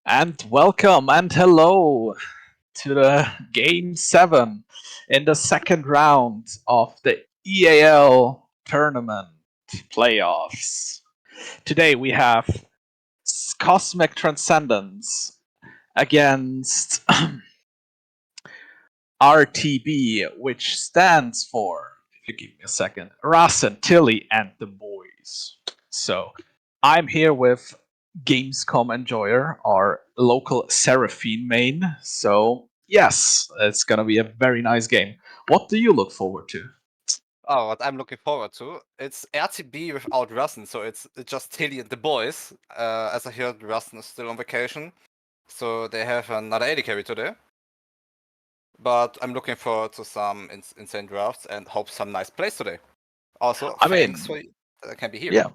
And welcome and hello to the Game 7 in the second round of the EAL tournament playoffs. Today we have Cosmic Transcendence against RTB, which stands for, if you give me a second, Rasen, Tilly, and the boys. So I'm here with Gamescom Enjoyer, our local Seraphine main. So yes, it's gonna be a very nice game. What do you look forward to? Oh, what I'm looking forward to. It's RTB without Russen, so it's just Tilly and the boys. As I heard, Russen is still on vacation, so they have another AD carry today. But I'm looking forward to some insane drafts and hope some nice plays today. Also, I thanks mean, for that I can be here. yeah,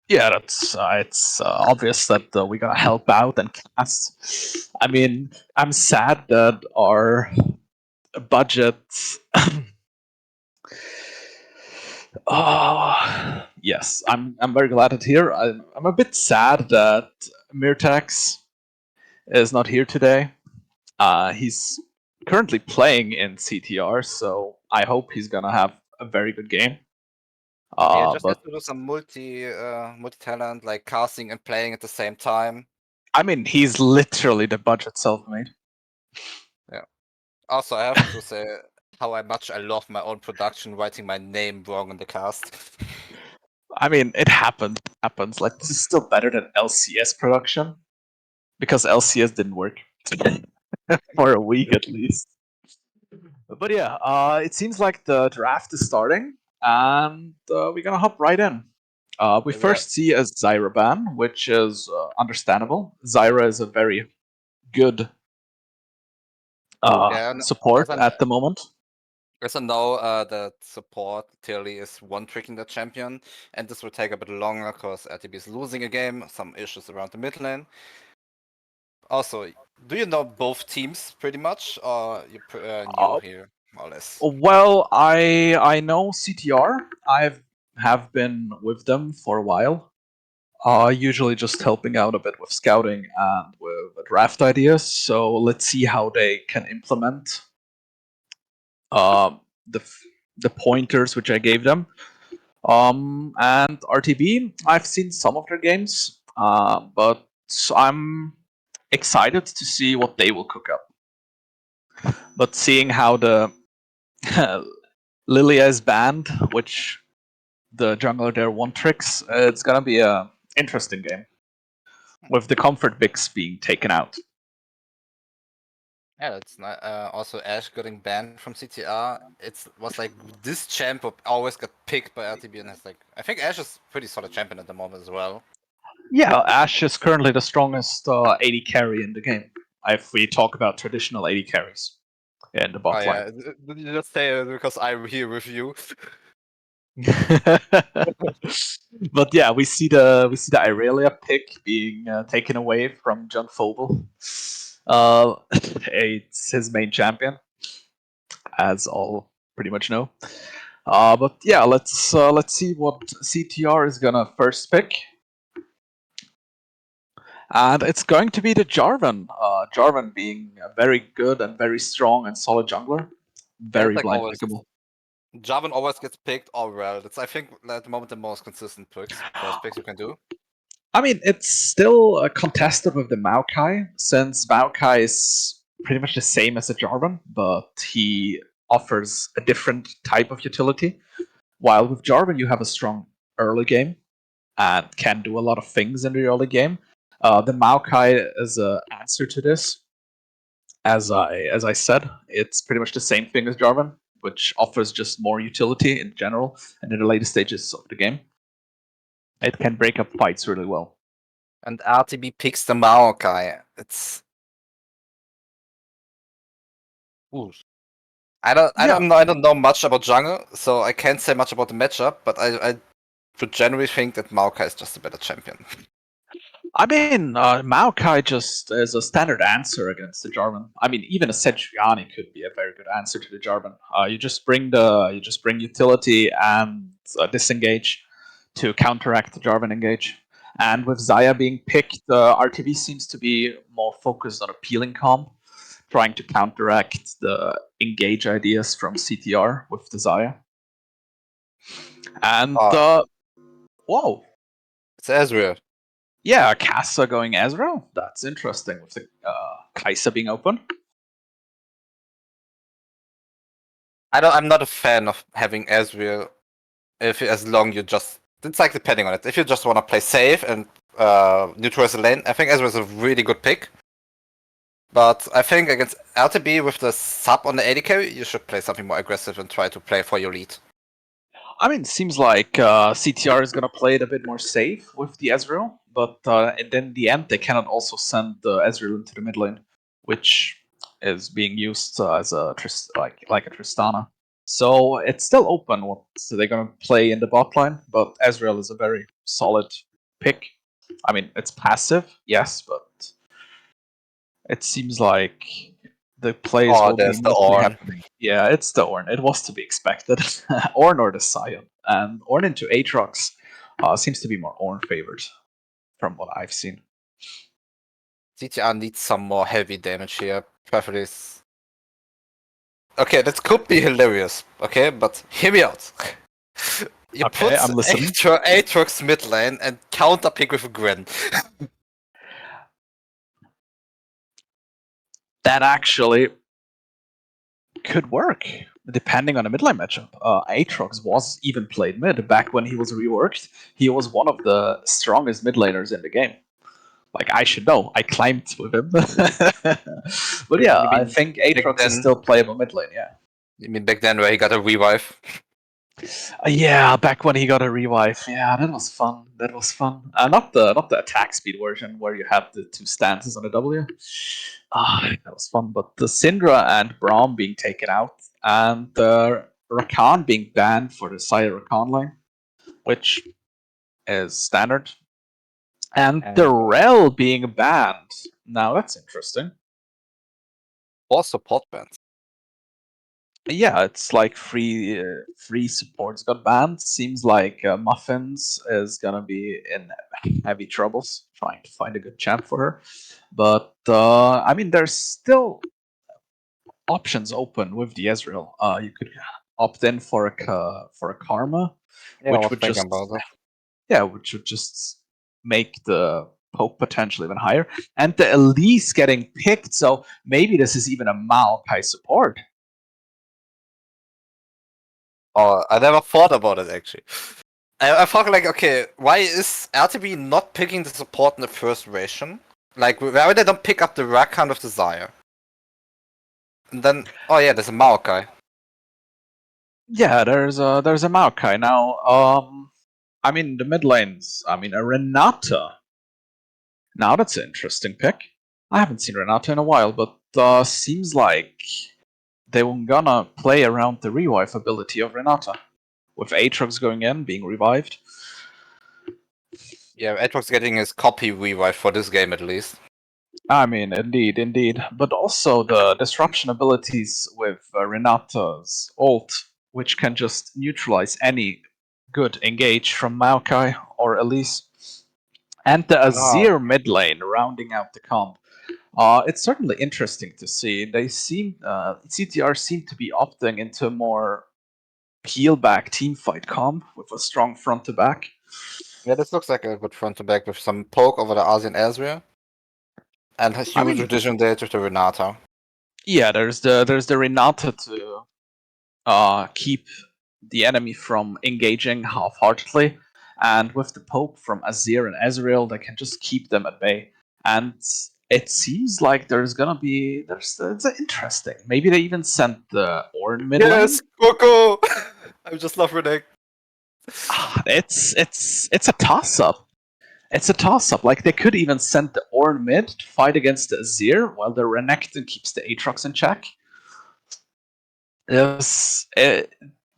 yeah, that's it's obvious that we're gonna help out and cast. I mean, I'm sad that our budget. Oh, yes, I'm very glad to hear. I'm a bit sad that Mirtax is not here today. He's currently playing in CTR, so I hope he's gonna have a very good game. Yeah, just has But to do some multi talent like casting and playing at the same time. I mean, he's literally the budget self-made. Yeah. Also, I have to say how much I love my own production, writing my name wrong in the cast. I mean, it happens. Happens. Like this is still better than LCS production because LCS didn't work for a week at least. But yeah, it seems like the draft is starting, and we're gonna hop right in. We Yeah, first see a Zyra ban, which is understandable. Zyra is a very good yeah, support at the moment. as I know, that support Tilly is one tricking the champion, and this will take a bit longer because RTB is losing a game, some issues around the mid lane. Also, do you know both teams pretty much, or you new Uh, here, more or less? well, I know CTR. I have been with them for a while. Usually just helping out a bit with scouting and with draft ideas. So let's see how they can implement uh, the the pointers which I gave them. And RTB, I've seen some of their games, but I'm excited to see what they will cook up. But seeing how the Lilia is banned, which the jungler there one tricks, it's gonna be a interesting game with the comfort Bix being taken out. Yeah, that's not. Also, Ash getting banned from CTR. It was like this champ always got picked by RTB, and it's like I think Ash is pretty solid champion at the moment as well. Yeah, Ashe is currently the strongest AD carry in the game. If we talk about traditional AD carries in the Oh bot line. yeah, you just say it because I'm here with you. But yeah, we see the Irelia pick being taken away from John Fogel. It's his main champion, as all pretty much know. But yeah, let's see what CTR is gonna first pick, and it's going to be the Jarvan. Jarvan being a very good and very strong and solid jungler, Yeah, it's very like blind always. pickable. Jarvan always gets picked, or well, that's I think at the moment the most consistent picks, first picks you can do. I mean, it's still contested with the Maokai, since Maokai is pretty much the same as a Jarvan, but he offers a different type of utility. While with Jarvan, you have a strong early game and can do a lot of things in the early game. The Maokai is an answer to this. As I said, it's pretty much the same thing as Jarvan, which offers just more utility in general and in the later stages of the game. It can break up fights really well. And RTB picks the Maokai. It's ooh. Yeah, I don't know much about jungle, so I can't say much about the matchup. But I would generally think that Maokai is just a better champion. I mean, Maokai just is a standard answer against the Jarvan. I mean, even a Sejuani could be a very good answer to the Jarvan. You just bring utility and disengage to counteract the Jarvan engage. And with Zaya being picked, RTV seems to be more focused on appealing comp, trying to counteract the engage ideas from CTR with the Zaya. And whoa, It's Ezreal. yeah, Kassa going Ezreal. That's interesting with the Kai'Sa being open. I'm not a fan of having Ezreal if as long you just it's like depending on it. If you just want to play safe and neutralize the lane, I think Ezreal is a really good pick. But I think against LTB with the sub on the AD carry, you should play something more aggressive and try to play for your lead. I mean, it seems like CTR is gonna play it a bit more safe with the Ezreal, but and then in the end they cannot also send the Ezreal into the mid lane, which is being used as a like a Tristana. So it's still open what they're gonna play in the bot line, but Ezreal is a very solid pick. I mean, it's passive, yes, but it seems like the plays will be there's the mostly Ornn. happening. Yeah, it's the Ornn. It was to be expected. Ornn or the Sion. And Ornn into Aatrox seems to be more Ornn favored from what I've seen. CTR needs some more heavy damage here. Preferably. Okay, that could be hilarious. Okay, but hear me out. You Okay, put I'm listening. Aatrox mid lane and counter pick with a Gwen. That actually could work, depending on the mid lane matchup. Aatrox was even played mid back when he was reworked. He was one of the strongest mid laners in the game. Like, I should know. I climbed with him. But yeah, I think Aatrox is still playable mid lane, yeah. You mean back then where he got a revive? Yeah, back when he got a revive. Yeah, that was fun. That was fun. Not the attack speed version where you had the two stances on the W. That was fun. But the Syndra and Braum being taken out, and the Rakan being banned for the Sire Rakan line, which is standard, and the Rel being banned. Now that's interesting. Or support bans. Yeah, it's like free supports got banned. Seems like Muffins is gonna be in heavy troubles trying to find a good champ for her. But I mean, there's still options open with the Ezreal. You could opt in for a Karma, which would just which would just make the poke potential even higher. And the Elise getting picked, so maybe this is even a Maokai support. Oh, I never thought about it actually. I thought like, okay, why is RTB not picking the support in the first ration? Like, why they don't pick up the Rakan with Desire? And then, oh yeah, there's a Maokai. Yeah, there's a Maokai now. I mean the mid lanes. I mean a Renata. Now that's an interesting pick. I haven't seen Renata in a while, but seems like they were gonna play around the revive ability of Renata, with Aatrox going in, being revived. Yeah, Aatrox getting his copy revive for this game at least. I mean, indeed. But also the disruption abilities with Renata's ult, which can just neutralize any good engage from Maokai or Elise. And the Azir mid lane rounding out the comp. It's certainly interesting to see. They seem CTR seem to be opting into more peel back team fight comp with a strong front to back. Yeah, this looks like a good front to back with some poke over the Asian Ezreal. And a huge addition there to the Renata. Yeah, there's the Renata to keep the enemy from engaging half-heartedly, and with the poke from Azir and Ezreal, they can just keep them at bay. And it seems like there's gonna be it's interesting. Maybe they even sent the Ornn mid lane. Yes, Coco. I just love Renekton. It's a toss-up. It's a toss-up. Like, they could even send the Ornn mid to fight against the Azir, while the Renekton keeps the Aatrox in check.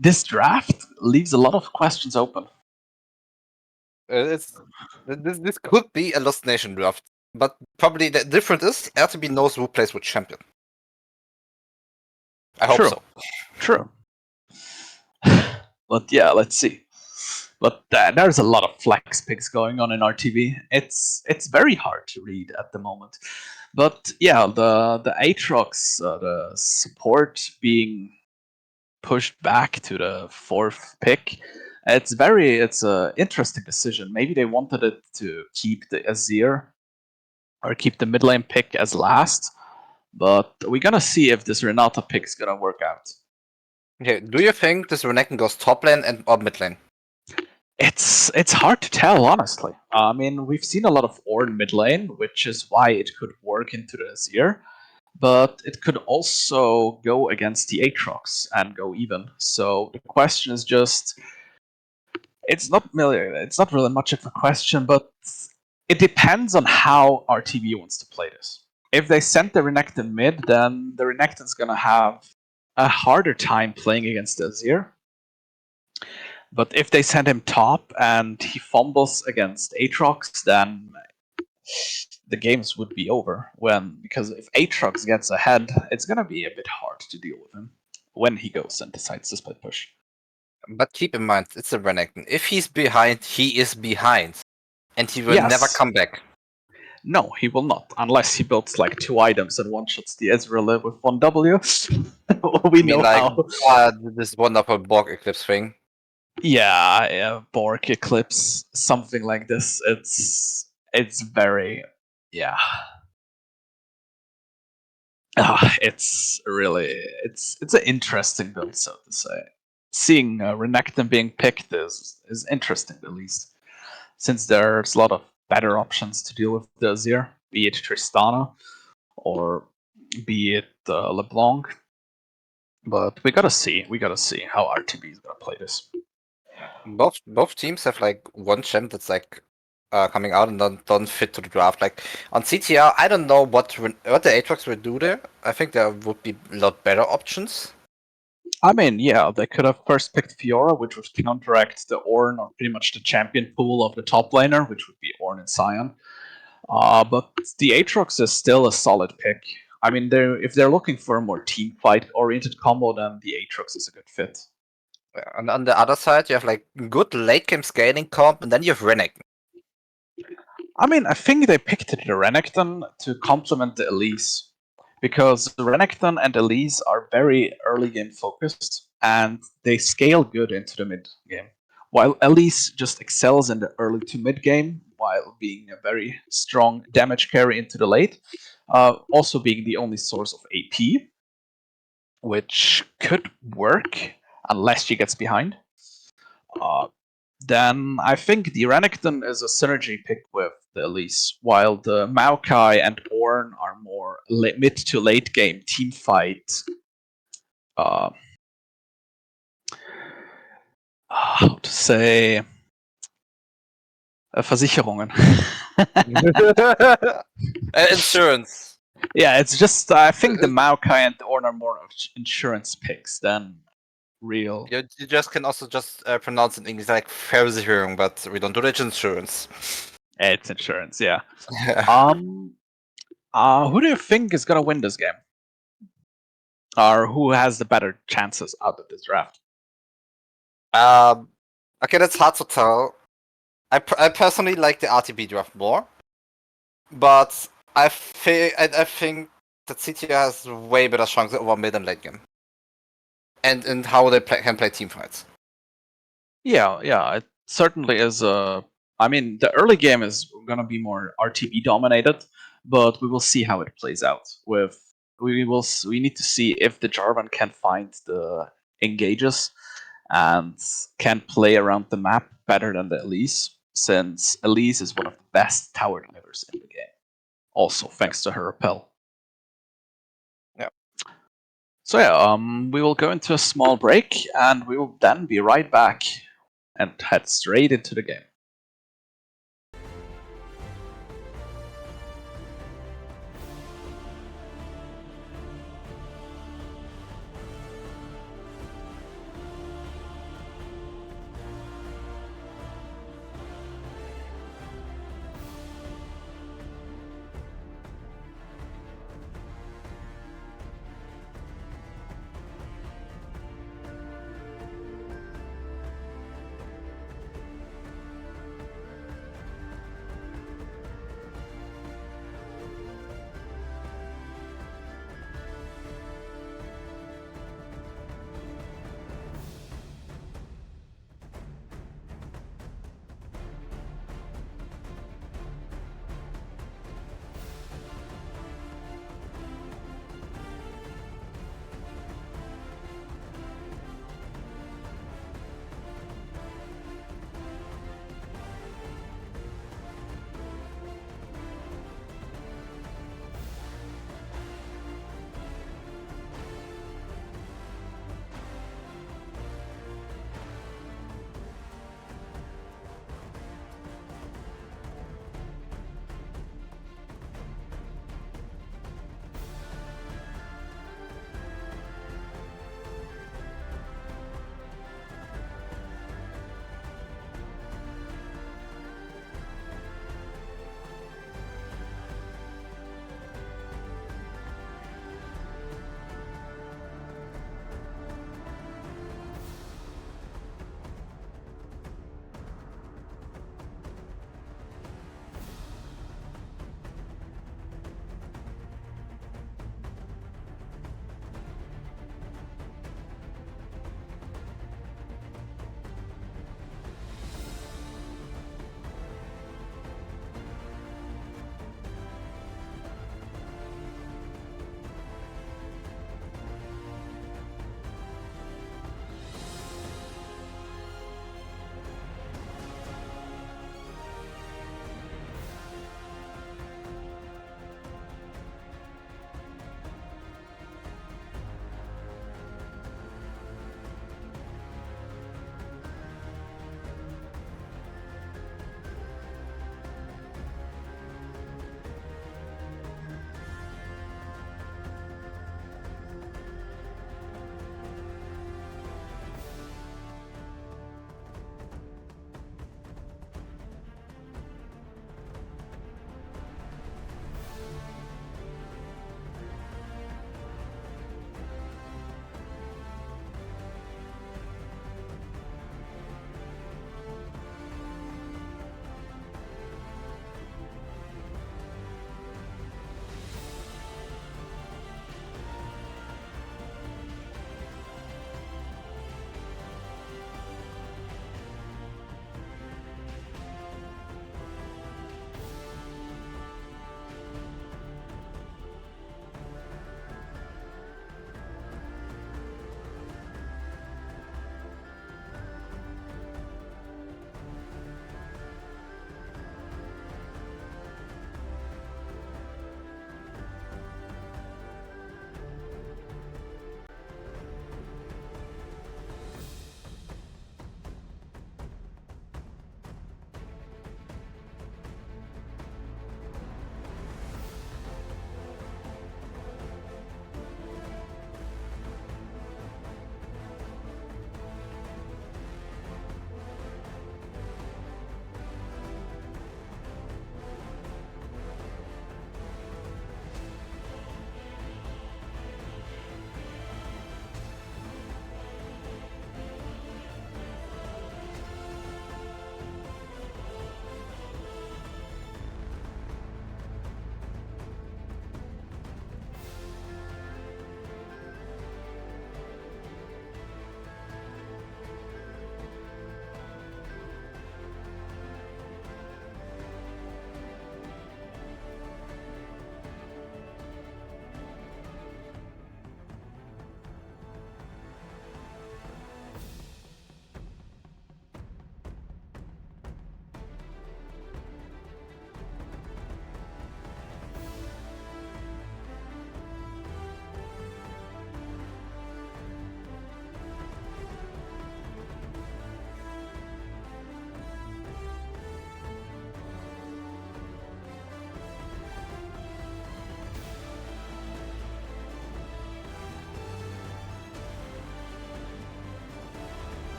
This draft leaves a lot of questions open. This could be a Lost Nation draft, but probably the difference is RTB knows who plays with champion. I hope so. True. But yeah, let's see. But there's a lot of flex picks going on in RTV. It's very hard to read at the moment. But yeah, the Aatrox, the support being pushed back to the 4th pick, it's a interesting decision. Maybe they wanted it to keep the Azir or keep the mid lane pick as last, but we're gonna see if this Renata pick is gonna work out. Okay, do you think this Renekton goes top lane and or mid lane? It's hard to tell, honestly. I mean, we've seen a lot of Ornn mid lane, which is why it could work into the Azir, but it could also go against the Aatrox and go even. So the question is just, it's not really much of a question, but it depends on how RTV wants to play this. If they send the Renekton mid, then the Renekton's gonna have a harder time playing against the Azir. But if they send him top and he fumbles against Aatrox, then the games would be over. Because if Aatrox gets ahead, it's gonna be a bit hard to deal with him when he goes and decides to split push. But keep in mind, it's a Renekton. If he's behind, he is behind. And he will never Yes. come back. No, he will not, unless he builds like 2 items and one-shots the Ezreal with 1W. We know how. This wonderful Borg Eclipse thing. Yeah, Borg Eclipse, something like this. It's very, yeah. It's really it's an interesting build, so to say. Seeing Renekton being picked is interesting, at least, since there's a lot of better options to deal with the Azir, be it Tristana or be it LeBlanc. But we gotta see how RTB is gonna play this. Both teams have like one champ that's like coming out and don't fit to the draft. Like on CTR, I don't know what the Aatrox will do there. I think there would be a lot better options. I mean, yeah, they could have first picked Fiora, which would counteract the Ornn or pretty much the champion pool of the top laner, which would be Ornn and Sion. But the Aatrox is still a solid pick. I mean, if they're looking for a more team fight oriented combo, then the Aatrox is a good fit. And on the other side, you have like good late game scaling comp, and then you have Renekton. I mean, I think they picked the Renekton to complement the Elise, because the Renekton and Elise are very early game focused, and they scale good into the mid game. While Elise just excels in the early to mid game, while being a very strong damage carry into the late, also being the only source of AP, which could work unless she gets behind. Then I think the Renekton is a synergy pick with the Elise, while the Maokai and Ornn are more mid to late game team fight. How to say? Versicherungen. Insurance. Yeah, it's just I think the Maokai and the Ornn are more of insurance picks than real. You just can also just pronounce it in English like Versicherung, but we don't do that insurance. It's insurance, yeah. Who do you think is gonna win this game? Or who has the better chances out of this draft? Okay, that's hard to tell. I personally like the RTB draft more, but I think that CTR has way better chance over mid and late game, and how they can play team fights. Yeah, it certainly is. I mean, the early game is gonna be more RTB dominated, but we will see how it plays out. We need to see if the Jarvan can find the engages and can play around the map better than the Elise, since Elise is one of the best tower divers in the game. Also, thanks to her repel. Yeah. So yeah, we will go into a small break, and we will then be right back and head straight into the game.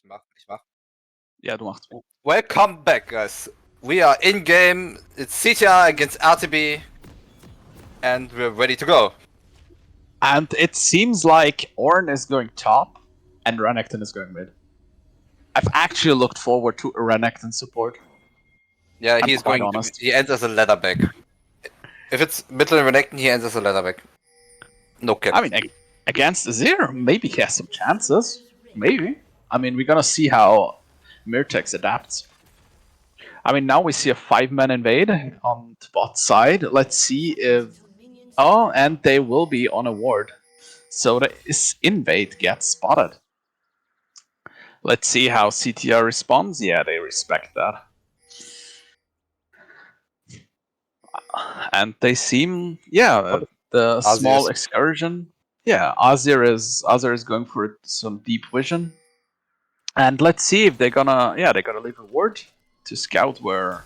Ich mach. Ja, du machst. Welcome back, guys. We are in game. It's CTR against RTB, and we're ready to go. And it seems like Ornn is going top, and Renekton is going mid. I've actually looked forward to a Renekton support. Yeah, I'm he's quite going. honest. He ends as a leatherback. If it's middle Renekton, he ends as a leatherback. No cap. I mean, against Azir, maybe he has some chances. Maybe. I mean, we're gonna see how Myrtex adapts. I mean, now we see a 5-man invade on the bot side. Let's see if... Oh, and they will be on a ward. So this invade gets spotted. Let's see how CTR responds. Yeah, they respect that. And they seem... Yeah, the small excursion. Yeah, Azir is going for some deep vision. And let's see if they're gonna... Yeah, they're gonna leave a ward to scout where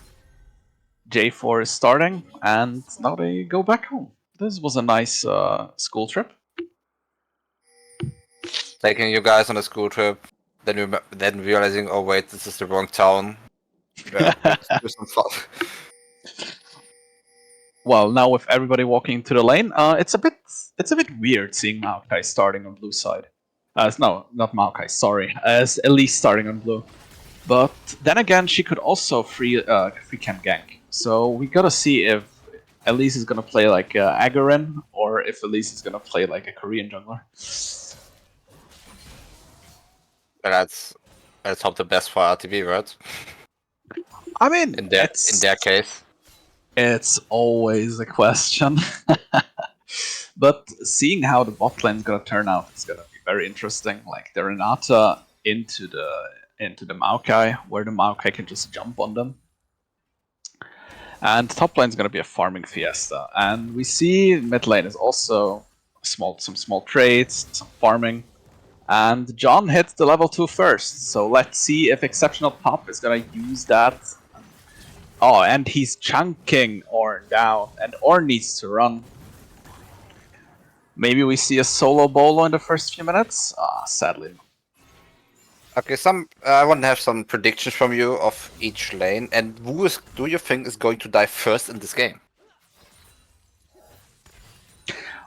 J4 is starting, and now they go back home. This was a nice school trip. Taking you guys on a school trip, then realizing, oh wait, this is the wrong town. Yeah, let's do some fun. Well, now with everybody walking into the lane, it's a bit weird seeing Maokai starting on blue side. No, not Maokai. Sorry, as Elise starting on blue. But then again, she could also free camp gank. So we gotta see if Elise is gonna play like Agarin, or if Elise is gonna play like a Korean jungler. Let's hope the best for RTV, right? I mean, In their case, it's always a question. But seeing how the bot lane is gonna turn out is gonna be very interesting. Like the Renata into the Maokai, where the Maokai can just jump on them. And top lane is gonna be a farming fiesta. And we see mid lane is also some small trades, some farming. And John hits the level 2 first, so let's see if Exceptional Pop is gonna use that. Oh, and he's chunking Ornn down, and Ornn needs to run. Maybe we see a solo bolo in the first few minutes? Sadly. okay. I want to have some predictions from you of each lane, and who do you think is going to die first in this game?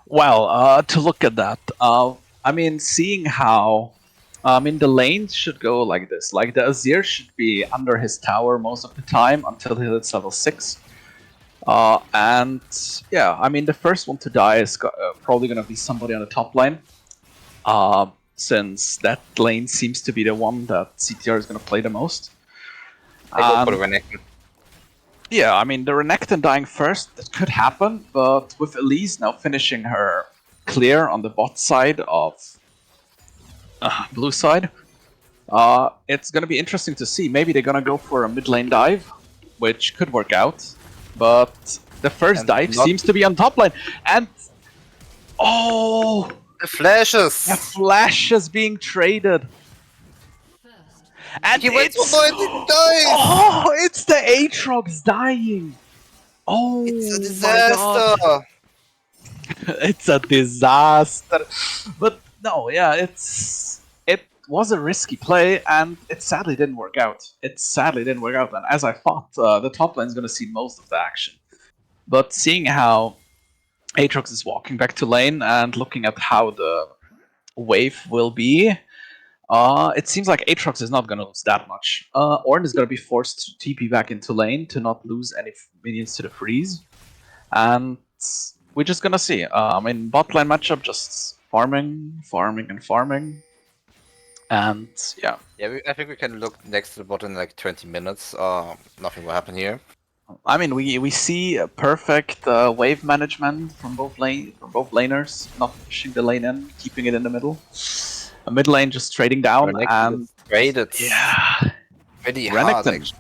Well, to look at that, I mean, seeing how... I mean, the lanes should go like this. Like, the Azir should be under his tower most of the time until he hits level 6. And, yeah, I mean, the first one to die is probably going to be somebody on the top lane. Since that lane seems to be the one that CTR is going to play the most. I go for the Renekton. Yeah, I mean, the Renekton dying first, that could happen, but with Elise now finishing her clear on the bot side of blue side, it's gonna be interesting to see. Maybe they're gonna go for a mid lane dive, which could work out, but the first dive seems to be on top lane, and... Oh! The flashes! The flashes being traded! And He went it's... for it, didn't die! Oh, it's the Aatrox dying! Oh, It's a my God. disaster! It's a disaster. But no, yeah, it was a risky play, and it sadly didn't work out. And as I thought, the top lane is going to see most of the action. But seeing how Aatrox is walking back to lane and looking at how the wave will be, it seems like Aatrox is not going to lose that much. Ornn is going to be forced to TP back into lane to not lose any minions to the freeze. And we're just gonna see. I mean, bot lane matchup, just farming. And yeah. Yeah, I think we can look next to the bot in like 20 minutes. Nothing will happen here. I mean, we see a perfect wave management from both laners, not pushing the lane in, keeping it in the middle. A mid lane just trading down, and traded. Yeah, Pretty hard, Renekton.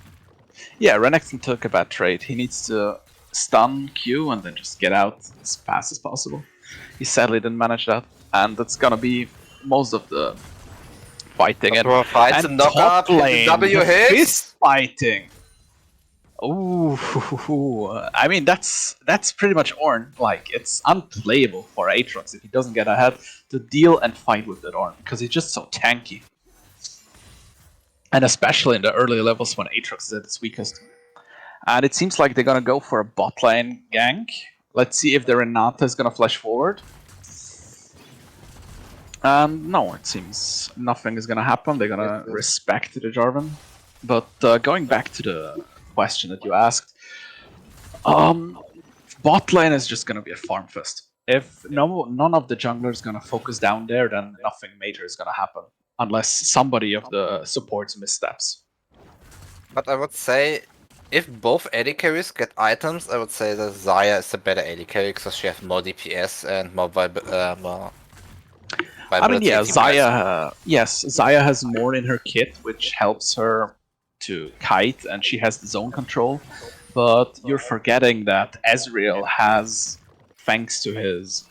Yeah, Renekton took a bad trade. He needs to stun Q and then just get out as fast as possible. He sadly didn't manage that, and that's gonna be most of the fighting. And top lane, W hits. Fist fighting. Ooh, I mean that's pretty much Ornn. Like, it's unplayable for Aatrox if he doesn't get ahead to deal and fight with that Ornn, because he's just so tanky. and especially in the early levels when Aatrox is at its weakest. And it seems like they're gonna go for a bot lane gank. Let's see if the Renata is gonna flash forward. No, it seems nothing is gonna happen. They're gonna respect the Jarvan. But going back to the question that you asked, bot lane is just gonna be a farm fest. If none of the junglers gonna focus down there, then nothing major is gonna happen unless somebody of the supports missteps. But I would say, if both AD carries get items, I would say that Xayah is a better AD carry because she has more DPS and more I mean, yeah, team-wise. Xayah has more in her kit, which helps her to kite, and she has the zone control. But you're forgetting that Ezreal has, thanks to his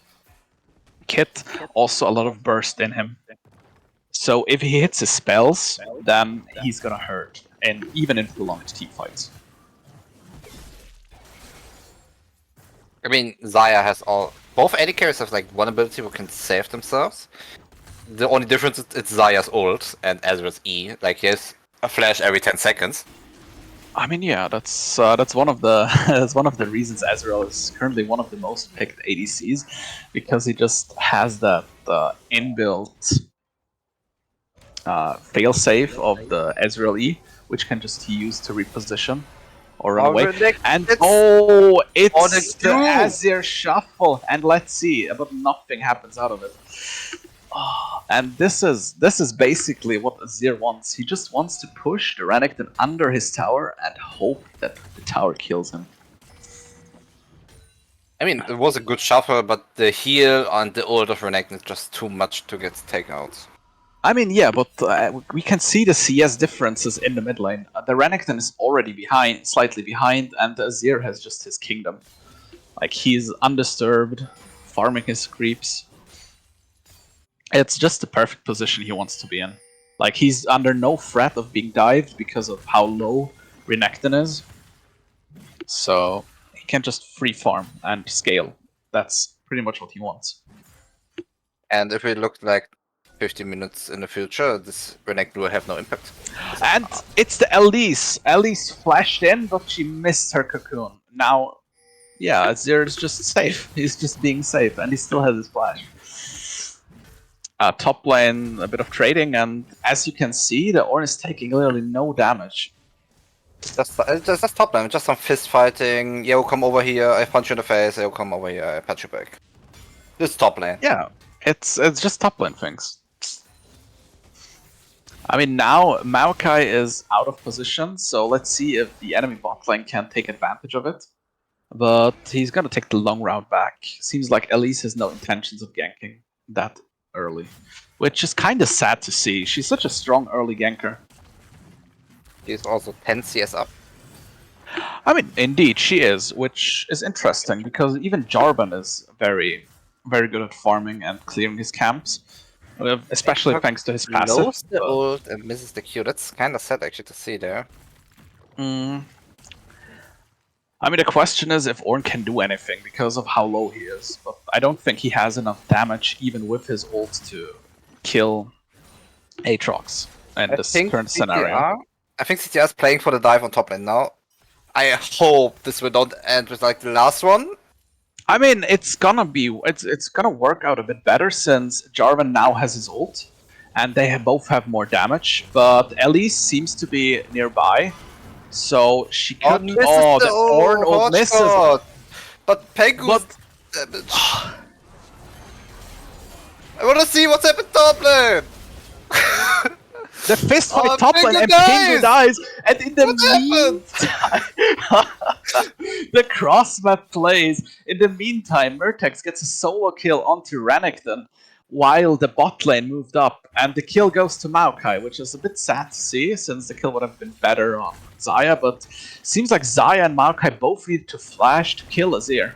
kit, also a lot of burst in him. So if he hits his spells, then he's gonna hurt, and even in prolonged team fights. I mean, Xayah has both AD carries have like one ability who can save themselves. The only difference is it's Xayah's ult and Ezreal's E. Like he has a flash every 10 seconds. I mean, yeah, that's one of the that's one of the reasons Ezreal is currently one of the most picked ADCs, because he just has that inbuilt failsafe of the Ezreal E, which can just use to reposition or run away. And it's the Azir shuffle, and let's see, but nothing happens out of it. And this is basically what Azir wants. He just wants to push the Renekton under his tower and hope that the tower kills him. I mean, it was a good shuffle, but the heal on the ult of Renekton is just too much to get taken out. I mean, yeah, but we can see the CS differences in the mid lane. The Renekton is already behind, slightly behind, and the Azir has just his kingdom. Like, he's undisturbed, farming his creeps. It's just the perfect position he wants to be in. Like, he's under no threat of being dived because of how low Renekton is. So, he can just free farm and scale. That's pretty much what he wants. And if we look like 50 minutes in the future, this Renekton will have no impact. And it's the Elise. Elise flashed in, but she missed her cocoon. Now, yeah, Azir is just safe. He's just being safe, and he still has his flash. Top lane, a bit of trading, and as you can see, the Ornn is taking literally no damage. Just top lane, just some fist fighting. Yo, come over here, I punch you in the face. Yo, come over here, I punch you back. This top lane. Yeah, it's just top lane things. I mean, now Maokai is out of position, so let's see if the enemy bot lane can take advantage of it. But he's gonna take the long route back. Seems like Elise has no intentions of ganking that early, which is kind of sad to see. She's such a strong early ganker. She's also 10 CS up. I mean, indeed, she is, which is interesting because even Jarvan is very, very good at farming and clearing his camps, especially thanks to his passive. Knows the ult and misses the Q. That's kind of sad actually to see there. I mean, the question is if Ornn can do anything because of how low he is, but I don't think he has enough damage even with his ult to kill Aatrox in this current scenario. I think CTR is playing for the dive on top lane now. I hope this will not end with like the last one. I mean, it's gonna work out a bit better since Jarvan now has his ult, and they both have more damage. But Elise seems to be nearby, so she could. The Ornn ult misses. But Pengu's. I wanna see what's happened top lane. The fist fight top lane and Pingu dies, and in the meantime, the cross-map plays. In the meantime, Murtex gets a solo kill onto Renekton, while the bot lane moved up, and the kill goes to Maokai, which is a bit sad to see, since the kill would have been better on Xayah, but seems like Xayah and Maokai both need to flash to kill Azir.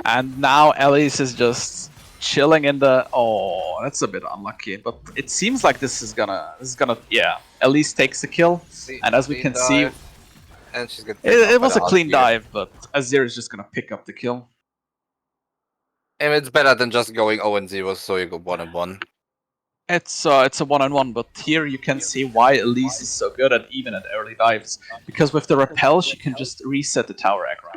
And now Elise is just chilling in the... Oh, that's a bit unlucky, but it seems like this is gonna... Yeah, Elise takes the kill, and as we can see... And she's gonna it was a clean dive, but Azir is just gonna pick up the kill. And it's better than just going 0-0, so you go 1-1. It's a one-on-one, but here you can see why Elise is so good at even at early dives. Because with the repel, she can just reset the tower aggro.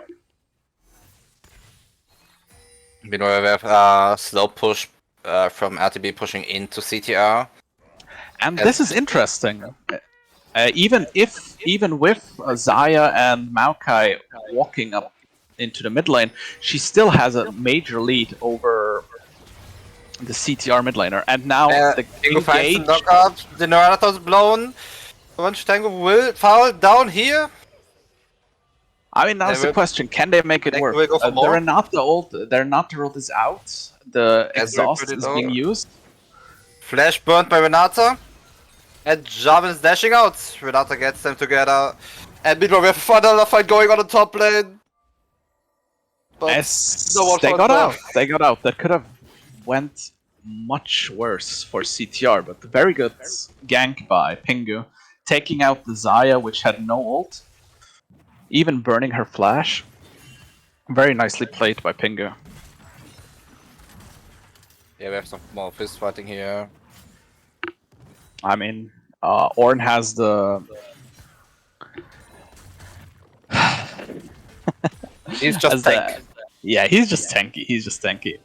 Meanwhile, we have slow push from RTB pushing into CTR. And this is interesting. Even with Xayah and Maokai walking up into the mid lane, she still has a major lead over the CTR mid laner. And now the Tango finds the engage. knockup. The Naranatos blown. Once Tango will fall down here. I mean, that's the question: can they make it They work? will go for more. Their ult is out. The Ezreal exhaust put it is over. being used. Flash burnt by Renata. And Jarvan is dashing out. Renata gets them together. And meanwhile, we have another fight going on the top lane. But As no one they found got more. out. They got out. That could have went much worse for CTR, but very good gank by Pingu, taking out the Xayah, which had no ult, even burning her flash. Very nicely played by Pingu. Yeah, we have some more fist fighting here. I mean, Ornn has the. He's just has the- tank. Yeah, he's just tanky. He's just tanky.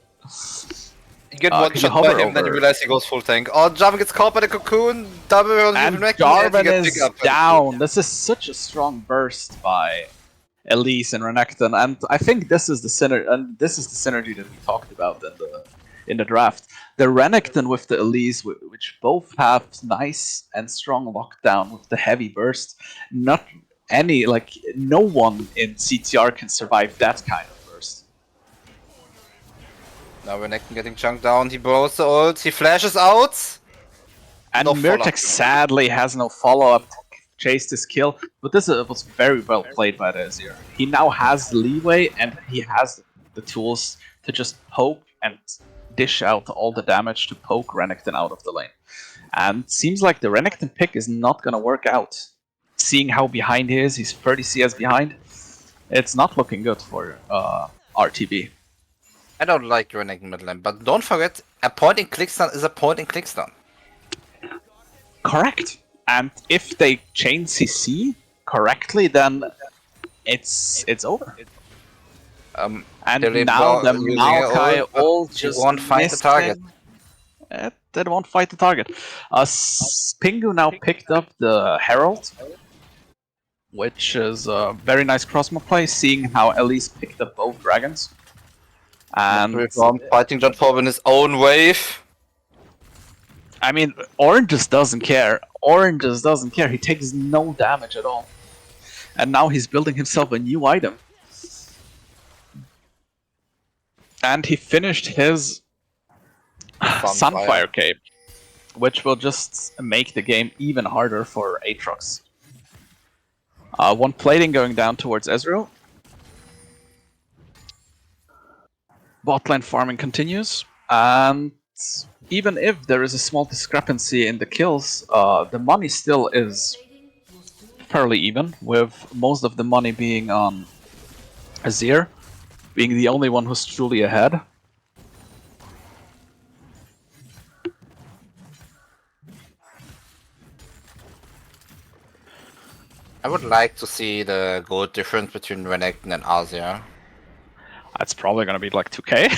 You get Can one you shot hover by him, then you over- realize he goes full tank. Oh, Jarvan gets caught by the cocoon. Double And Jarvan is down. This is such a strong burst by Elise and Renekton, and I think this is the synergy that we talked about in the draft. The Renekton with the Elise, which both have nice and strong lockdown with the heavy burst. No one in CTR can survive that kind of burst. Now Renekton getting chunked down. He blows the ult. He flashes out. And No follow-up. Myrtex sadly has no follow-up to chase this kill, but this was very well played by the Azir. He now has the leeway and he has the tools to just poke and dish out all the damage to poke Renekton out of the lane. And seems like the Renekton pick is not going to work out. Seeing how behind he is, he's 30 CS behind. It's not looking good for RTB. I don't like Renekton mid lane, but don't forget, a point-and-click stun is a point-and-click stun. Correct. And if they chain CC correctly, then it's over. And They're now the using Maokai ult, but all they just won't fight the missed target. him. They won't fight the target. Pingu now picked up the Herald, which is a very nice crossbow play, seeing how Elise picked up both dragons. And Fighting John Forbes in his own wave. I mean, Ornn just doesn't care. Ornn just doesn't care. He takes no damage at all. And now he's building himself a new item. And he finished his Sunfire Cape, which will just make the game even harder for Aatrox. One plating going down towards Ezreal. Botlane farming continues, and even if there is a small discrepancy in the kills, the money still is fairly even, with most of the money being on Azir, being the only one who's truly ahead. I would like to see the gold difference between Renekton and Azir. That's probably gonna be like 2k.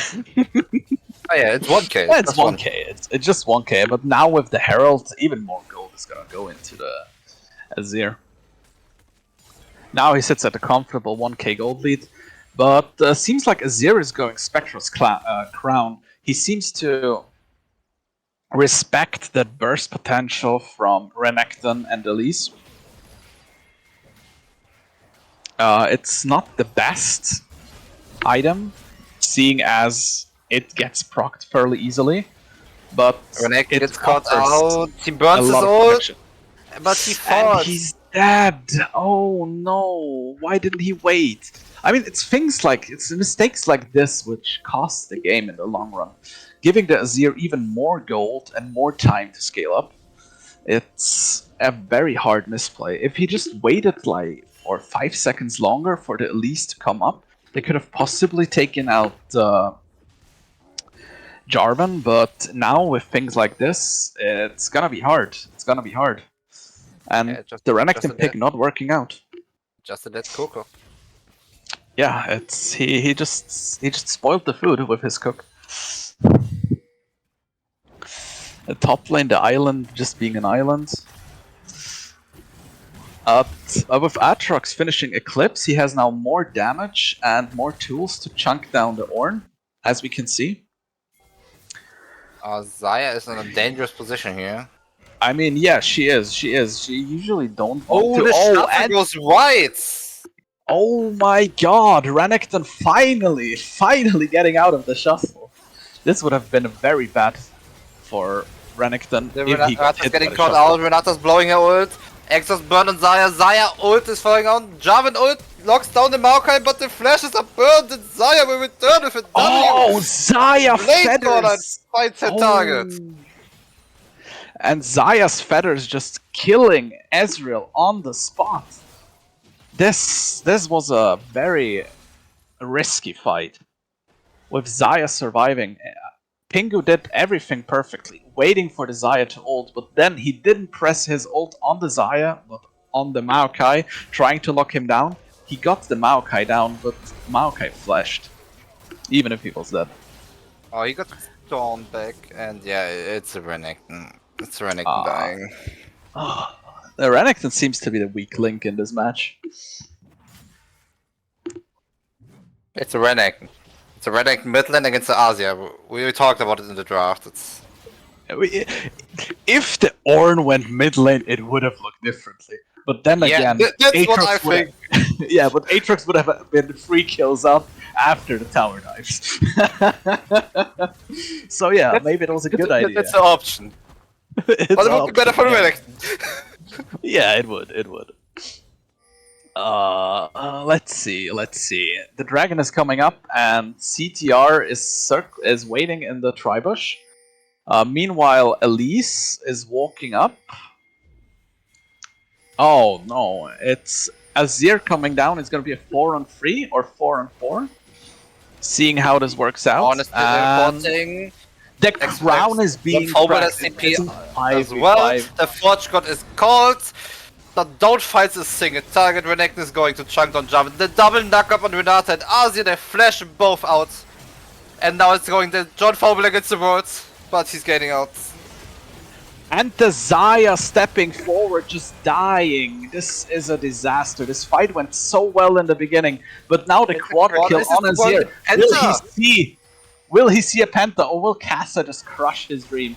Oh yeah, it's 1k. Yeah, it's 1k. It's just 1k, but now with the Herald, even more gold is gonna go into the Azir. Now he sits at a comfortable 1k gold lead, but seems like Azir is going Spectre's crown. He seems to respect that burst potential from Renekton and Elise. It's not the best item, seeing as it gets procced fairly easily, but Renekton it gets caught offers out. He burns a his lot of ult, protection. but he And falls. he's dead. Oh no! Why didn't he wait? I mean, it's mistakes like this which cost the game in the long run. Giving the Azir even more gold and more time to scale up, it's a very hard misplay. If he just waited for 5 seconds longer for the Elise to come up, they could have possibly taken out Jarvan, but now with things like this, it's gonna be hard. It's gonna be hard. And Yeah, just- the just Renekton a pick dead- not working out. Just a dead Coco. Yeah, it's he just spoiled the food with his cook. The top lane, the island just being an island. With Aatrox finishing Eclipse, he has now more damage and more tools to chunk down the Ornn, as we can see. Xayah is in a dangerous position here. I mean, yeah, she is. She is. She usually don't want Oh, to. the Oh, shot and goes right! oh my God, Renekton finally getting out of the shuffle. This would have been very bad for Renekton The if he got Renata's hit getting by the caught shuffle. out, Renata's blowing her ult. Exhaust burn on Xayah. Xayah ult is falling on. Jarvan ult locks down the Maokai, but the flashes are burned and Xayah will return with a W. Oh, Xayah Blade Corner feathers! finds her target. And Xayah's feathers just killing Ezreal on the spot. This was a very risky fight. With Xayah surviving, Pingu did everything perfectly, waiting for the Xayah to ult, but then he didn't press his ult on the Xayah, but on the Maokai, trying to lock him down. He got the Maokai down, but Maokai flashed, even if he was dead. Oh, he got thrown back, and yeah, it's a Renekton. It's a Renekton dying. The Renekton seems to be the weak link in this match. It's a Renekton. It's a Renekton mid lane against the Asia. We talked about it in the draft. It's If the Ornn went mid lane, it would have looked differently. But then yeah, again, that's what I Aatrox would think. have- yeah, but Aatrox would have been 3 kills up after the tower dives. So yeah, maybe it was a good idea. That's an option. It's But it would be better for yeah. Renekton. Yeah, it would. It would. Let's see. The dragon is coming up, and CTR is waiting in the tribush. Meanwhile, Elise is walking up. Oh no! It's Azir coming down. It's gonna be a 4-on-3 or 4-on-4. Seeing how this works out. Honestly, reporting The crown is being forward cracked. SCP It's as 5v5. well. The Forge God is called. The don't fight a single target. Renekton is going to chunk on Jarvan. The double knock up on Renata and Asia. They flash them both out. And now it's going to John Fobel against the words. But he's getting out. And the Xayah stepping forward, just dying. This is a disaster. This fight went so well in the beginning, but now the quarter kill This is on the Azir. one- Will he Penta. see? Will he see a Penta, or will Kassa just crush his dream?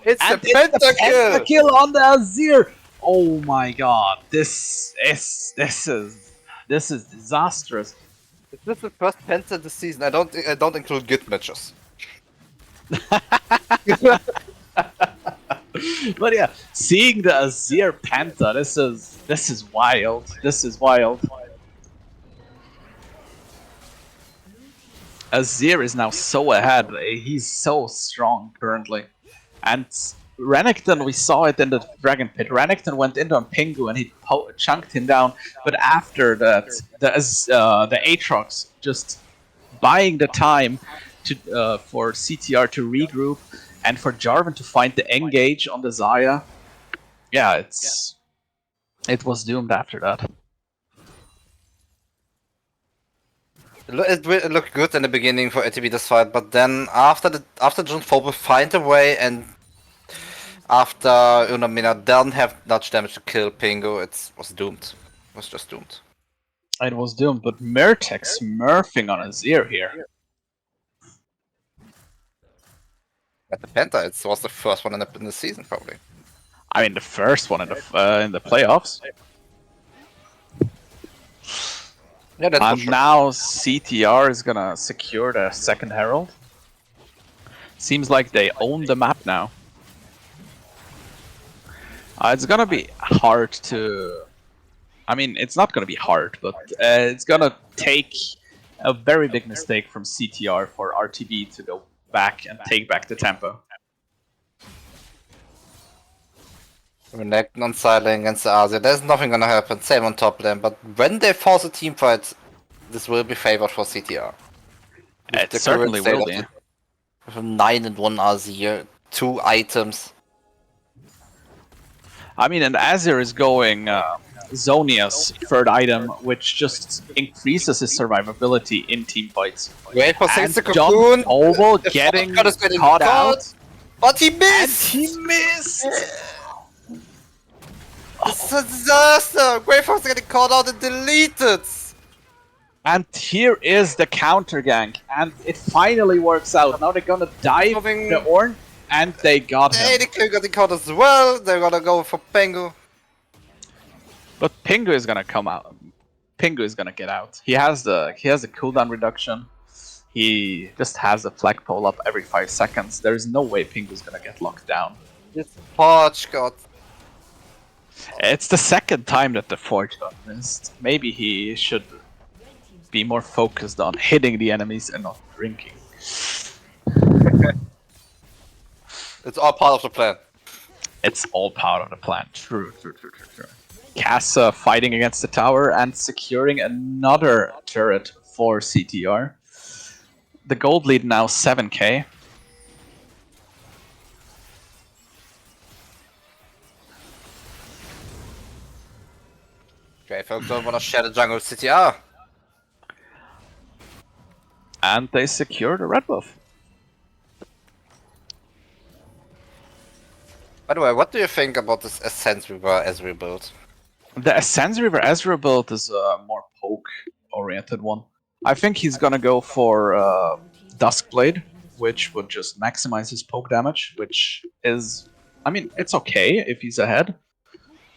It's And a it's the pentakill. pentakill on the Azir. Oh my God! This is disastrous. This is the first penta this season. I don't include guild matches. But yeah, seeing the Azir Penta, this is wild. This is wild. Azir is now so ahead. He's so strong currently. And Renekton, we saw it in the Dragon Pit. Renekton went into on Pingu and he chunked him down. But after that, the Aatrox just buying the time to for CTR to regroup and for Jarvan to find the engage on the Xayah. Yeah, it was doomed after that. It looked good in the beginning for ATB this fight, but then after John Fobel find a way and after Unamina doesn't have much damage to kill Pingu, it was doomed. It was just doomed. It was doomed, but Murtek smurfing on Azir here. At the Penta, it was the first one in the season, probably. I mean, the first one in the playoffs. Yeah, that's for And sure. now CTR is gonna secure the second Herald. Seems like they own the map now. It's gonna be hard to... I mean, it's not gonna be hard, but it's gonna take a very big mistake from CTR for RTB to go back and take back the tempo. Renekton on side lane against the Asia. There's nothing gonna happen. Same on top lane. But when they force a team fight, this will be favored for CTR. With It the certainly current state will of be. the- 9 and 1 Azir, 2 items. I mean, and Azir is going Zonia's third item, which just increases his survivability in team fights. Wait for And the John cocoon. Oval The getting Falcon is getting caught out. But he And missed! he missed! It's a disaster! Grey Fox getting caught out and deleted! And here is the counter gank, and it finally works out. Now they're gonna dive Moving- the Ornn, and they got The him. ADK getting caught as well. They're gonna go for Pengu. But Pingu is gonna come out. Pingu is gonna get out. He has the cooldown reduction. He just has a flagpole up every 5 seconds. There is no way Pingu's gonna get locked down. This Forge got. It's the second time that the Forge got missed. Maybe he should be more focused on hitting the enemies and not drinking. It's all part of the plan. It's all part of the plan. True. Kassa fighting against the tower and securing another turret for CTR. The gold lead now 7k. Grey Fox don't wanna share the jungle CTR. And they secure the red buff. By the way, what do you think about this Ascent River as rebuild? The Ascens River Ezra build is a more poke-oriented one. I think he's gonna go for Duskblade, which would just maximize his poke damage, which is... I mean, it's okay if he's ahead.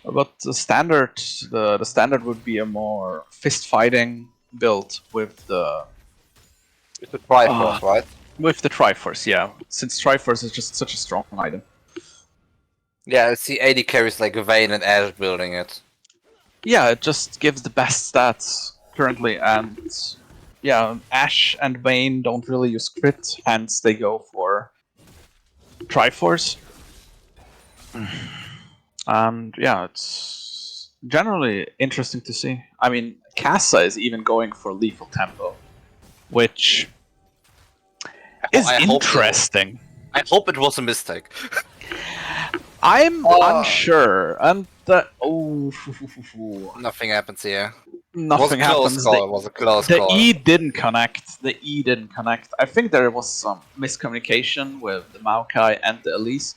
But the standard would be a more fist-fighting build with the... It's the Triforce, right? With the Triforce, yeah. Since Triforce is just such a strong item. Yeah, I see AD carries like Vayne and Ash building it. Yeah, it just gives the best stats currently, and yeah, Ash and Vayne don't really use crit, hence they go for Triforce. And yeah, it's generally interesting to see. I mean, Kassa is even going for lethal tempo, which is interesting. I hope it was a mistake. I'm unsure, and Nothing happens here. nothing It was a close happens. call. It was a close The call. E didn't connect. The E didn't connect. I think there was some miscommunication with the Maokai and the Elise.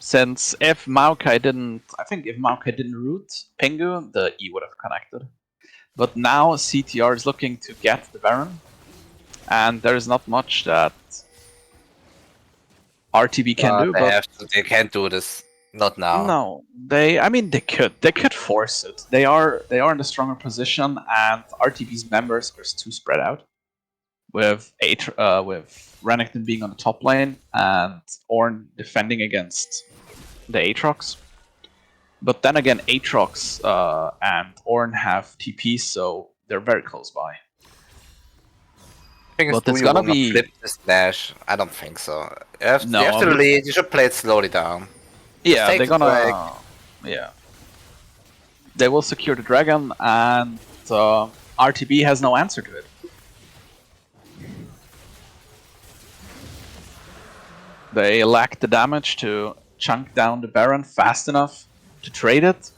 Since if Maokai didn't root Pingu, the E would have connected. But now CTR is looking to get the Baron, and there is not much that RTB can do. They can't do this. Not now. No, they could force it. They are in a stronger position, and RTB's members are too spread out. With Renekton being on the top lane and Ornn defending against the Aatrox. But then again, Aatrox and Ornn have TP, so they're very close by. But it's gonna be flip this dash. I don't think so. You have to lead. You should play it slowly down. Yeah, they're gonna. Yeah, they will secure the dragon, and RTB has no answer to it. They lack the damage to chunk down the Baron fast enough to trade it,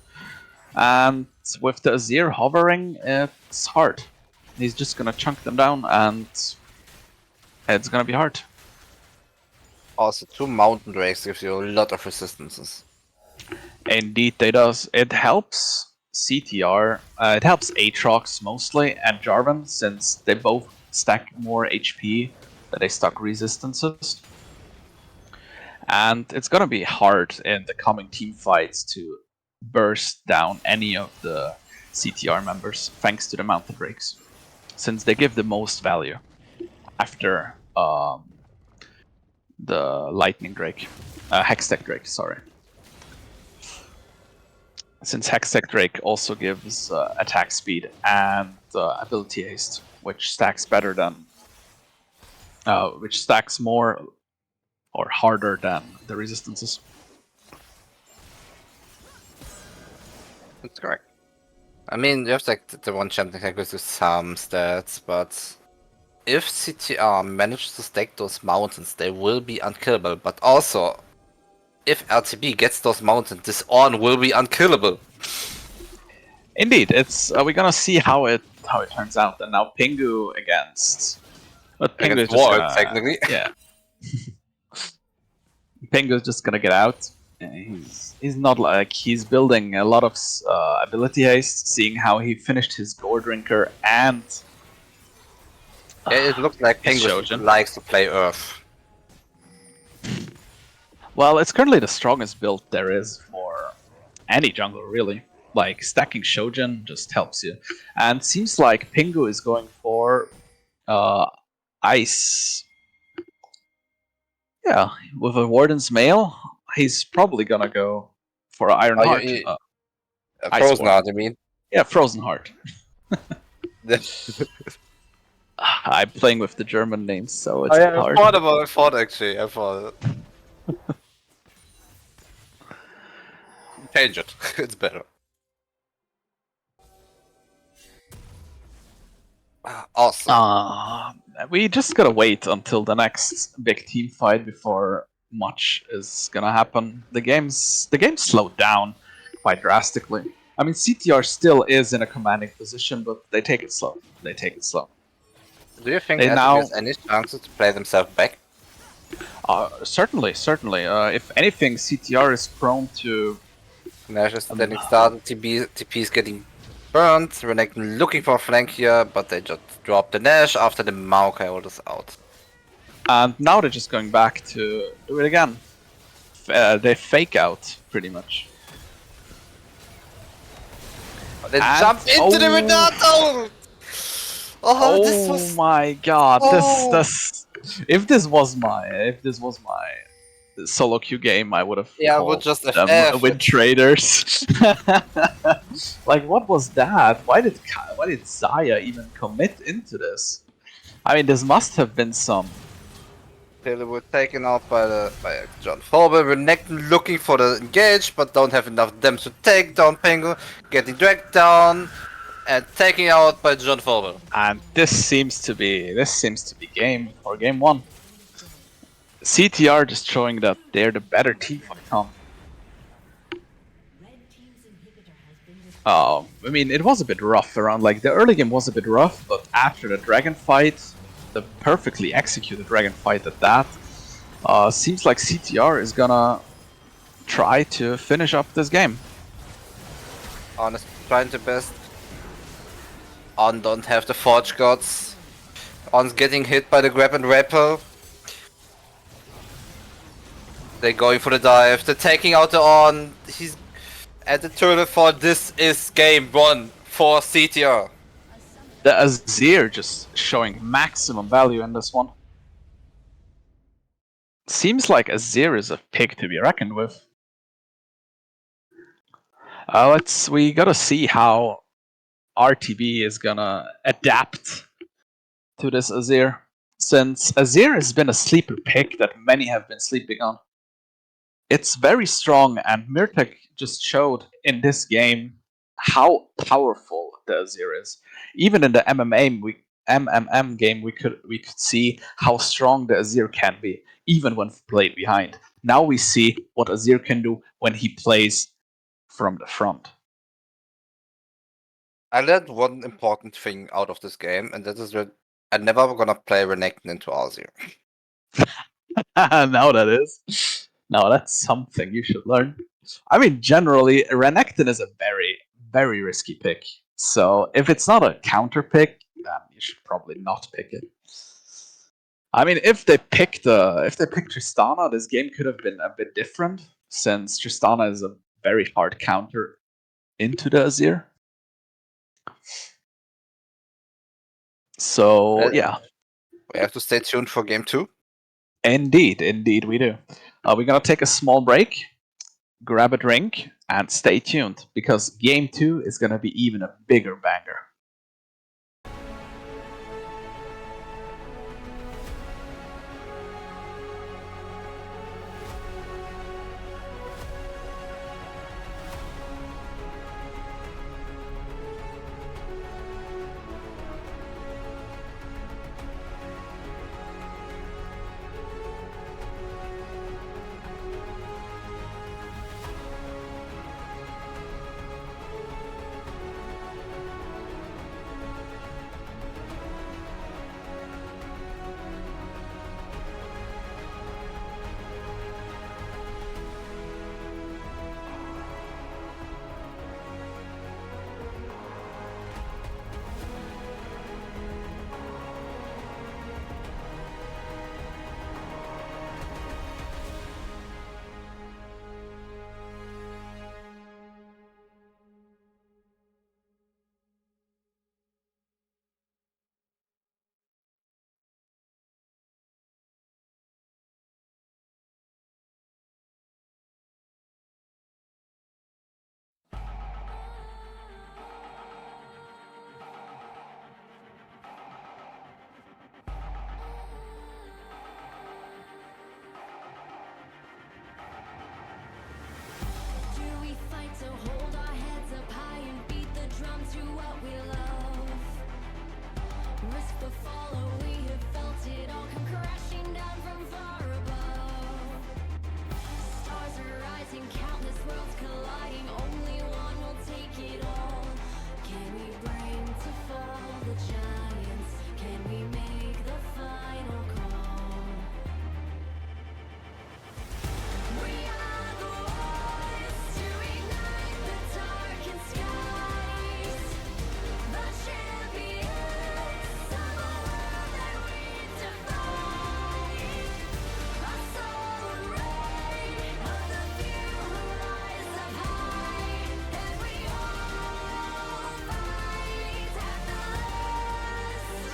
and with the Azir hovering, it's hard. He's just gonna chunk them down, and it's gonna be hard. Also, 2 Mountain Drakes gives you a lot of resistances. Indeed, it does. It helps CTR. It helps Aatrox mostly, and Jarvan, since they both stack more HP than they stack resistances. And it's gonna be hard in the coming team fights to burst down any of the CTR members, thanks to the Mountain Drakes, since they give the most value after the Lightning Drake, Hextech Drake, sorry. Since Hextech Drake also gives attack speed and ability haste, which stacks better than, which stacks more or harder than the resistances. That's correct. I mean, you have like the one champion that goes to some stats, but if CTR manages to stack those mountains, they will be unkillable. But also, if RTB gets those mountains, this Ornn will be unkillable. Indeed, it's we're gonna see how it turns out. And now Pingu against, but Pingu is Against just Ward, gonna technically. yeah. Pingu is just gonna get out. He's not like he's building a lot of ability haste, seeing how he finished his Gore Drinker and It looks like his Penguin Shojin. likes to play Earth. Well, it's currently the strongest build there is for any jungle, really. Like, stacking Shojin just helps you. And seems like Pingu is going for Ice. Yeah, with a Warden's Mail, he's probably gonna go for Iron Oh, Heart. Ice Frozen Ward. Heart, I mean. Yeah, Frozen Heart. I'm playing with the German names, so it's I hard. thought actually. I thought. Change it. It's better. Awesome. We just gotta wait until the next big team fight before much is gonna happen. The game's slowed down quite drastically. I mean, CTR still is in a commanding position, but they take it slow. They take it slow. Do you think They RTB now- has any chances to play themselves back? Certainly. If anything, CTR is prone to. Nash is standing start, TP is getting burned, Renekton looking for a flank here, but they just drop the Nash after the Maokai ult is out. And now they're just going back to do it again. They fake out, pretty much. They And- jump into the Renato! Oh, this was... my god! Oh. This if this was my solo queue game, I would have would just them FF. with traders. Like, what was that? Why did Xayah even commit into this? I mean, this must have been some. They were taken out by John Forber. Renekton looking for the engage, but don't have enough damage to take down Pengu. Getting dragged down and taken out by John Forber. And this seems to be game one. CTR just showing that they're the better team for the comp. I mean, it was a bit rough around, like, the early game was a bit rough, but after the dragon fight, the perfectly executed dragon fight at that, seems like CTR is gonna try to finish up this game. Honest, trying the best. On don't have the Forge Gods. On's getting hit by the grab and rappel. They're going for the dive. They're taking out the On. He's at the turtle for this is game 1 for CTR. The Azir just showing maximum value in this one. Seems like Azir is a pick to be reckoned with. We gotta see how RTB is gonna adapt to this Azir, since Azir has been a sleeper pick that many have been sleeping on. It's very strong, and Myrtek just showed in this game how powerful the Azir is. Even in the MMM game, we could see how strong the Azir can be, even when played behind. Now we see what Azir can do when he plays from the front. I learned one important thing out of this game, and that is that I'm never gonna play Renekton into Azir. Now that's something you should learn. I mean, generally, Renekton is a very, very risky pick. So if it's not a counter pick, then you should probably not pick it. I mean, if they picked Tristana, this game could have been a bit different, since Tristana is a very hard counter into the Azir. So yeah. We have to stay tuned for game 2. Indeed we do. We're gonna take a small break, grab a drink, and stay tuned, because game 2 is gonna be even a bigger banger. to hold our heads up high and beat the drum to what we love. Risk the follow, we have felt it all come crashing down from far above. Stars are rising, countless worlds colliding, only one will take it all. Can we bring to fall the giants? Can we make the final call? We are the ones to ignite the darkened skies, the champions of a world that we defy. A solar ray of the few who rise up high, and we all fight at the last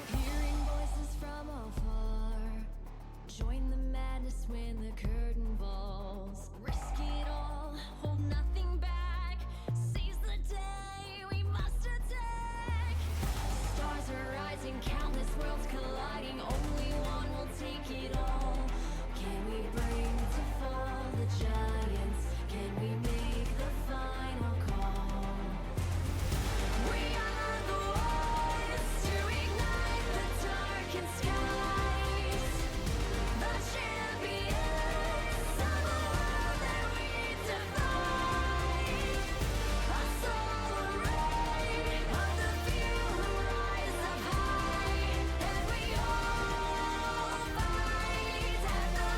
Hearing voices from afar, join the madness when the curtain falls. Risk it all, hold nothing back. Seize the day, we must attack. Stars are rising, countless worlds colliding, only one will take it all. Can we bring to fall the giants? Can we make the final call? We are the ones to ignite the darkened skies, the champions of a world that we defy. A solar ray of the few who rise up high, and we all fight at the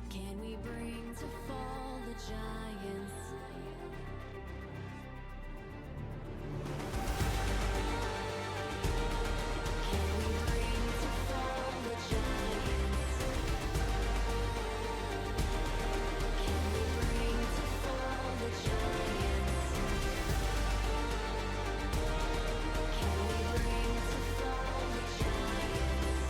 Can we bring to fall the giants? Can we bring to fall the giants? Can we bring to fall the giants? Can we bring to fall the giants?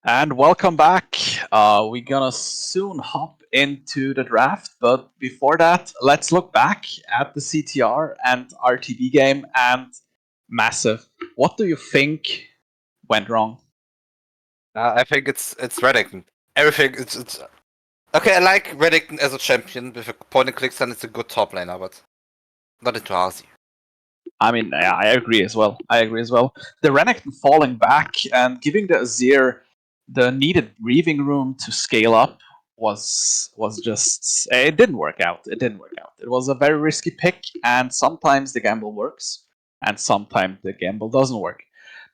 And welcome back. We're gonna soon hop into the draft, but before that, let's look back at the CTR and RTB game and Massive. What do you think went wrong? I think it's Reddington. Everything it's okay. I like Reddington as a champion with a point and click, and it's a good top laner, but not into Arzi. I mean, yeah, I agree as well. The Renekton falling back and giving the Azir the needed breathing room to scale up was just it didn't work out. It was a very risky pick, and sometimes the gamble works, and sometimes the gamble doesn't work.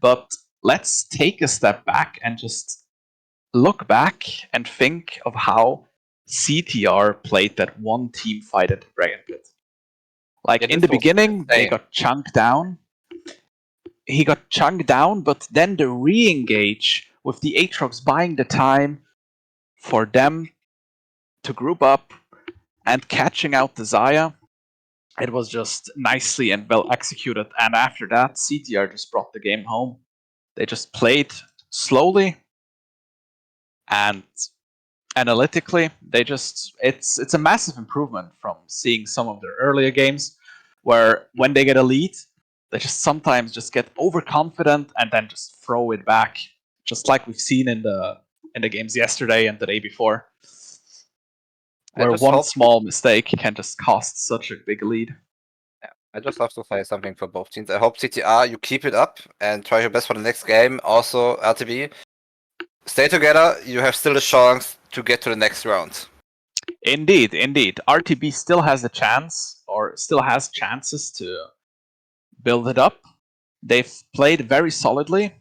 But let's take a step back and just look back and think of how CTR played that one team fight at Dragon Pit. Like Yeah, in this the was beginning, they insane. got chunked down. He got chunked down, but then the re-engage with the Aatrox buying the time for them to group up and catching out the Xayah. It was just nicely and well executed. And after that, CTR just brought the game home. They just played slowly and analytically. It's a massive improvement from seeing some of their earlier games where when they get a lead, they just sometimes just get overconfident and then just throw it back, just like we've seen in the games yesterday and the day before, I where just one hope- small mistake can just cost such a big lead. I just have to say something for both teams. I hope CTR you keep it up and try your best for the next game. Also, RTB, stay together. You have still a chance to get to the next round. Indeed. RTB still has a chance, or still has chances to build it up. They've played very solidly.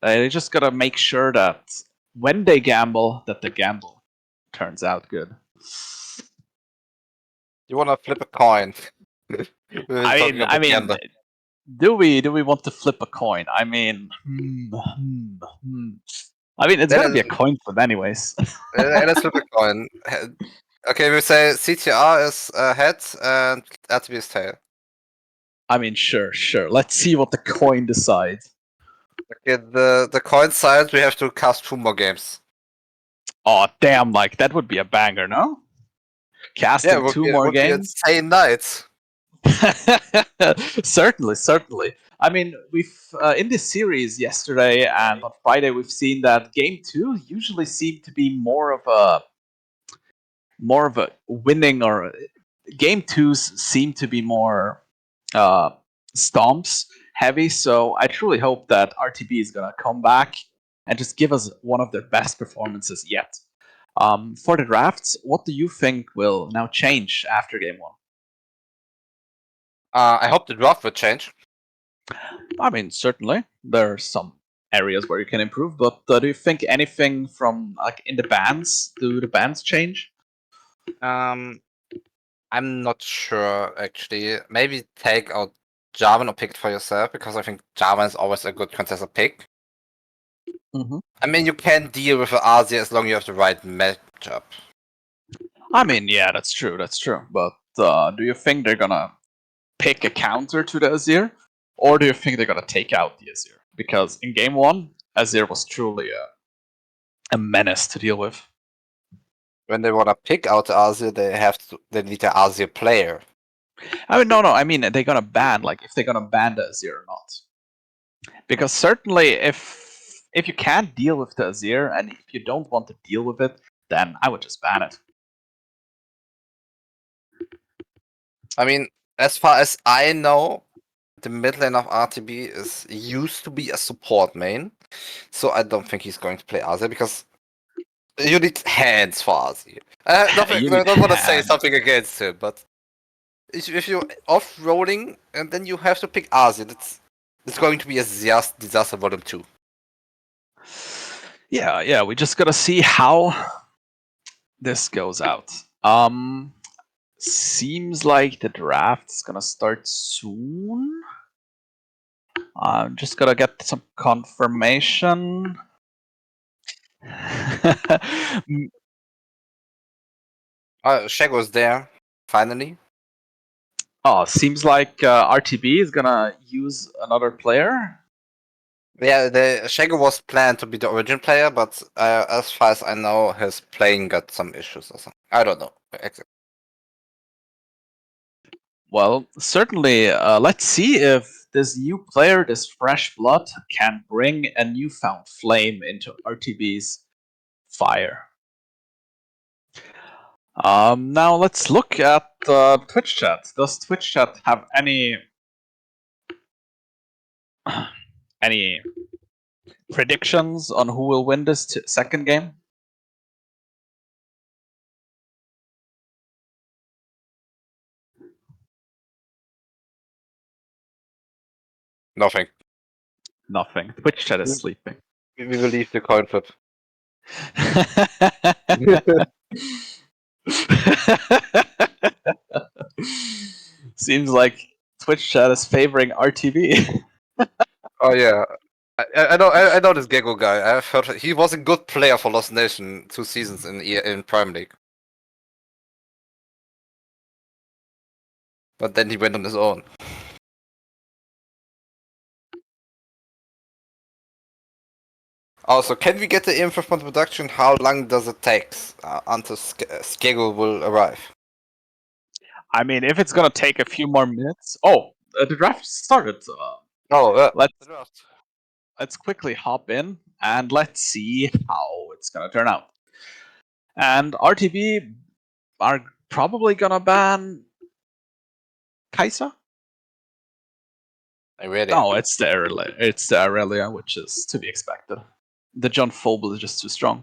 They just gotta make sure that when they gamble, that the gamble turns out good. You wanna flip a coin? I mean, do we want to flip a coin? I mean, I mean, it's Then gonna be a coin flip anyways. let's flip a coin. Okay, we say CTR is head and RTB is tail. I mean, sure. Let's see what the coin decides. Okay, the coin side we have to cast 2 more games. Oh damn! Like that would be a banger, no? Casting Yeah, two more would be games. insane night. Certainly. I mean, we've in this series yesterday and on Friday we've seen that game 2 usually seemed to be more of a winning, or game 2s seem to be more stomps heavy. So I truly hope that RTB is gonna come back and just give us one of their best performances yet. For the drafts, what do you think will now change after game 1? I hope the draft will change. I mean, certainly there are some areas where you can improve, but do you think anything from like in the bans? Do the bans change? I'm not sure actually. Maybe take out Jarvan or pick it for yourself because I think Jarvan is always a good contested pick. Mm-hmm. I mean, you can deal with Asia as long as you have the right matchup. I mean, yeah, that's true. But do you think they're gonna pick a counter to the Azir, or do you think they're gonna take out the Azir? Because in game 1, Azir was truly a menace to deal with. When they wanna pick out Asia, they need an Asia player. I mean, no. I mean, they're gonna ban, like, if they're gonna ban the Azir or not. Because certainly, if you can't deal with the Azir, and if you don't want to deal with it, then I would just ban it. I mean, as far as I know, the mid lane of RTB used to be a support main, so I don't think he's going to play Asia because you need hands for Asia. I don't want to say something against him, but if you're off rolling and then you have to pick Asia, it's going to be a disaster volume 2. Yeah, we just gotta see how this goes out. Seems like the draft's gonna start soon. I'm just gotta get some confirmation. Shago's there, finally. Oh, seems like RTB is gonna use another player. Yeah, the Shago was planned to be the origin player, but as far as I know, his playing got some issues or something. I don't know. Well, certainly, let's see if this new player, this fresh blood, can bring a newfound flame into RTB's fire. Now let's look at Twitch chat. Does Twitch chat have any predictions on who will win this second game? Nothing. Nothing. Twitch chat is sleeping. We will leave the coin flip. Seems like Twitch chat is favoring RTB. Oh yeah, I know this Gecko guy. I've heard he was a good player for Lost Nation 2 seasons in Prime League, but then he went on his own. Also, can we get the info from the production? How long does it take until Skegel will arrive? I mean, if it's gonna take a few more minutes. Oh, the draft started. Let's quickly hop in and let's see how it's gonna turn out. And RTB are probably gonna ban Kaisa. No, it's the Aurelia, which is to be expected. The John Phobel is just too strong.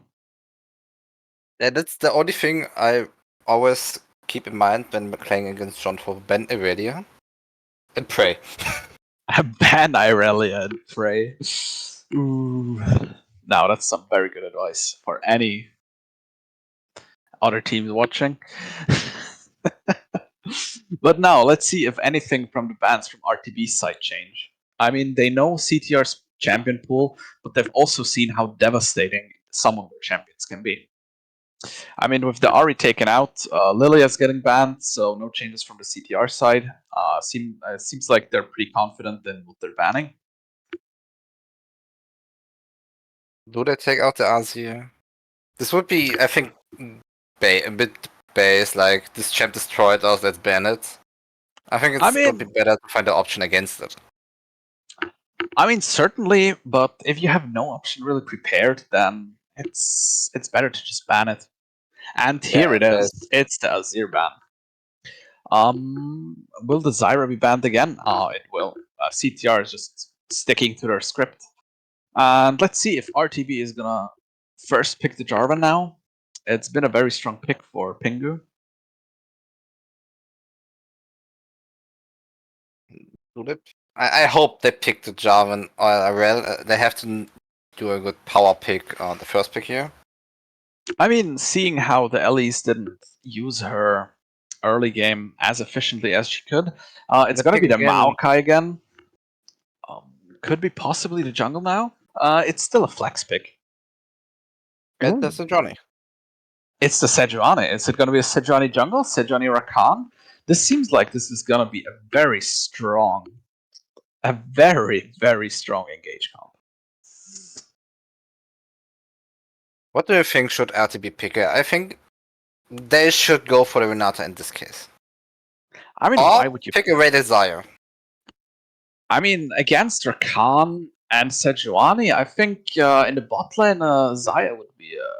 Yeah, that's the only thing I always keep in mind when playing against John Phobel. Ban Aurelia and pray. Ban Aurelia and pray. Ooh. Now that's some very good advice for any other teams watching. But now let's see if anything from the bans from RTB's side change. I mean, they know CTR's champion pool, but they've also seen how devastating some of their champions can be. I mean, with the Ahri taken out, Lilia's getting banned, so no changes from the CTR side. Seems like they're pretty confident in what they're banning. Do they take out the Azir? This would be, I think, a bit base, like this champ destroyed us, let's ban it. I think it would be better to find an option against it. I mean, certainly, but if you have no option really prepared, then it's better to just ban it. And here it is. It's the Azir ban. Will the Zyra be banned again? Oh, it will. CTR is just sticking to their script. And let's see if RTB is gonna first pick the Jarvan now. It's been a very strong pick for Pingu. I hope they pick the Jarvan or Arel. They have to do a good power pick on the first pick here. I mean, seeing how the Elise didn't use her early game as efficiently as she could, it's gonna be the Maokai again. Could be possibly the jungle now. It's still a flex pick. It's the Sejuani. It's the Sejuani. Is it gonna be a Sejuani jungle? Sejuani Rakan? This seems like this is gonna be a very, very strong engage comp. What do you think should RTB pick? I think they should go for the Renata in this case. I mean, why would you pick a Ray Desire? I mean, against Rakan and Sejuani, I think in the bot lane, Xayah would be a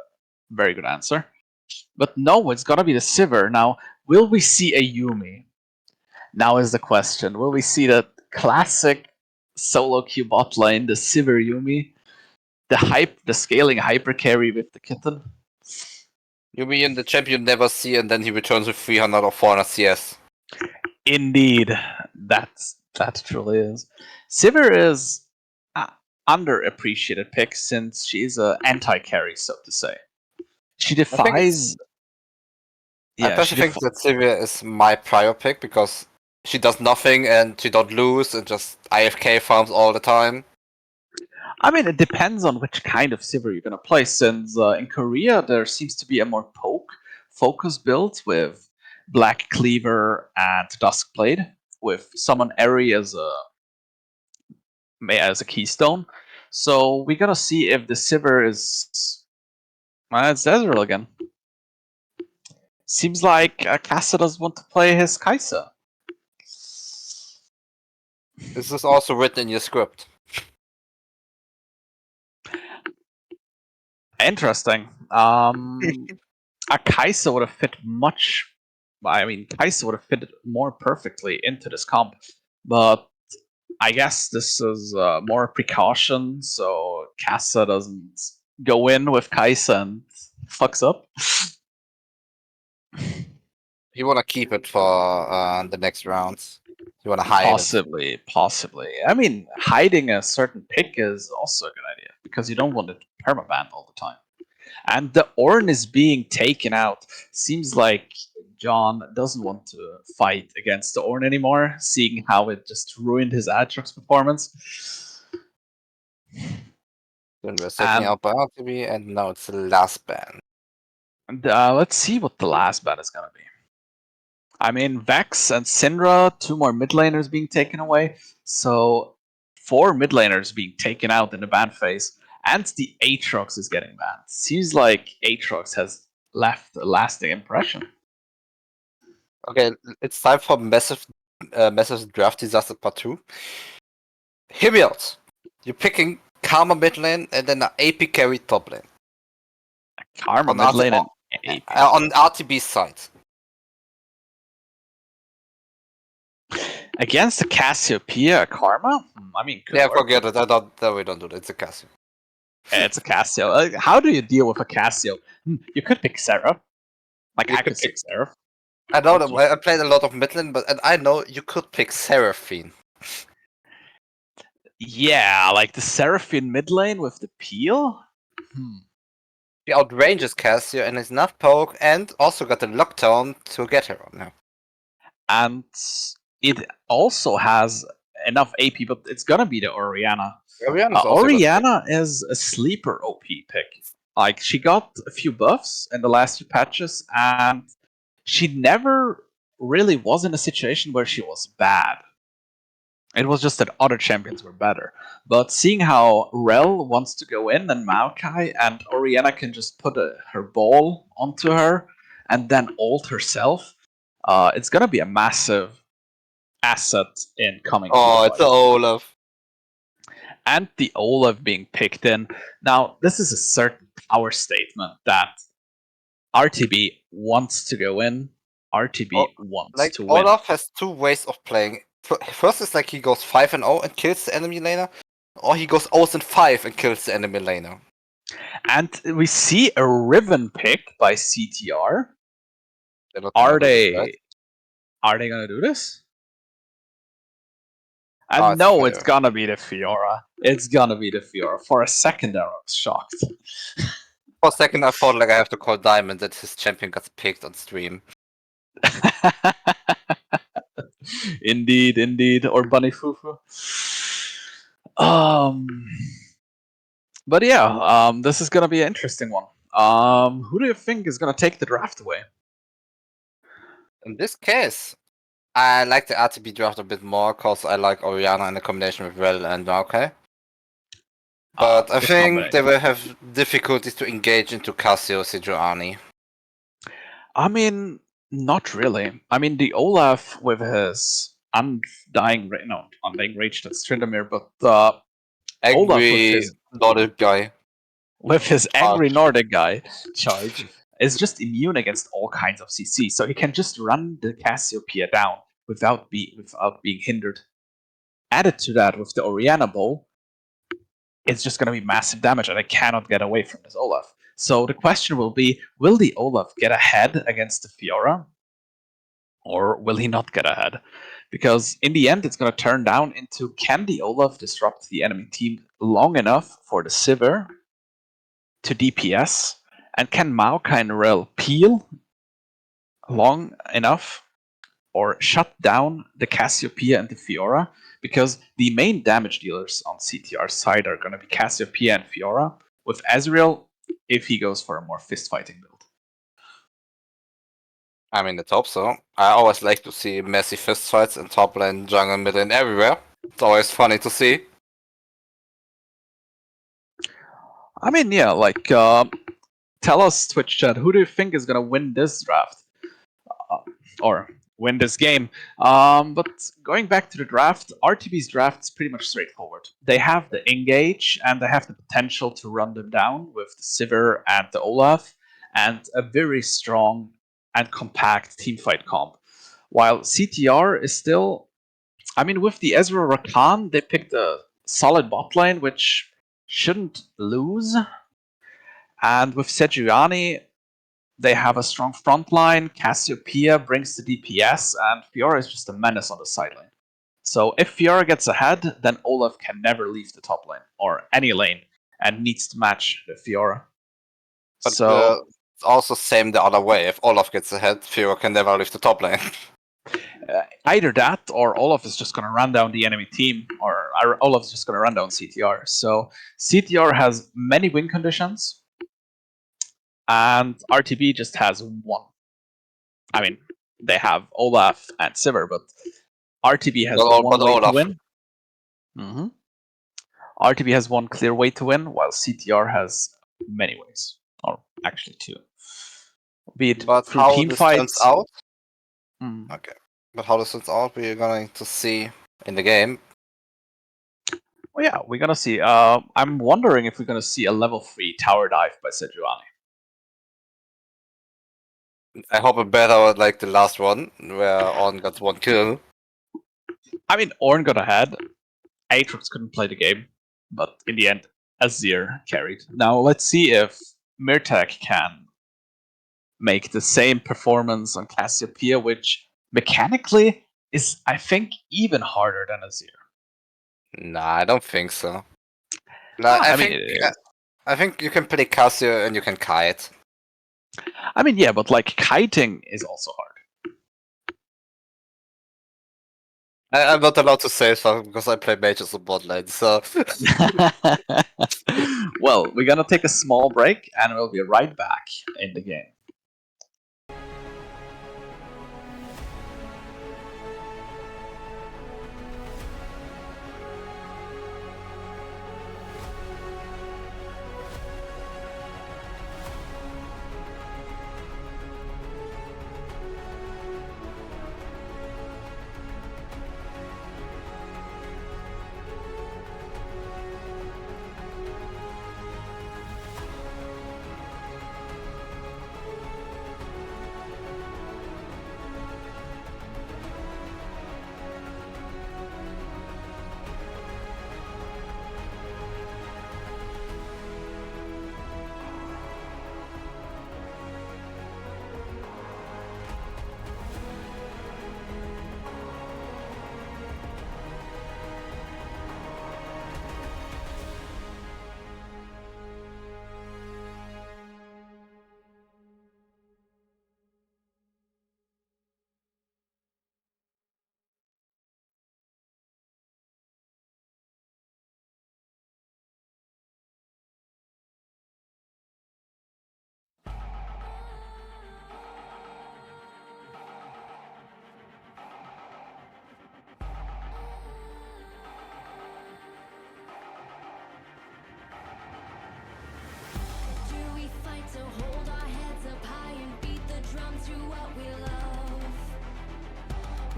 very good answer. But no, it's gotta be the Sivir. Now, will we see a Yuumi? Now is the question. Will we see the classic solo queue bot lane, the Sivir Yuumi? The scaling hyper carry with the kitten? Yuumi in the champion never see, and then he returns with 300 or 400 CS. Indeed. That truly is. Sivir is underappreciated pick since she's an anti-carry, so to say. She defies. I personally think that Sivir is my prior pick because she does nothing and she don't lose and just AFK farms all the time. I mean, it depends on which kind of Sivir you're gonna play. Since in Korea there seems to be a more poke focus build with Black Cleaver and Duskblade, with Summon Eri as a keystone. So we're gonna see if the Sivir is. It's Ezreal again. Seems like Kassa doesn't want to play his Kai'Sa. This is also written in your script. Interesting. A Kai'Sa would have fit much. I mean, Kai'Sa would have fit more perfectly into this comp, but I guess this is more precaution, so Kassa doesn't go in with Kai'Sa and fucks up. You want to keep it for the next rounds. You want to hide Possibly. I mean, hiding a certain pick is also a good idea because you don't want it permaban all the time. And the Ornn is being taken out. Seems like John doesn't want to fight against the Ornn anymore, seeing how it just ruined his Aatrox performance. Then we're setting up by RTB, and now it's the last ban. And, let's see what the last ban is going to be. I mean, Vex and Syndra, 2 more mid laners being taken away. So 4 mid laners being taken out in the ban phase. And the Aatrox is getting banned. Seems like Aatrox has left a lasting impression. Okay, it's time for massive draft disaster part 2. Hear me out. You're picking Karma mid lane and then an AP carry top lane. Karma On mid lane and AP. On RTB's side. Against the Cassiopeia Karma? I mean, Yeah, work. forget it. We don't do that. It's a Cassio. It's a Cassio. How do you deal with a Cassio? You could pick Seraph. Like, You I could could pick Seraph. I know that I played a lot of mid lane, and I know you could pick Seraphine. Yeah, like the Seraphine mid lane with the peel? She outranges Cassio and is not poke, and also got the lockdown to get her on now. And it also has enough AP, but it's gonna be the Orianna. Orianna is a sleeper OP pick. Like, she got a few buffs in the last few patches, and she never really was in a situation where she was bad. It was just that other champions were better. But seeing how Rel wants to go in and Maokai, and Orianna can just put her ball onto her and then ult herself, it's gonna be a massive asset in coming. Oh, it's Olaf. And the Olaf being picked in. Now, this is a certain power statement that RTB wants to go in. RTB wants to win. Olaf has 2 ways of playing. First is like he goes 5-0 and kills the enemy laner, or he goes 0-5 and kills the enemy laner. And we see a Riven pick by CTR. Are they gonna do this? And no, it's gonna be the Fiora. It's gonna be the Fiora. For a second there, I was shocked. For a second I thought like I have to call Diamond that his champion got picked on stream. Indeed, or Bunny Fufu. But yeah, this is gonna be an interesting one. Who do you think is gonna take the draft away? In this case, I like the RTB draft a bit more because I like Orianna in a combination with Rel and Maokai. But I think they will have difficulties to engage into Cassio Sejuani. I mean, not really. I mean, the Olaf with his undying rage, that's Tryndamere, but Olaf with his Nordic guy. With his angry Nordic guy charge is just immune against all kinds of CC, so he can just run the Cassiopeia down without being hindered. Added to that with the Orianna bow, it's just going to be massive damage, and I cannot get away from this Olaf. So the question will be, will the Olaf get ahead against the Fiora? Or will he not get ahead? Because in the end, it's going to turn down into, can the Olaf disrupt the enemy team long enough for the Sivir to DPS? And can Maokai and Rel peel long enough or shut down the Cassiopeia and the Fiora? Because the main damage dealers on CTR's side are going to be Cassiopeia and Fiora, with Ezreal if he goes for a more fist-fighting build. I mean, let's hope so. I always like to see messy fistfights in top lane, jungle, mid lane, everywhere. It's always funny to see. I mean, yeah, like, tell us, Twitch chat, who do you think is gonna win this draft? Or win this game? But going back to the draft, RTB's draft is pretty much straightforward. They have the engage, and they have the potential to run them down with the Sivir and the Olaf, and a very strong and compact teamfight comp. While CTR is still, I mean, with the Ezra Rakan, they picked a solid bot lane, which shouldn't lose. And with Sejuani, they have a strong front line. Cassiopeia brings the DPS, and Fiora is just a menace on the side lane. So if Fiora gets ahead, then Olaf can never leave the top lane, or any lane, and needs to match the Fiora. But So it's also same the other way. If Olaf gets ahead, Fiora can never leave the top lane. either that, or Olaf is just going to run down the enemy team, or Olaf is just going to run down CTR. So CTR has many win conditions, and RTB just has one. I mean, they have Olaf and Sivir, but RTB has But one way Olaf. to win. RTB has one clear way to win, while CTR has many ways, or actually two. Be it But through how team this fights. turns out? Mm. Okay. But how this turns out, we're going to see in the game. Well, yeah, we're gonna see. I'm wondering if we're gonna see a level 3 tower dive by Sejuani. I hope it better like the last one, where Ornn got 1 kill. I mean, Ornn got ahead. Aatrox couldn't play the game, but in the end, Azir carried. Now let's see if Myrtek can make the same performance on Cassiopeia, which mechanically is, I think, even harder than Azir. Nah, I don't think so. Nah, I mean, it is. I think you can play Cassio and you can kite. I mean, yeah, but like kiting is also hard. I'm not allowed to say so because I play mages on bot lane, so. Well, we're gonna take a small break and we'll be right back in the game. Do we fight to hold our heads up high and beat the drums through what we love?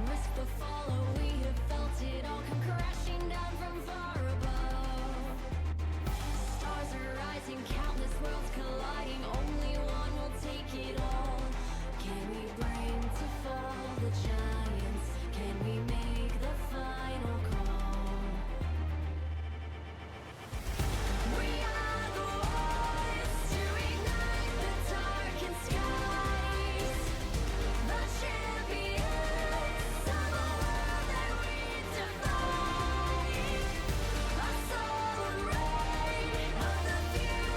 Risk the fall, or we have felt it all come crashing down from far above. Stars are rising, countless worlds colliding, only one will take it all. Can we bring to fall the giants? Can we make the final call? We are the ones to ignite the darkened skies, the champions of a world that we defy. A sovereign reign of the future.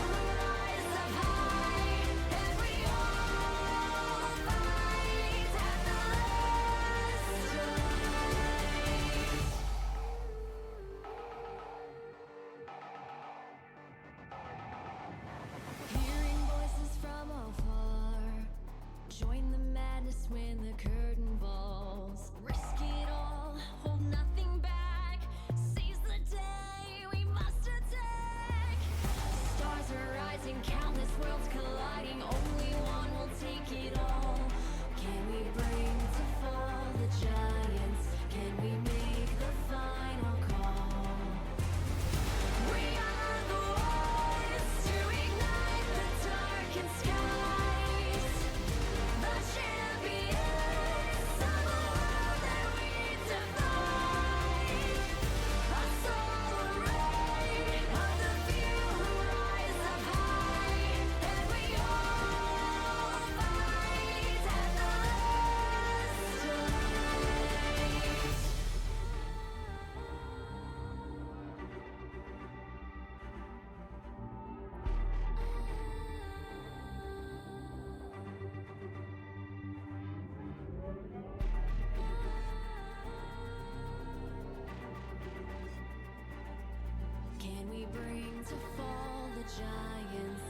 to fall the giants?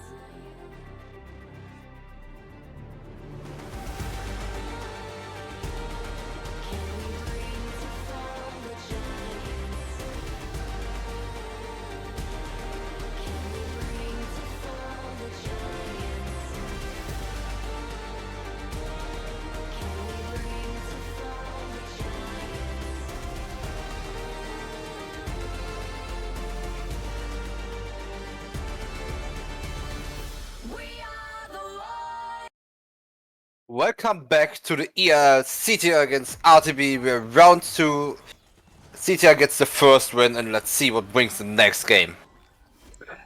Can we bring to fall the giants? Can we bring to fall the giants? Can we bring to fall the giants? We are the light. Welcome back to the EL CTR against RTB. We're round 2. CTR gets the first win, and let's see what brings the next game.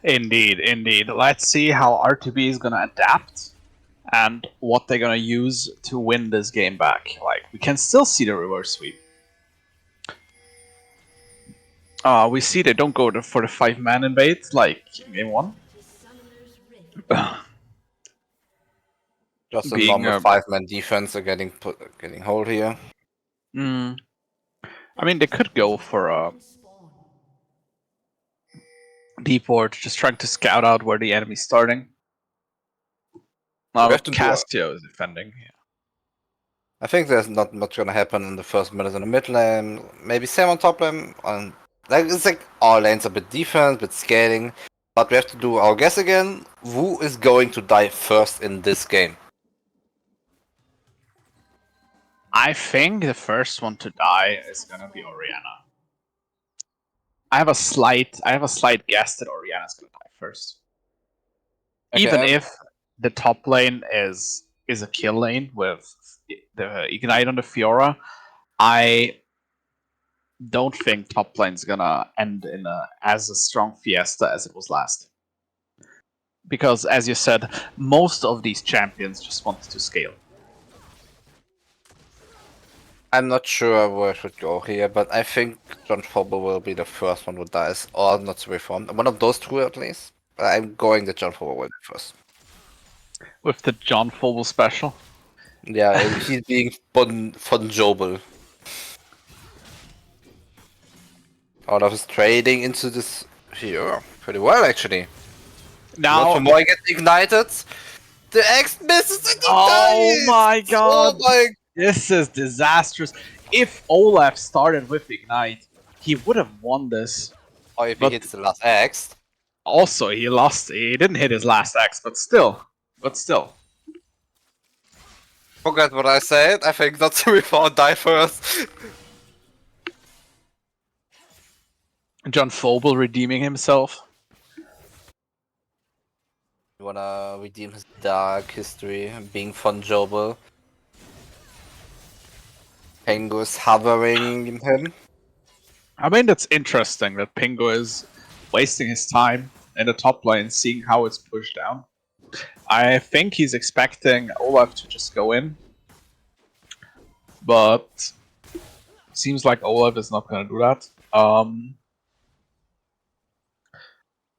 Indeed, indeed. Let's see how RTB is gonna adapt and what they're gonna use to win this game back. Like, we can still see the reverse sweep. We see they don't go for the 5-man invade like in game 1. Just a Being, normal 5-man defense are getting hold here. I mean, they could go for a deep ward, just trying to scout out where the enemy's starting. Now, have to do a- Castio is defending. Yeah. I think there's not much gonna happen in the first minute in the mid lane. Maybe same on top lane. It's like all lanes a bit defense, bit scaling. But we have to do our guess again. Who is going to die first in this game? I think the first one to die is gonna be Orianna. I have a slight guess that Orianna's gonna die first. Okay, Even if the top lane is a kill lane with the ignite on the Fiora, I don't think top lane's gonna end in as a strong Fiesta as it was last. Because, as you said, most of these champions just want to scale. I'm not sure where I should go here, but I think John Phobos will be the first one who dies, or not to reform. One of those two at least. But I'm going that John Phobos will be first. With the John Phobos special. Yeah, he's being von Jobel. Out of his trading into this here pretty well actually. Now, Moy gets ignited. The X misses and he oh dies! my god! Oh my! This is disastrous. If Olaf started with Ignite, he would have won this. Oh, if he But- hits the last X. Also, he lost. He didn't hit his last X, but still. Forget what I said. I think not to reform die first. John Phobos redeeming himself. You wanna redeem his dark history, being von Jobel. Pengu is hovering him. I mean, that's interesting that Pingo is wasting his time in the top lane, seeing how it's pushed down. I think he's expecting Olaf to just go in. But seems like Olaf is not gonna do that.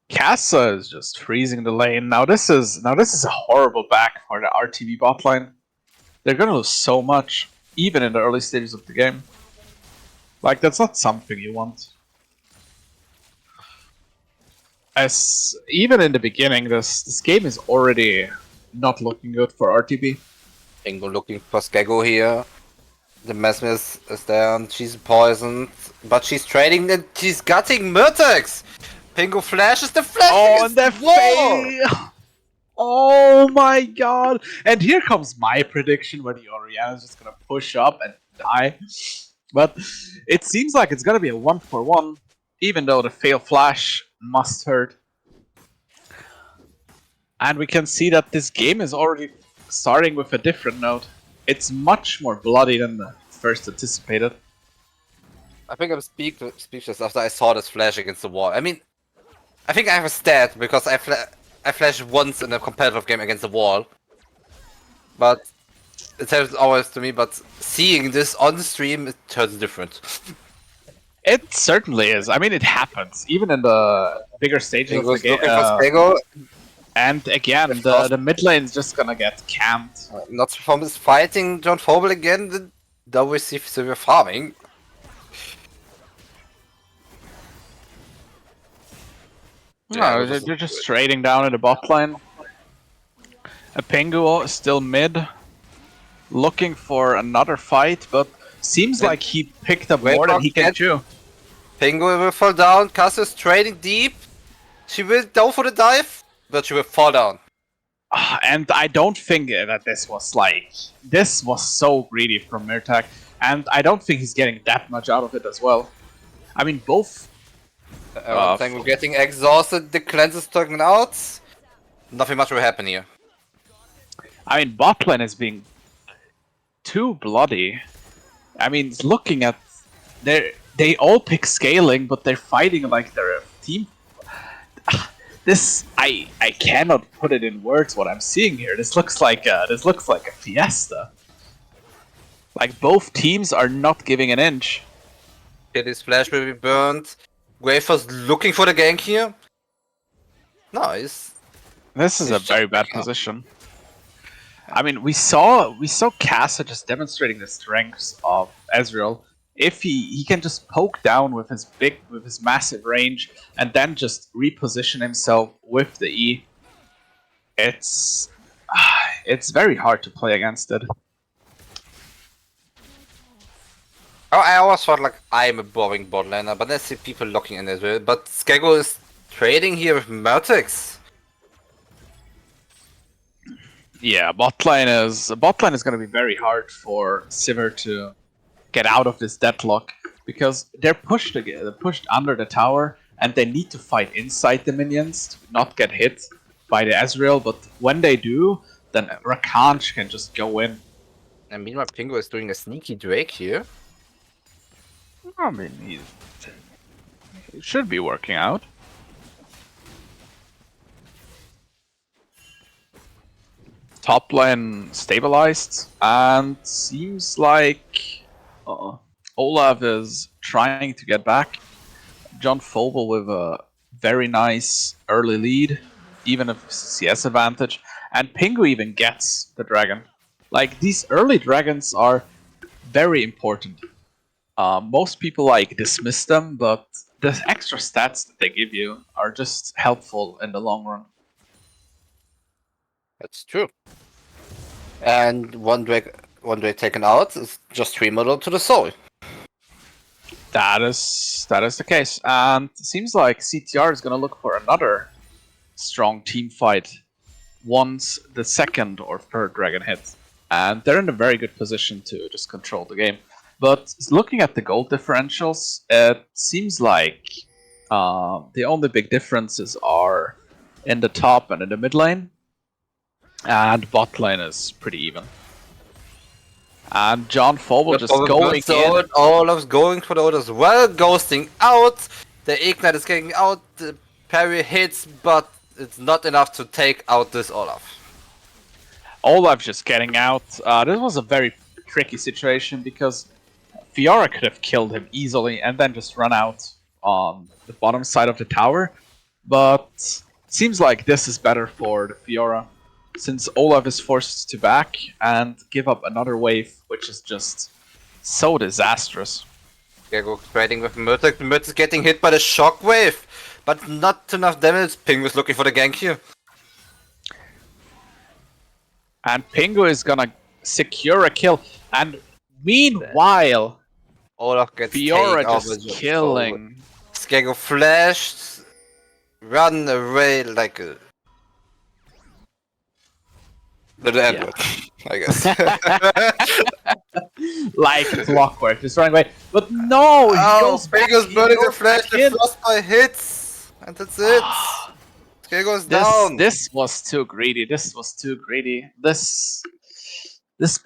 Kassa is just freezing the lane. Now this is a horrible back for the RTV bot lane. They're gonna lose so much, even in the early stages of the game. Like, that's not something you want. As even in the beginning, this game is already not looking good for RTB. Pengu looking for Skego here. The Mesmer is there and she's poisoned. But she's trading and she's gutting Murtex! Pengu flashes the flash! Oh, and the fail! Oh my god! And here comes my prediction where the Orianna is just gonna push up and die. But it seems like it's gonna be a 1-for-1, even though the fail flash must hurt. And we can see that this game is already starting with a different note. It's much more bloody than the first anticipated. I think I'm speechless after I saw this flash against the wall. I mean, I think I have a stat because I flashed once in a competitive game against the wall. But it happens always to me, but seeing this on the stream, it turns different. It certainly is. I mean, it happens even in the bigger stages of the Pengu's game. looking for Skego. And again, the mid lane is just gonna get camped. Not from is fighting John Phobos again. The WC severe farming. Yeah, No, this is they're just trading down in the bot lane. A Pingu is still mid, looking for another fight, but seems Wait- like he picked up wait, more than he can get- chew. Penguin will fall down. Cassius trading deep. She will go for the dive, but she will fall down. And I don't think that this was so greedy from Murtag, and I don't think he's getting that much out of it as well. I mean, both. Penguin getting exhausted. The cleanse is taken out. Nothing much will happen here. I mean, bot lane is being too bloody. I mean, looking at they all pick scaling, but they're fighting like they're a team. This I cannot put it in words what I'm seeing here. This looks like a fiesta. Like both teams are not giving an inch. His flash will be burned. Wafer's looking for the gank here. Nice. This is He's a very just bad picking up. position. I mean, we saw Kassa just demonstrating the strengths of Ezreal. If he can just poke down with his massive range and then just reposition himself with the E, it's very hard to play against it. Oh, I always thought like I'm a boring bot laner, but I see people looking in as well. But Skego is trading here with Mertix. Yeah, bot lane is going to be very hard for Sivir to get out of this deadlock because they're pushed again. They're pushed under the tower, and they need to fight inside the minions to not get hit by the Ezreal. But when they do, then Rakanj can just go in. And meanwhile, Pingo is doing a sneaky Drake here. I mean, he should be working out. Top lane stabilized, and seems like Olaf is trying to get back. John Fobel with a very nice early lead, even if CS advantage, and Pingu even gets the dragon. Like, these early dragons are very important. Most people dismiss them, but the extra stats that they give you are just helpful in the long run. That's true. And one Drake taken out is just 3 model to the soul. That is the case, and it seems like CTR is going to look for another strong team fight once the second or third dragon hits, and they're in a very good position to just control the game. But looking at the gold differentials, it seems like the only big differences are in the top and in the mid lane, and bot lane is pretty even. And John Fobel just going in. Olaf's going for the ult as well, ghosting out. The Ignite is getting out, the parry hits, but it's not enough to take out this Olaf. Olaf just getting out. This was a very tricky situation because Fiora could have killed him easily and then just run out on the bottom side of the tower. But it seems like this is better for the Fiora, since Olaf is forced to back and give up another wave, which is just so disastrous. Skego trading with Murtag. Murtag is getting hit by the shockwave, but not enough damage. Ping was looking for the gank here. And Pingu is gonna secure a kill. And meanwhile, Olaf gets Fiora taken out just with killing. Skego flashed, run away like a little Edward, I guess. Like clockwork, just running away. But no, he goes back. Skego's He burning the goes flash, back the in. frostbite hits, and that's it. Skego's down. This was too greedy. This was too greedy. This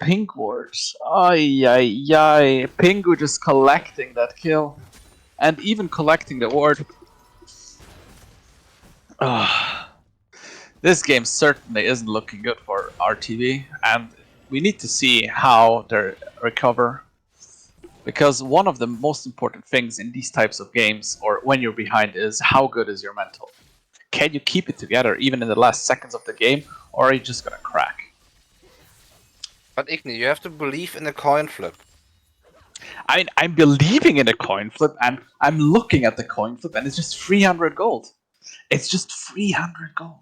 pink ward. Ay ay ay. Pingu just collecting that kill. And even collecting the ward. This game certainly isn't looking good for RTV, and we need to see how they recover. Because one of the most important things in these types of games, or when you're behind, is how good is your mental. Can you keep it together even in the last seconds of the game, or are you just gonna crack? But Igni, you have to believe in a coin flip. I mean, I'm believing in a coin flip, and I'm looking at the coin flip, and it's just 300 gold. It's just 300 gold.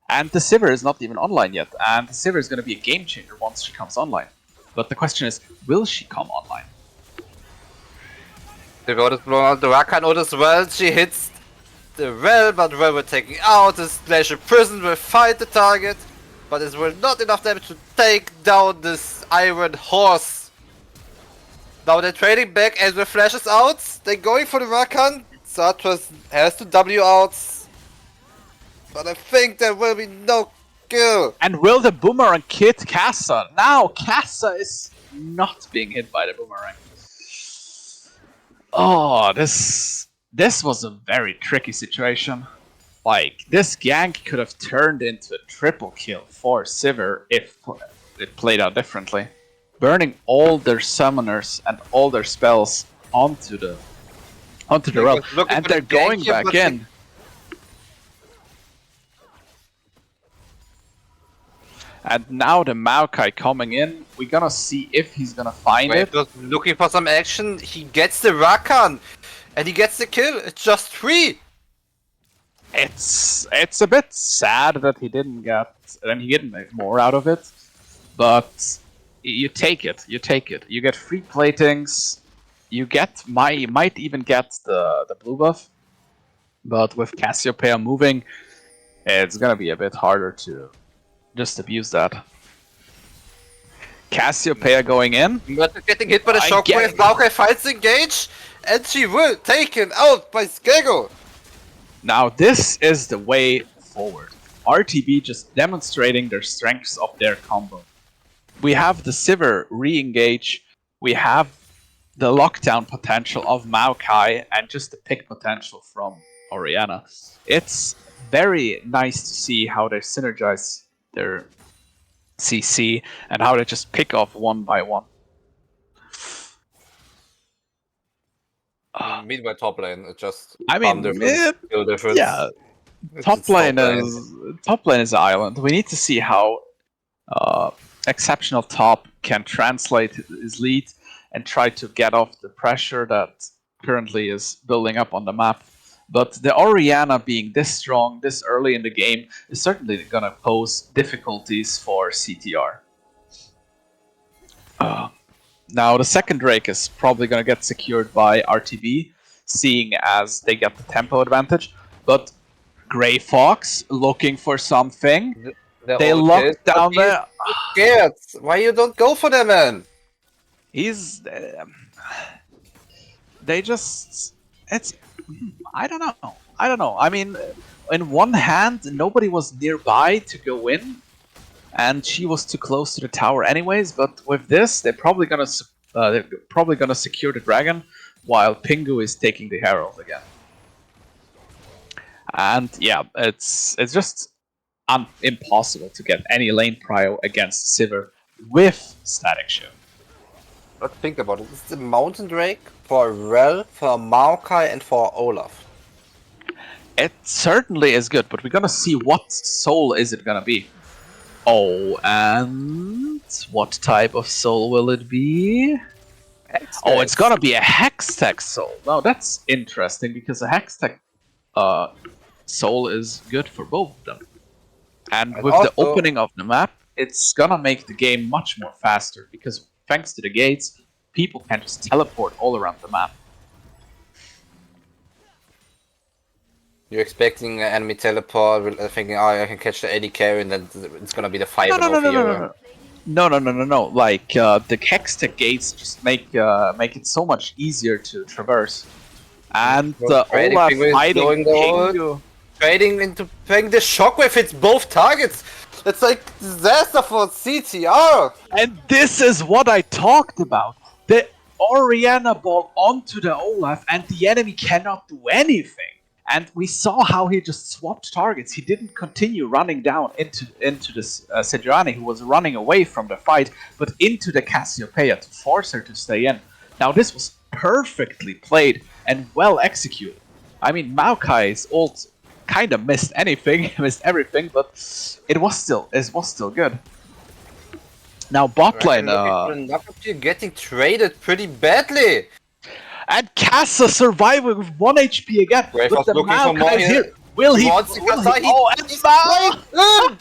And the Sivir is not even online yet, and the Sivir is going to be a game changer once she comes online. But the question is, will she come online? The road is blown out, the Rakan ult as well, she hits the well, but well we're taking out, the Glacial Prison will fight the target, but it will not enough damage to take down this Iron Horse. Now they're trading back as the flash is out, they're going for the Rakan, Zartros has to W out, but I think there will be no kill. And will the boomerang hit Kassa? Now Kassa is not being hit by the boomerang. Oh, this was a very tricky situation. Like, this gank could have turned into a triple kill for Sivir if it played out differently. Burning all their summoners and all their spells onto the realm, and they're going back in. And now the Maokai coming in, we're gonna see if he's gonna find it. Was looking for some action, he gets the Rakan, and he gets the kill, it's just 3! It's a bit sad that he didn't make more out of it, but you take it. You get free platings, you might even get the blue buff, but with Cassiopeia moving, it's gonna be a bit harder to just abuse that. Cassiopeia going in. But getting hit by the shockwave, Maokai fights engage, and she will taken out by Skego. Now this is the way forward. RTB just demonstrating their strengths of their combo. We have the Sivir re-engage, we have the lockdown potential of Maokai, and just the pick potential from Orianna. It's very nice to see how they synergize their CC and how they just pick off one by one. Meanwhile, top lane, it just. I mean, skill difference. yeah, top lane is island. We need to see how exceptional top can translate his lead and try to get off the pressure that currently is building up on the map. But the Orianna being this strong, this early in the game, is certainly going to pose difficulties for CTR. Now, the second Drake is probably going to get secured by RTB, seeing as they get the tempo advantage. But Grey Fox looking for something. They locked down there. Scared. Why you don't go for them, man? He's... they just... It's... I don't know. I mean, in one hand, nobody was nearby to go in, and she was too close to the tower anyways. But with this, they're probably gonna secure the dragon, while Pingu is taking the herald again. And yeah, it's just impossible to get any lane prio against Sivir with Static Shield. But think about it. It's the Mountain Drake for Rel, for Maokai, and for Olaf. It certainly is good, but we're gonna see what soul is it gonna be. Oh, and what type of soul will it be? Oh, it's gonna be a Hextech soul. Now that's interesting because a Hextech soul is good for both of them. And with the opening of the map, it's gonna make the game much more faster because thanks to the gates, people can just teleport all around the map. You're expecting an enemy teleport, thinking, oh, I can catch the AD carry, and then it's gonna be the 5-0 No. Like the Hextech gates just make it so much easier to traverse. And Olaf fighting Pingu. Trading the shockwave hits both targets. It's like disaster for CTR. And this is what I talked about. The Orianna ball onto the Olaf, and the enemy cannot do anything. And we saw how he just swapped targets. He didn't continue running down into this Sejuani, who was running away from the fight, but into the Cassiopeia to force her to stay in. Now this was perfectly played and well executed. I mean, Maokai's ult kind of missed everything, but it was still good. Now bot lane, getting traded pretty badly. And Kassa surviving with 1 HP again. Brave But was the looking for more Maokai is here. here. Will he? Wants the Will Kassa, he? Oh, and he's Mao!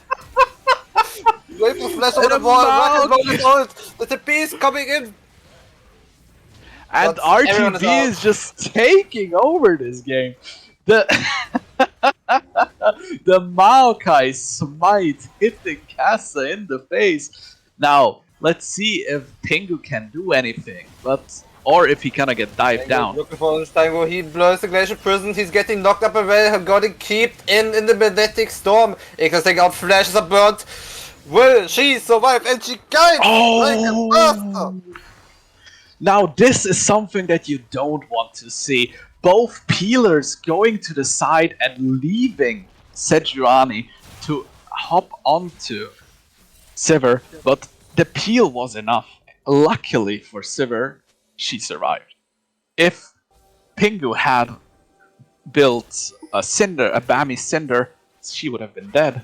Brave will flash over And the wall, Mao- Rocket is ult, the TP is coming in! And But everyone is RTB out. is just taking over this game. The the Maokai smite hitting Kassa in the face. Now let's see if Pingu can do anything, or if he gonna get dived down. Looking for Stango, he blows the Glacier Prison, he's getting knocked up away, got it kept in the magnetic storm. Icarus taking out flashes are burnt. Will she survive? And she can! Like a master! Now this is something that you don't want to see. Both peelers going to the side and leaving Sejuani to hop onto Sivir, but the peel was enough. Luckily for Sivir, she survived. If Pingu had built a Cinder, a Bami Cinder, she would have been dead.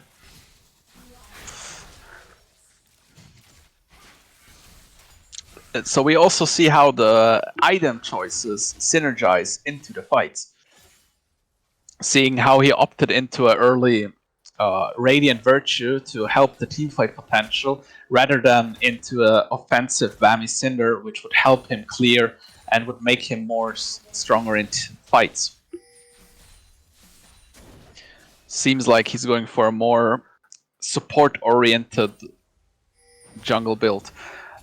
So we also see how the item choices synergize into the fights. Seeing how he opted into an early Radiant Virtue to help the teamfight potential, rather than into an offensive Bami Cinder, which would help him clear and would make him more stronger in fights. Seems like he's going for a more support-oriented jungle build.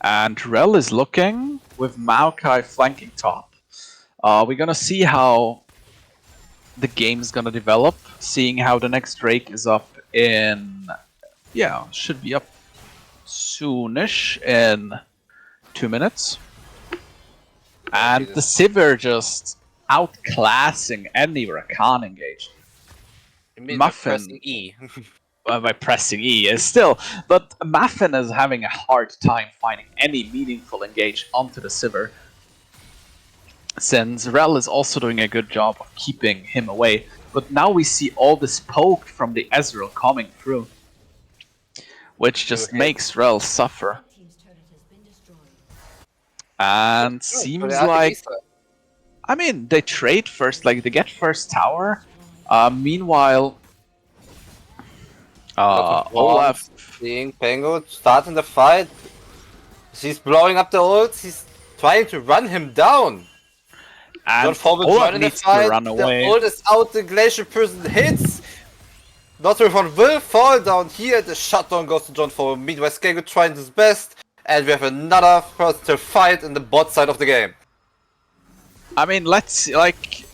And Rel is looking with Maokai flanking top. We're gonna see how the game's gonna develop, seeing how the next Drake is up in... yeah, should be up soonish, in 2 minutes. And the Sivir just outclassing any Rakan engage. Muffin. Pressing E. By pressing E is still, but Muffin is having a hard time finding any meaningful engage onto the Sivir, since Rel is also doing a good job of keeping him away. But now we see all this poke from the Ezreal coming through, which just makes Rel suffer. And seems like, I mean, they trade first, like they get first tower. Meanwhile, Olaf Seeing Pengu starting the fight. She's blowing up the ult. He's trying to run him down. and Not forward Olaf joining the needs fight. to run The away. ult is out. The Glacier Prison hits. Notrifon will fall down here. The shutdown goes to John Fowler. Meanwhile, Skego trying his best. And we have another person to fight in the bot side of the game. I mean, let's like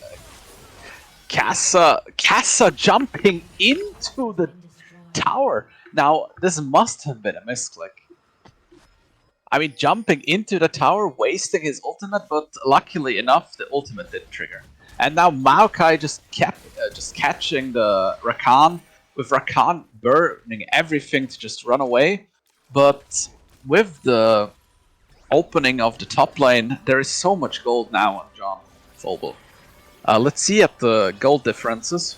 Kassa jumping into the tower. Now, this must have been a misclick. I mean, jumping into the tower, wasting his ultimate, but luckily enough, the ultimate didn't trigger. And now Maokai just kept catching the Rakan, with Rakan burning everything to just run away. But with the opening of the top lane, there is so much gold now on John Phobal. Let's see at the gold differences.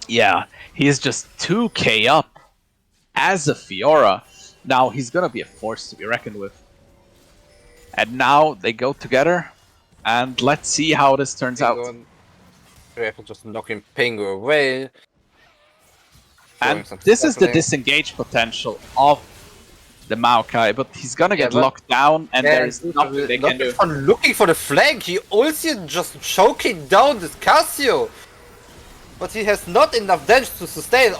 Yeah, he is just 2k up as a Fiora. Now he's gonna be a force to be reckoned with. And now they go together, and let's see how this turns out. Pengu just knocking Pengu away. And Some this is the stepping. disengage potential of the Maokai, but he's gonna get but- locked down, and there is nothing they can do. Notrifon looking for the flank. He also just choking down this Cassio. But he has not enough damage to sustain.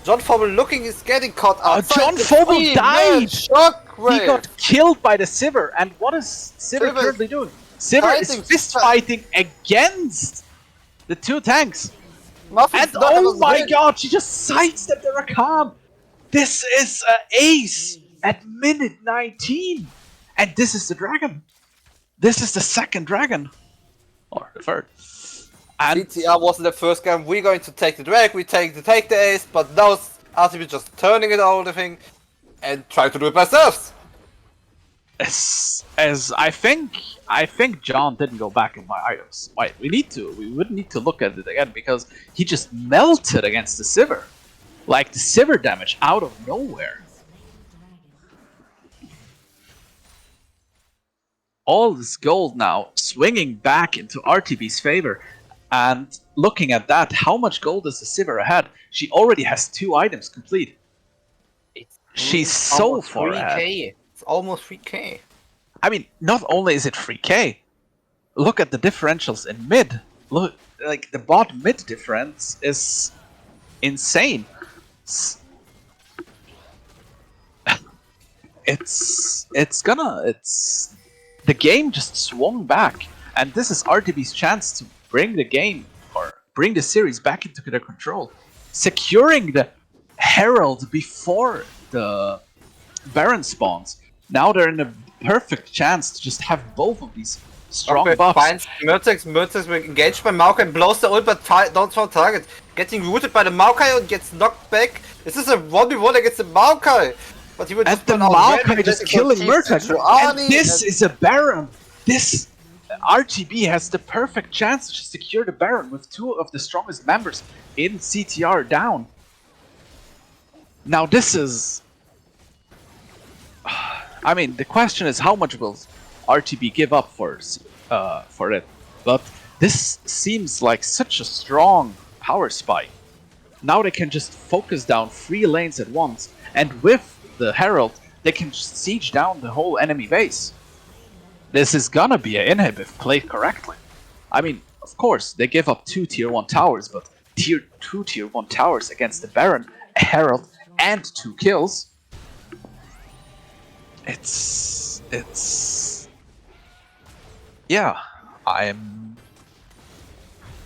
John Fowler looking is getting caught outside. John the Fowler three-man died! Shockwave. He got killed by the Sivir, and what is Sivir Sivir is currently doing? Sivir is fighting- fist fighting against the two tanks. Muffin's And not oh able to my win. god, she just sidestepped the Rakan! This is an ace at minute 19! And this is the dragon! This is the second dragon! Or the third. And CTR wasn't the first game. We're going to take the drag. We take the ace, but now RTB just turning it all the thing and try to do it ourselves. as I think John didn't go back in my items. Wait, we would need to look at it again, because he just melted against the Sivir. Like the Sivir damage out of nowhere. all this gold now swinging back into RTB's favor. And looking at that, how much gold is the Sivir ahead? She already has 2 items complete. It's She's so almost far 3K. ahead. It's almost 3K. I mean, not only is it 3K, look at the differentials in mid. Look, like the bot mid difference is insane. It's the game just swung back, and this is RTB's chance to bring the game or bring the series back into their control, securing the Herald before the Baron spawns. Now they're in a perfect chance to just have both of these strong buffs. Finds Murtex will engage by Maokai and blows the ult, but don't find target. Getting rooted by the Maokai and gets knocked back. This is a 1v1 against the Maokai. But he will And just the run out Maokai red, just and killing keep Murtag. Sejuani, And this is a Baron. This RTB has the perfect chance to secure the Baron with 2 of the strongest members in CTR down. Now this is... I mean, the question is how much will RTB give up for it? But this seems like such a strong power spike. Now they can just focus down 3 lanes at once, and with the Herald, they can just siege down the whole enemy base. This is gonna be an inhib if played correctly. I mean, of course, they give up 2 tier 1 towers, but tier 1 towers against the Baron, a Herald, and 2 kills. It's yeah,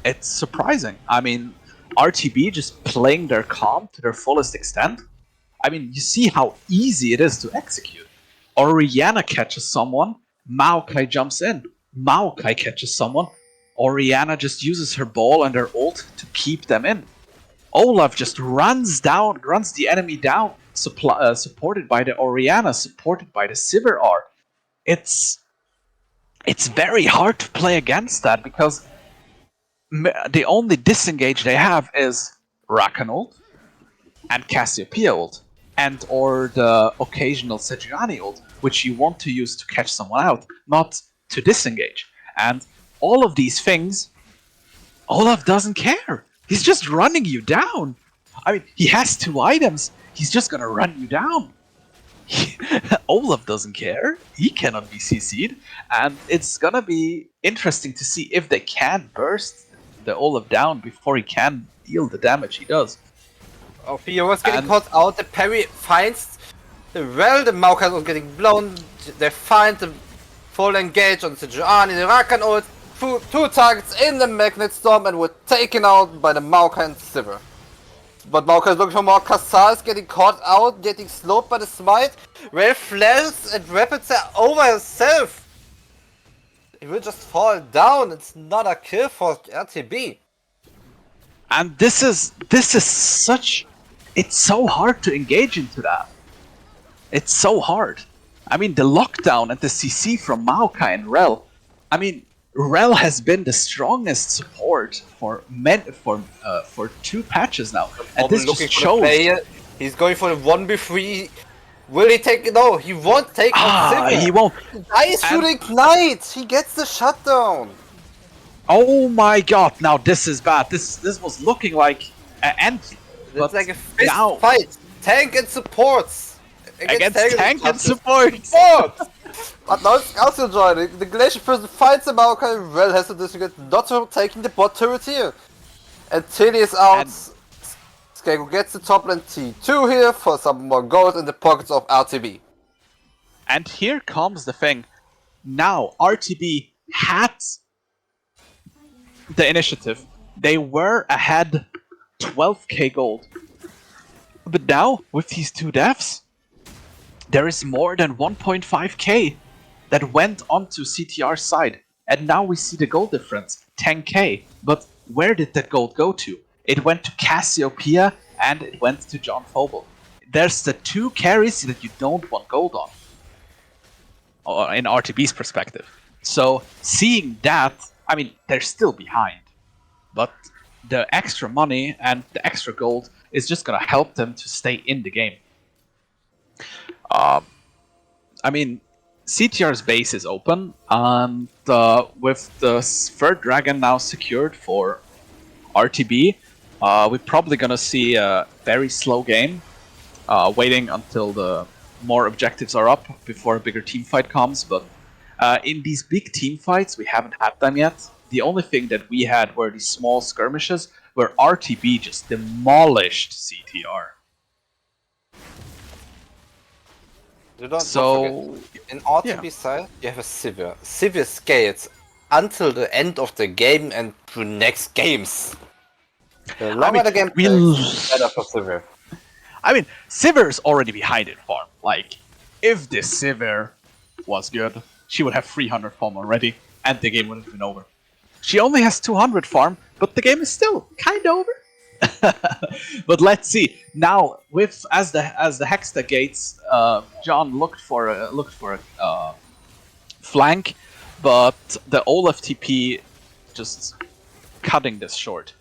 it's surprising. I mean, RTB just playing their calm to their fullest extent. I mean, you see how easy it is to execute. Orianna catches someone, Maokai jumps in. Maokai catches someone, Orianna just uses her ball and her ult to keep them in. Olaf just runs the enemy down, supported by the Orianna, supported by the Sivir R. It's very hard to play against that because the only disengage they have is Rakan ult and Cassiopeia ult, and or the occasional Sejuani ult, which you want to use to catch someone out, not to disengage. And all of these things, Olaf doesn't care. He's just running you down. I mean, he has 2 items. He's just gonna run you down. Olaf doesn't care. He cannot be CC'd. And it's gonna be interesting to see if they can burst the Olaf down before he can deal the damage he does. Oh, Theo was getting And- caught out. The parry finds the Maokai was getting blown. They find the full engage on Sejuani. The Rakan ult. 2 targets in the Magnet Storm and were taken out by the Maokai and Sivir. But Maokai is looking for more. Kassar is getting caught out, getting slowed by the smite. Rel flashes and Rapids are over herself. He will just fall down. It's not a kill for RTB. And this is such... It's so hard to engage into that. It's so hard. I mean, the lockdown and the CC from Maokai and Rel. I mean, Rel has been the strongest support for 2 patches now, and this just shows. He's going for the 1v3. Will he take it? No, he won't take it. He won't. Nice shooting Knight. He gets the shutdown. Oh my god! Now this is bad. This was looking like an end. It's like a fist fight. Tank and supports against tank and support. But now it's also joining. The Glacier person fights the Maokai. Rel has to disregard not taking the bot turret here. And Tilly is out. Skego gets the top lane T2 here for some more gold in the pockets of RTB. And here comes the thing. Now RTB had the initiative. They were ahead 12k gold. But now, with these 2 deaths, there is more than 1.5k that went onto CTR's side. And now we see the gold difference, 10k. But where did that gold go to? It went to Cassiopeia and it went to John Phobel. There's the 2 carries that you don't want gold on. Or in RTB's perspective. So, seeing that, I mean, they're still behind. But the extra money and the extra gold is just gonna help them to stay in the game. I mean, CTR's base is open, and with the third dragon now secured for RTB, we're probably gonna see a very slow game, waiting until the more objectives are up before a bigger team fight comes. But in these big team fights, we haven't had them yet. The only thing that we had were these small skirmishes where RTB just demolished CTR. Don't So forget, in RTB side, you have a Sivir. Sivir scales until the end of the game and through next games. The longer the game plays, the better for Sivir. I mean, Sivir's already behind in farm. Like, if this Sivir was good, she would have 300 farm already, and the game would have been over. She only has 200 farm, but the game is still kinda over. But let's see now. With as the Hextech gates, John looked for a flank, but the Olaf TP just cutting this short.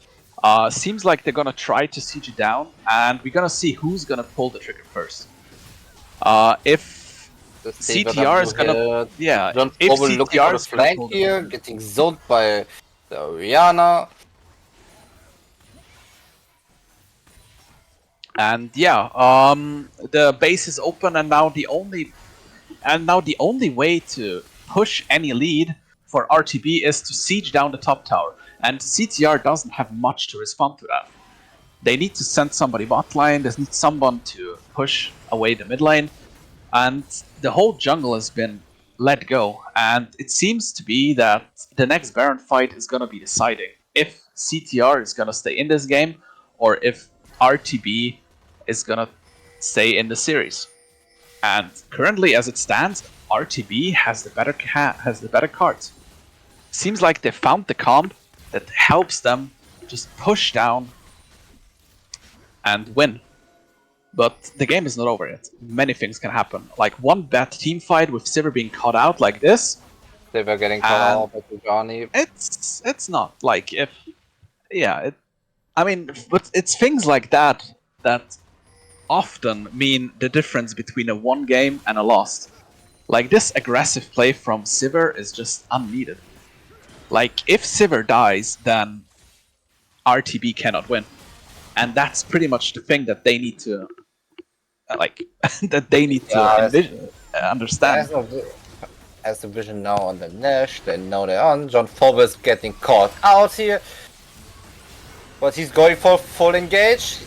Seems like they're gonna try to siege it down, and we're gonna see who's gonna pull the trigger first. If The CTR is gonna, hit. yeah, John if Fowler looking CTR for the is gonna flank pull the here, trigger. getting zoned by the Orianna. And yeah, the base is open, and now the only way to push any lead for RTB is to siege down the top tower. And CTR doesn't have much to respond to that. They need to send somebody bot lane. They need someone to push away the mid lane, and the whole jungle has been let go. And it seems to be that the next Baron fight is gonna be deciding if CTR is gonna stay in this game or if RTB is gonna stay in the series. And currently, as it stands, RTB has the better cards. Seems like they found the comp that helps them just push down and win. But the game is not over yet. Many things can happen. Like one bad team fight with Sivir being caught out like this. They were getting caught out by Johnny. It's not like if, yeah. I mean, but it's things like that that often mean the difference between a won game and a lost. Like this aggressive play from Sivir is just unneeded. Like if Sivir dies, then RTB cannot win, and that's pretty much the thing that they need to understand. As the vision now on the Nash, they know they're on. John Fowler is getting caught out here, but he's going for full engage.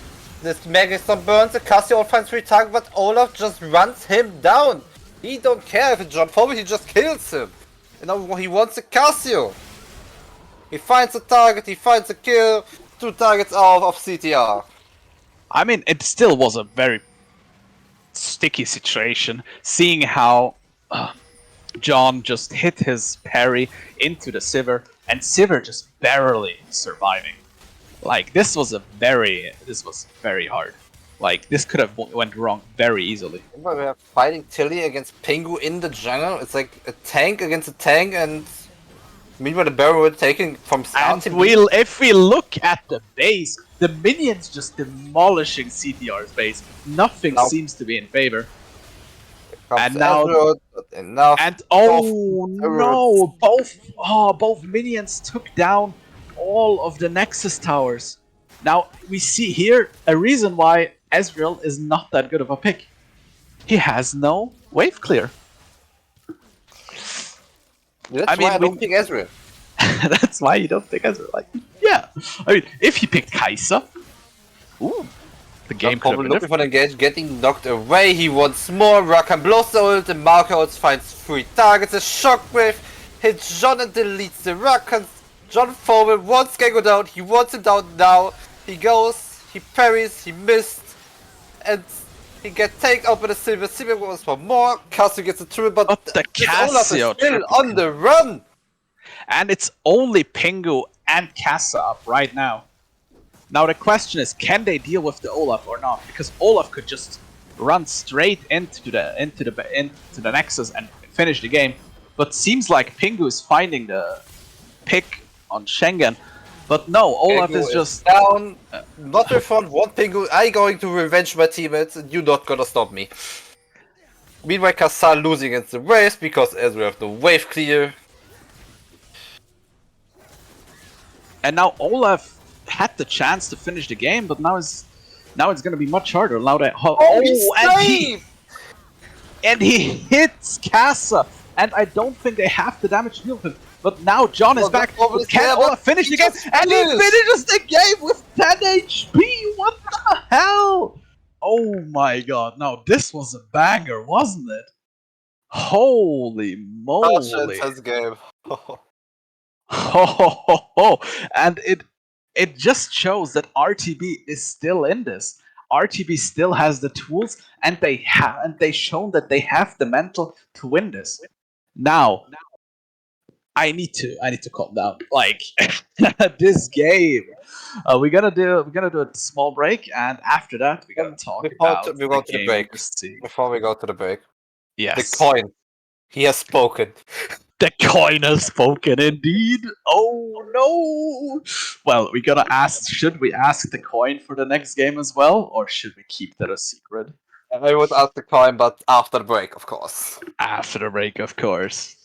This Megastorm burns, the Cassio finds 3 targets, but Olaf just runs him down. He don't care if it's John Fowler, he just kills him. And now he wants a Cassio. He finds a target, he finds a kill, 2 targets out of CTR. I mean, it still was a very sticky situation, seeing how John just hit his parry into the Sivir, and Sivir just barely surviving. Like this was very hard. Like this could have went wrong very easily. Remember, we are fighting Tilly against Pingu in the jungle. It's like a tank against a tank, and meanwhile the Baron were taking from And RTB. if we look at the base, the minions just demolishing CTR's base. Nothing Now- seems to be in favor. Comes and now- Ezreal, but enough. And oh no, both minions took down all of the Nexus towers. Now we see here a reason why Ezreal is not that good of a pick. He has no wave clear. That's I mean, why I we- don't pick Ezreal. That's why you don't pick Ezreal. Like, yeah. I mean, if he picked Kai'Sa, ooh, the game could have Probably been looking different. for the engage, getting knocked away. He wants more. Rakan blows the ult, and Markos finds 3 targets. A shockwave hits John and deletes the Rakan. John Fowler wants Gengo down. He wants him down now. He goes, he parries, he missed, and he gets taken out by the Silver. Silver wants for more. Cassio gets a triple, but the this Olaf is Cassio still triple on the run. And it's only Pingu and Kassa up right now. Now the question is, can they deal with the Olaf or not? Because Olaf could just run straight into the Nexus and finish the game. But seems like Pingu is finding the pick on Schengen. But no, Olaf Pingu is just down. Not in front. One Pingu. I going to revenge my teammates, and you're not gonna stop me. Meanwhile, Kassar losing against the Waves because as we have the wave clear. And now Olaf had the chance to finish the game, but now it's going to be much harder. Now that and he hits Kassa, and I don't think they have the damage to deal with him. But now John is Well, back. the Can yeah, Olaf but finish he the game? just And he finished. finishes the game with 10 HP. What the hell? Oh my god! No, this was a banger, wasn't it? Holy Such an moly! intense game. And it just shows that RTB is still in this. RTB still has the tools, and they shown that they have the mental to win this. Now, I need to calm down. Like this game, we're gonna do a small break, and after that we're gonna talk about we the go to the game break. we're seeing. Before we go to the break, Yes, the coin. He has spoken. the coin has spoken indeed. Oh no! Well, we gotta ask. Should we ask the coin for the next game as well, or should we keep that a secret? I would ask the coin, but after the break, of course. After the break, of course.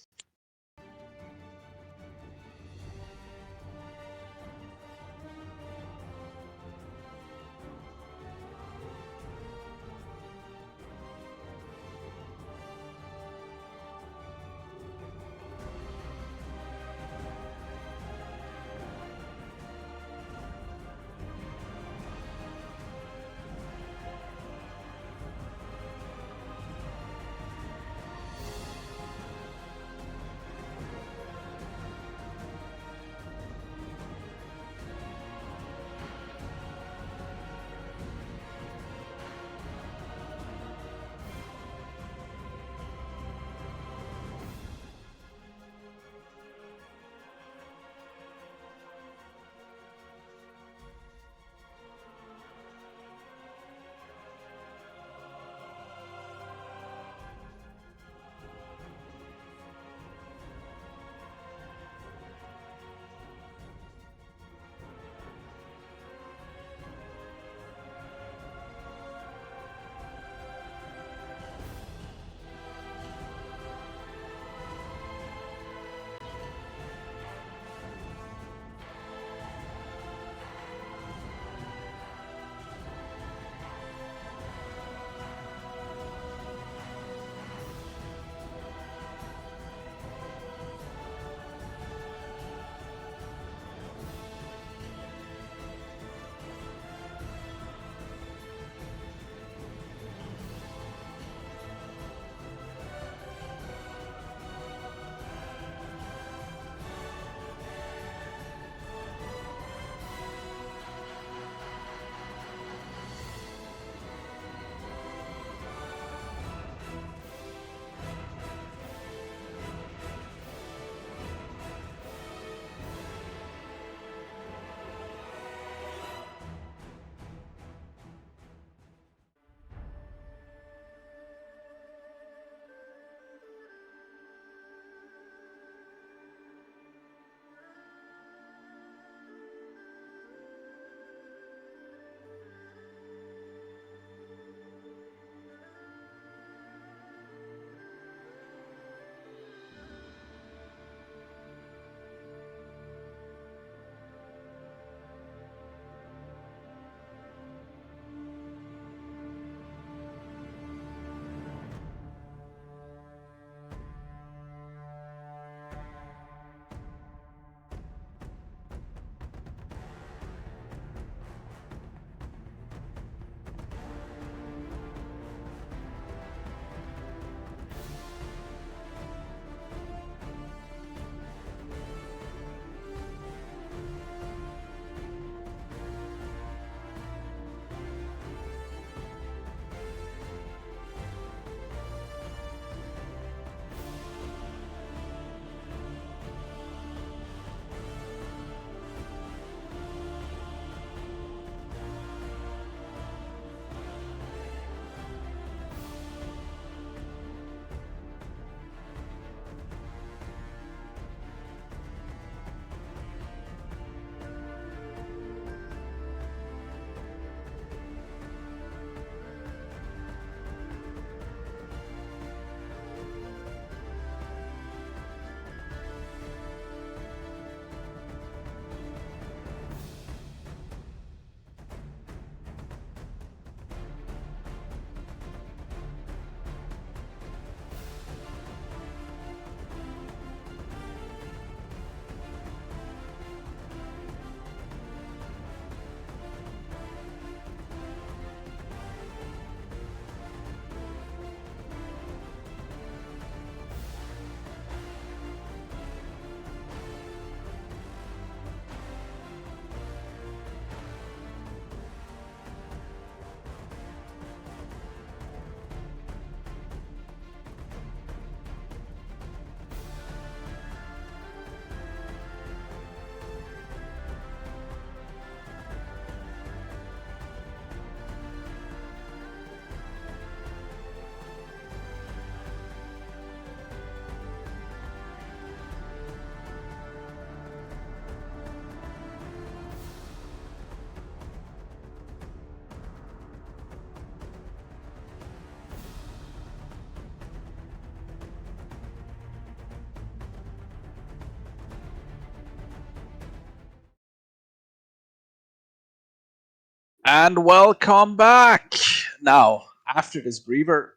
And welcome back! Now, after this breather,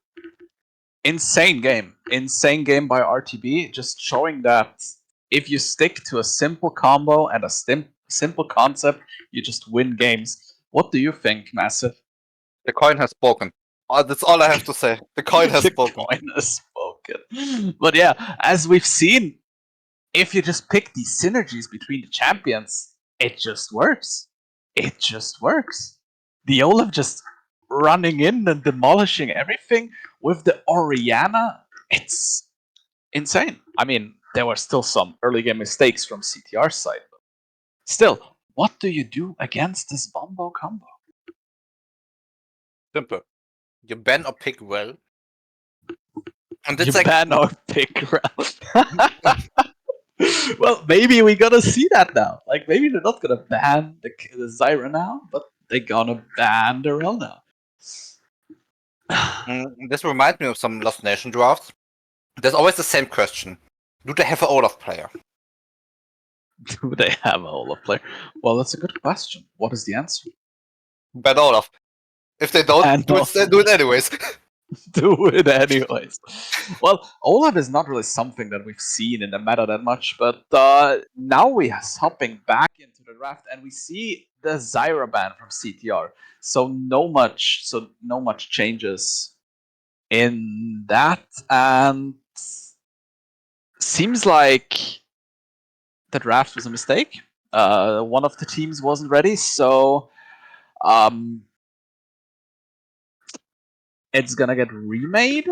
insane game. Insane game by RTB, just showing that if you stick to a simple combo and a simple concept, you just win games. What do you think, Massive? The coin has spoken. Oh, that's all I have to say. The coin has The spoken. coin has spoken. But yeah, as we've seen, if you just pick these synergies between the champions, it just works. It just works. The Olaf just running in and demolishing everything with the Oriana. It's insane. I mean, there were still some early game mistakes from CTR side, but still, what do you do against this Bombo combo? Simple. You ban or pick well. And You it's like ban or pick round. Well, maybe we gotta see that now. Like, maybe they're not gonna ban the Zyra now, but they're gonna ban the Rel now. This reminds me of some Lost Nation drafts. There's always the same question. Do they have an Olaf player? Do they have a Olaf player? Well, that's a good question. What is the answer? Ban Olaf. If they don't, Ban do Olaf. it anyways. Do it anyways. Well, Olaf is not really something that we've seen in the meta that much, but now we are hopping back into the draft and we see the Zyra ban from CTR. So no much changes in that, and seems like the draft was a mistake. One of the teams wasn't ready, so it's gonna get remade.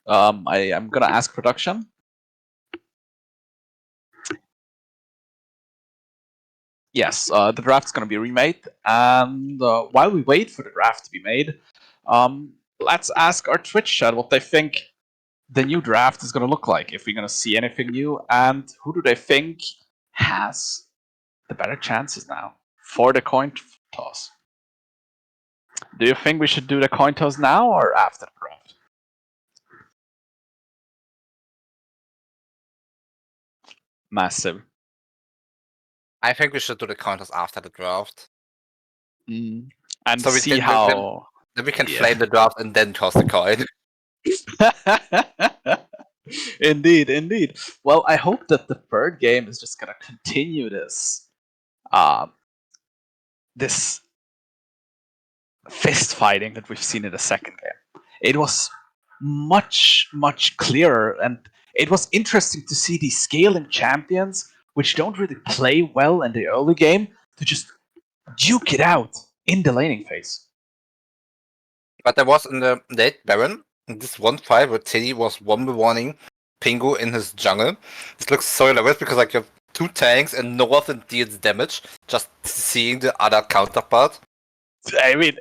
I'm gonna ask production. Yes, the draft's gonna be remade, and while we wait for the draft to be made, let's ask our Twitch chat what they think the new draft is gonna look like. If we're gonna see anything new, and who do they think has the better chances now for the coin toss? Do you think we should do the coin toss now or after the draft? Massive. I think we should do the counters after the draft. And So we see can- how. Then we can Yeah. flame the draft and then toss the coin. Indeed. Well, I hope that the third game is just gonna continue this, this fist fighting that we've seen in the second game. It was much clearer, and it was interesting to see these scaling champions, which don't really play well in the early game, to just duke it out in the laning phase. But there was in the late Baron, this one fight where Teddy was 1v1ing Pingu in his jungle. This looks so hilarious because like you have two tanks and no of them deals damage, just seeing the other counterpart. I mean,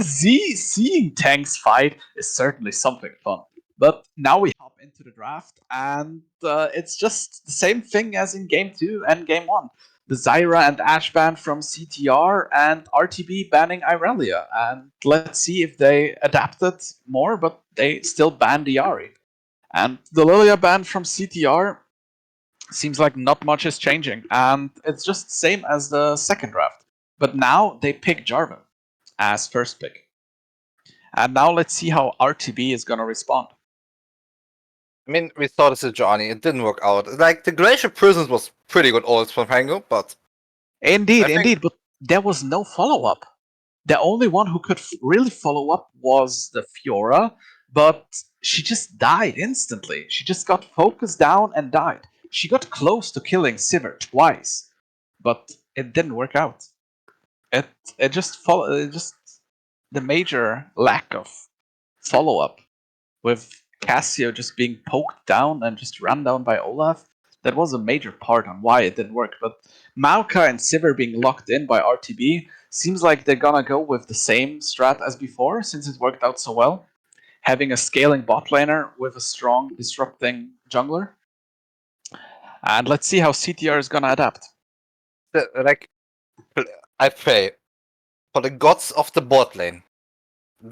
seeing tanks fight is certainly something fun. But now we hop into the draft, and it's just the same thing as in Game 2 and Game 1. The Zyra and Ashe ban from CTR, and RTB banning Irelia. And let's see if they adapted more, but they still banned the Ahri. And the Lilia ban from CTR seems like not much is changing, and it's just the same as the second draft. But now they pick Jarvan as first pick. And now let's see how RTB is gonna respond. I mean, we saw this with Johnny, it didn't work out. Like, the Glacier Prisons was pretty good always from Pango, but... Indeed, but there was no follow-up. The only one who could really follow up was the Fiora, but she just died instantly. She just got focused down and died. She got close to killing Sivir twice, but it didn't work out. It just the major lack of follow-up with Cassio just being poked down and just run down by Olaf. That was a major part on why it didn't work. But Maokai and Sivir being locked in by RTB seems like they're gonna go with the same strat as before, since it worked out so well. Having a scaling bot laner with a strong disrupting jungler. And let's see how CTR is gonna adapt. Like, I pray, for the gods of the bot lane,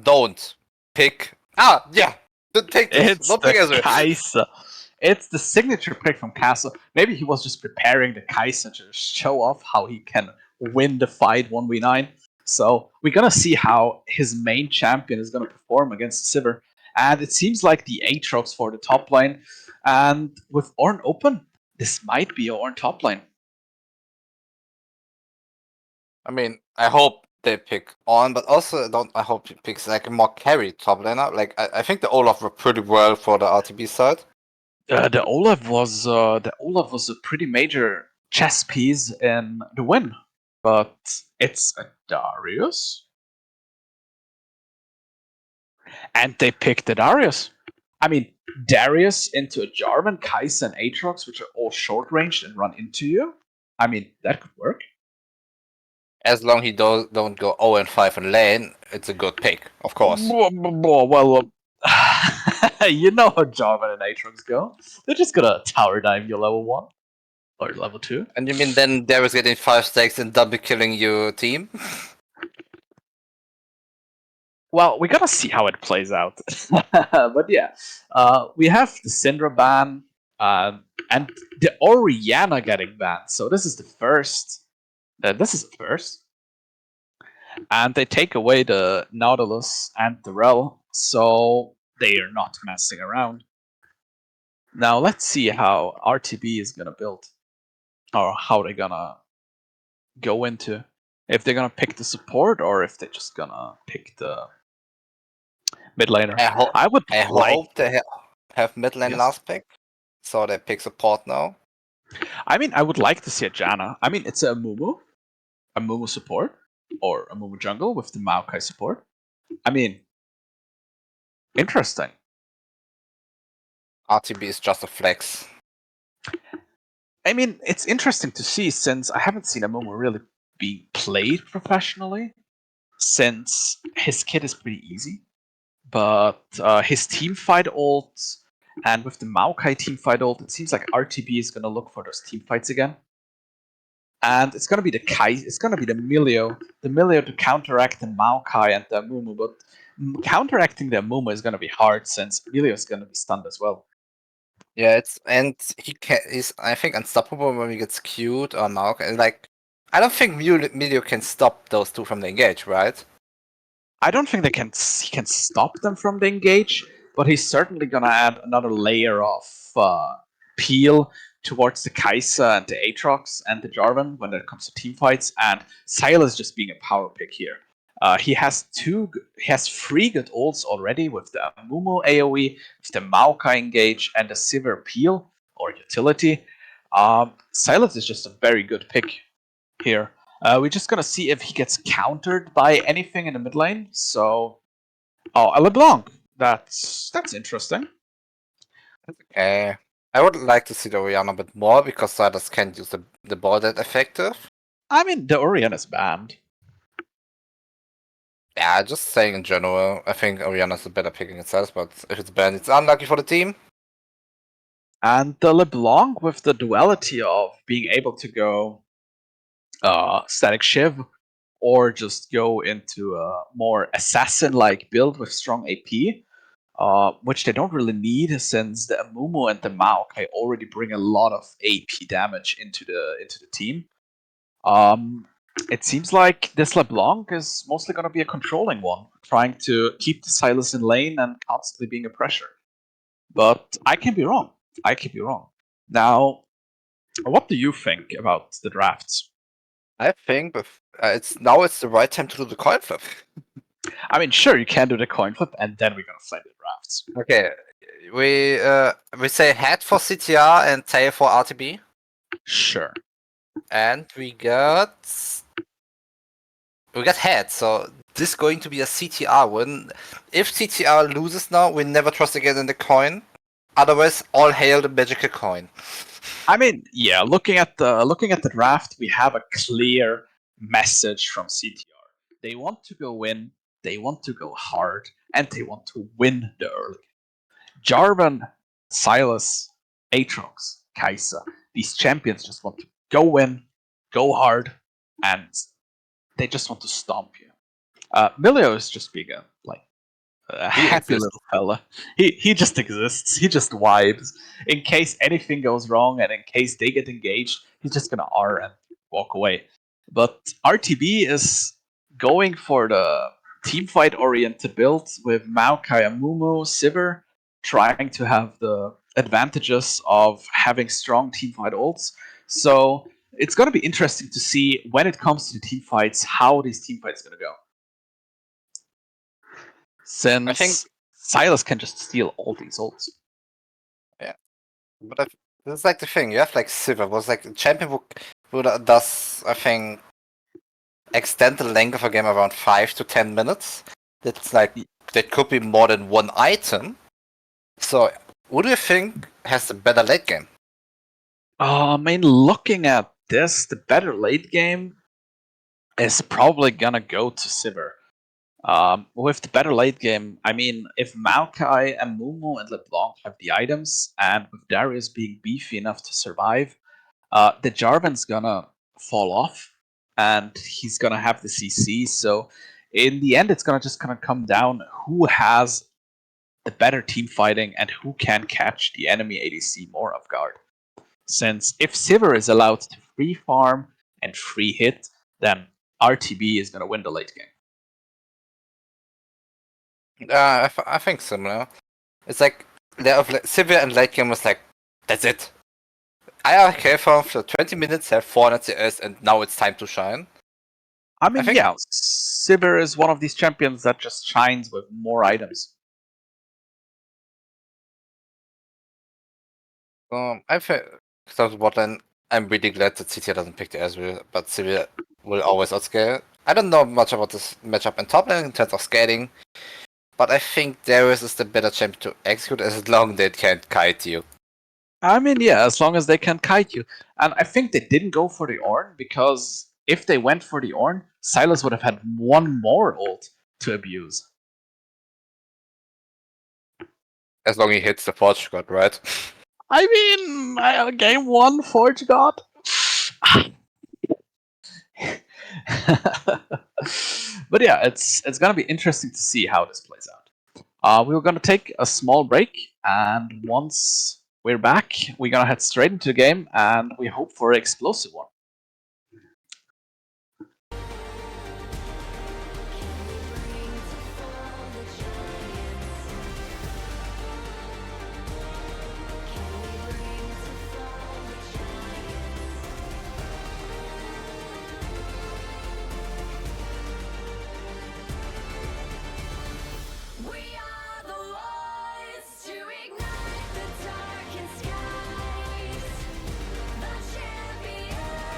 don't pick... take this, It's don't pick the Ezreal. Kai'Sa. It's the signature pick from Kai'Sa. Maybe he was just preparing the Kai'Sa to show off how he can win the fight 1v9. So we're gonna see how his main champion is gonna perform against Sivir. And it seems like the Aatrox for the top lane. And with Ornn open, this might be Ornn top lane. I mean, I hope they pick on, but also I hope he picks like a more carry top laner. Like I think the Olaf worked pretty well for the RTB side. The Olaf was a pretty major chess piece in the win, but it's a Darius, and they picked the Darius. I mean, Darius into a Jarvan, Kai'Sa, and Aatrox, which are all short ranged and run into you. I mean, that could work. As long he don't go 0-5 in lane, it's a good pick, of course. Well, you know how Jarvan and Aatrox go. They're just gonna tower dive your level 1 or level 2. And you mean then Darius getting 5 stacks and double killing your team? Well, we gotta see how it plays out. But yeah, we have the Syndra ban and the Orianna getting banned. So this is the first. This is the first. And they take away the Nautilus and the Rel, so they are not messing around. Now let's see how RTB is gonna build, or how they're gonna go into. If they're gonna pick the support, or if they're just gonna pick the mid laner. I would I like. hope they have mid lane Yes. last pick, so they pick support now. I mean, I would like to see a Janna. I mean, it's a Mumu support, or a Mumu jungle with the Maokai support. I mean, interesting. RTB is just a flex. I mean, it's interesting to see since I haven't seen a Mumu really being played professionally. Since his kit is pretty easy, but his team fight ult and with the Maokai team fight ult, it seems like RTB is gonna look for those team fights again. And it's gonna be it's gonna be the Milio to counteract the Maokai and the Mumu, but counteracting the Mumu is gonna be hard since Milio is gonna be stunned as well. Yeah, he's I think unstoppable when he gets queued or Maokai. Like I don't think Milio can stop those two from the engage, right? I don't think he can stop them from the engage, but he's certainly gonna add another layer of peel towards the Kai'Sa and the Aatrox and the Jarvan when it comes to team fights, and Sylas just being a power pick here. He has 3 good ults already with the Mumu AoE, with the Maokai engage, and the Sivir peel or utility. Sylas is just a very good pick here. We're just gonna see if he gets countered by anything in the mid lane. So, a LeBlanc. That's interesting. Okay. I would like to see the Orianna a bit more because Sylas can't use the ball that effective. I mean, the Orianna is banned. Yeah, just saying in general. I think Orianna's a better pick against Sylas, but if it's banned, it's unlucky for the team. And the LeBlanc with the duality of being able to go Static Shiv or just go into a more assassin-like build with strong AP, which they don't really need since the Amumu and the Maokai already bring a lot of AP damage into the team. It seems like this LeBlanc is mostly going to be a controlling one, trying to keep the Sylas in lane and constantly being a pressure. But I can be wrong. Now, what do you think about the drafts? I think it's the right time to do the coin flip. I mean, sure, you can do the coin flip, and then we're gonna play the drafts. Okay, we say head for CTR and tail for RTB, Sure. and we got head. So this is going to be a CTR win. If CTR loses now, we never trust again in the coin. Otherwise, all hail the magical coin. I mean, yeah. Looking at the draft, we have a clear message from CTR. They want to go in, they want to go hard, and they want to win the early. Jarvan, Sylas, Aatrox, Kai'Sa. These champions just want to go in, go hard, and they just want to stomp you. Milio is just being a happy little fella. He just exists. He just vibes. In case anything goes wrong and in case they get engaged, he's just gonna R and walk away. But RTB is going for the teamfight oriented build with Maokai and Mumu, Sivir trying to have the advantages of having strong teamfight ults. So it's going to be interesting to see when it comes to the teamfights how these teamfights going to go. Since think- Silas can just steal all these ults. But that's like the thing. You have like Sivir was like a champion who does, I think, extend the length of a game around 5 to 10 minutes. That's like that could be more than one item. So who do you think has the better late game? I mean, looking at this, the better late game is probably gonna go to Sivir. With the better late game, I mean, if Maokai and Mumu and LeBlanc have the items, and with Darius being beefy enough to survive, the Jarvan's gonna fall off, and he's gonna have the CC. So in the end, it's gonna come down who has the better team fighting and who can catch the enemy ADC more off guard. Since if Sivir is allowed to free farm and free hit, then RTB is gonna win the late game. I think similar. It's like Sivir and late game was like, that's it. IRK for 20 minutes, have 400 CS, and now it's time to shine. I mean, think- yeah, Sivir is one of these champions that just shines with more items. I think so. What then? I'm really glad that CT doesn't pick the Ezreal, but Sivir will always outscale. I don't know much about this matchup in top lane in terms of scaling, but I think Darius is the better champion to execute as long as they can't kite you. I mean, yeah, as long as they can kite you. And I think they didn't go for the Ornn because if they went for the Ornn, Silas would have had one more ult to abuse. As long as he hits the Forge God, right? I mean, game one, Forge God. But yeah, it's gonna be interesting to see how this plays out. We're gonna take a small break, and once we're back, we're gonna head straight into the game, and we hope for an explosive one. We are the ones to ignite the darkened skies. The champions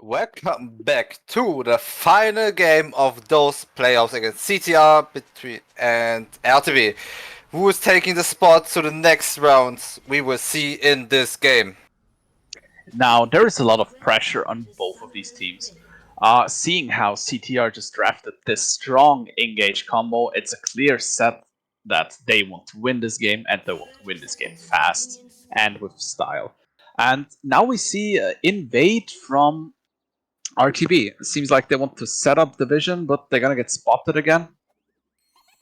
Welcome back to the final game of those playoffs against CTR and RTB. Who is taking the spot to the next rounds we will see in this game? Now, there is a lot of pressure on both of these teams. Seeing how CTR just drafted this strong engage combo, it's a clear set that they want to win this game, and they want to win this game fast and with style. And now we see invade from RTB. It seems like they want to set up the vision, but they're gonna get spotted again.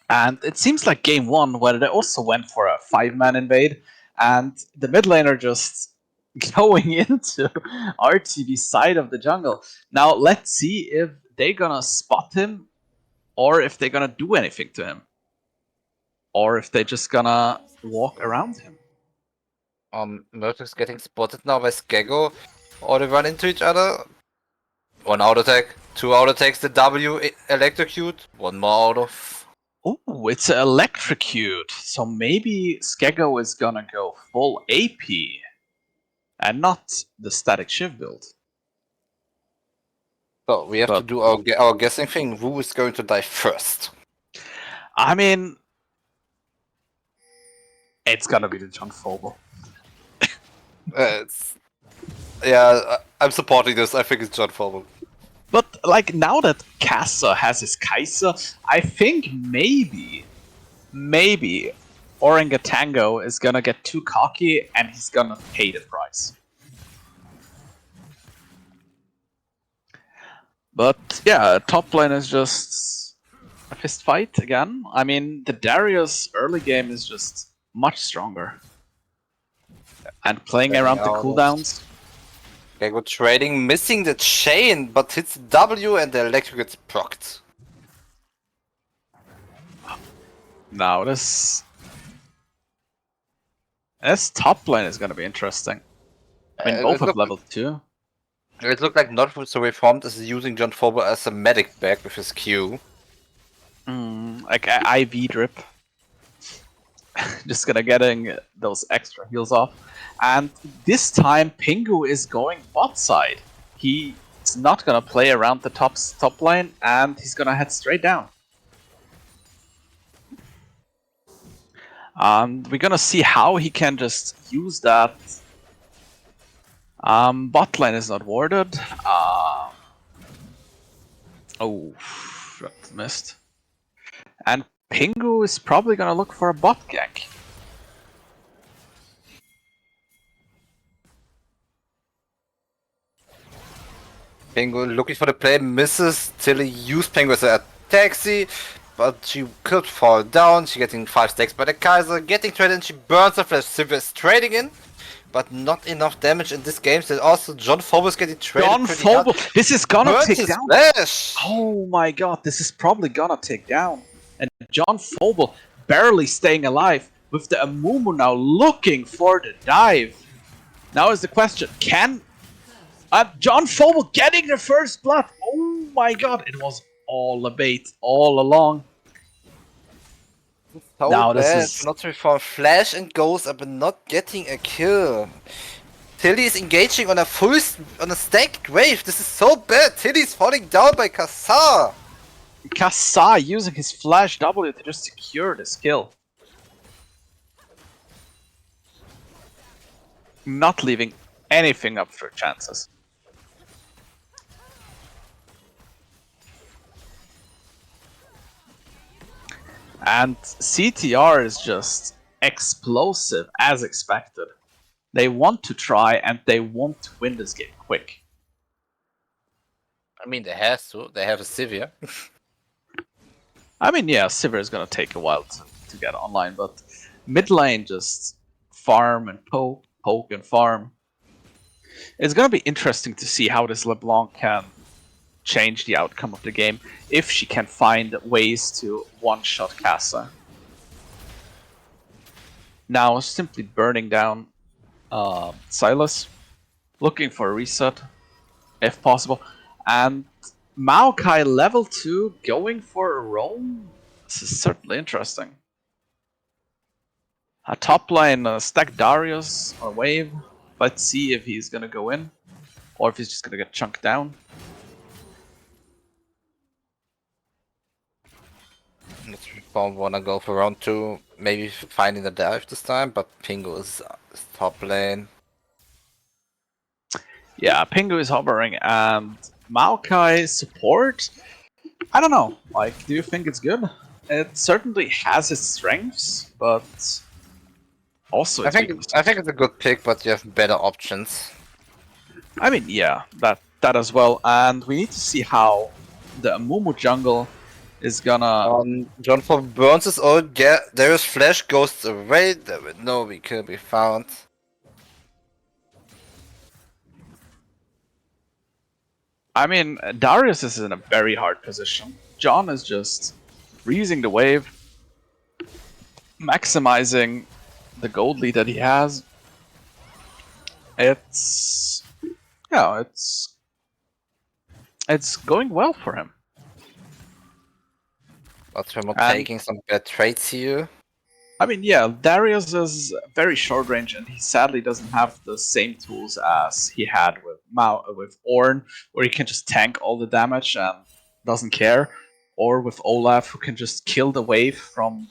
And it seems like game one, where they also went for a 5-man invade, and the mid laner just going into RTB's side of the jungle. Now let's see if they're gonna spot him, or if they're gonna do anything to him, or if they're just gonna walk around him. Murtag's getting spotted now by Skego, or they run into each other. One auto attack, two auto attacks, the W electrocute, one more auto. Oh, it's an electrocute. So maybe Skego is gonna go full AP and not the static shiv build. So we have to do our guessing thing. Who is going to die first? I mean, it's gonna be the John Fogel. I'm supporting this. I think it's John Fogel. But like now that Kassa has his Kaiser, I think maybe Orangatango is gonna get too cocky and he's gonna pay the price. But yeah, top lane is just a fist fight again. I mean, the Darius early game is just much stronger. And playing around the cooldowns. Skego trading, missing the chain, but hits W and the electric gets procced. Now this top lane is gonna be interesting. I mean, both have level 2. It looked like Not So Reformed is using John Fogel as a medic back with his Q. Like IV drip. Just gonna getting those extra heals off. And this time Pingu is going bot side. He's not gonna play around the top lane, and he's gonna head straight down. We're gonna see how he can just use that. Bot lane is not warded. Oh, that missed. And Pingu is probably gonna look for a bot gank. Pingu looking for the play, misses. Tilly used Pingu as a taxi, but she could fall down. She getting 5 stacks by the Kaiser, getting traded, and she burns her flash. Sivir trading in, but not enough damage in this game. So also John Fogel is getting traded. John Fogel, this is gonna Burns take his down. flash. Oh my god, this is probably gonna take down. And John Fogel barely staying alive with the Amumu now looking for the dive. Now is the question, can John Fogel getting the first blood? Oh my god, it was all a bait all along. So Now this bad. is- Not to reform flash and goes up and not getting a kill. Tilly is engaging on a stacked wave. This is so bad. Tilly's falling down by Kassar. Kassa using his flash W to just secure this kill. Not leaving anything up for chances. And CTR is just explosive as expected. They want to try and they want to win this game quick. I mean, they have to. They have a Sivir. I mean, yeah, Sivir is gonna take a while to get online, but mid lane just farm and poke, poke and farm. It's gonna be interesting to see how this LeBlanc can change the outcome of the game, if she can find ways to one-shot Kassa. Now, simply burning down Silas, looking for a reset, if possible, and Maokai level 2 going for a roam. This is certainly interesting. A top lane stack Darius or wave. Let's see if he's gonna go in. or if he's just gonna get chunked down. Reform wanna go for round 2, maybe finding the dive this time, but Pingu is top lane. Yeah, Pingu is hovering, and Maokai support. I don't know. Like, do you think it's good? It certainly has its strengths, but also its weaknesses. I think it's a good pick, but you have better options. I mean, yeah, that as well. And we need to see how the Amumu jungle is gonna. John for burns his ult. Yeah, there is flash, ghosts away. There will no we can be found. I mean, Darius is in a very hard position. John is just freezing the wave, maximizing the gold lead that he has. It's going well for him. But we're not And- taking some bad trades here. I mean, yeah, Darius is very short range, and he sadly doesn't have the same tools as he had with Ornn, where he can just tank all the damage and doesn't care, or with Olaf, who can just kill the wave from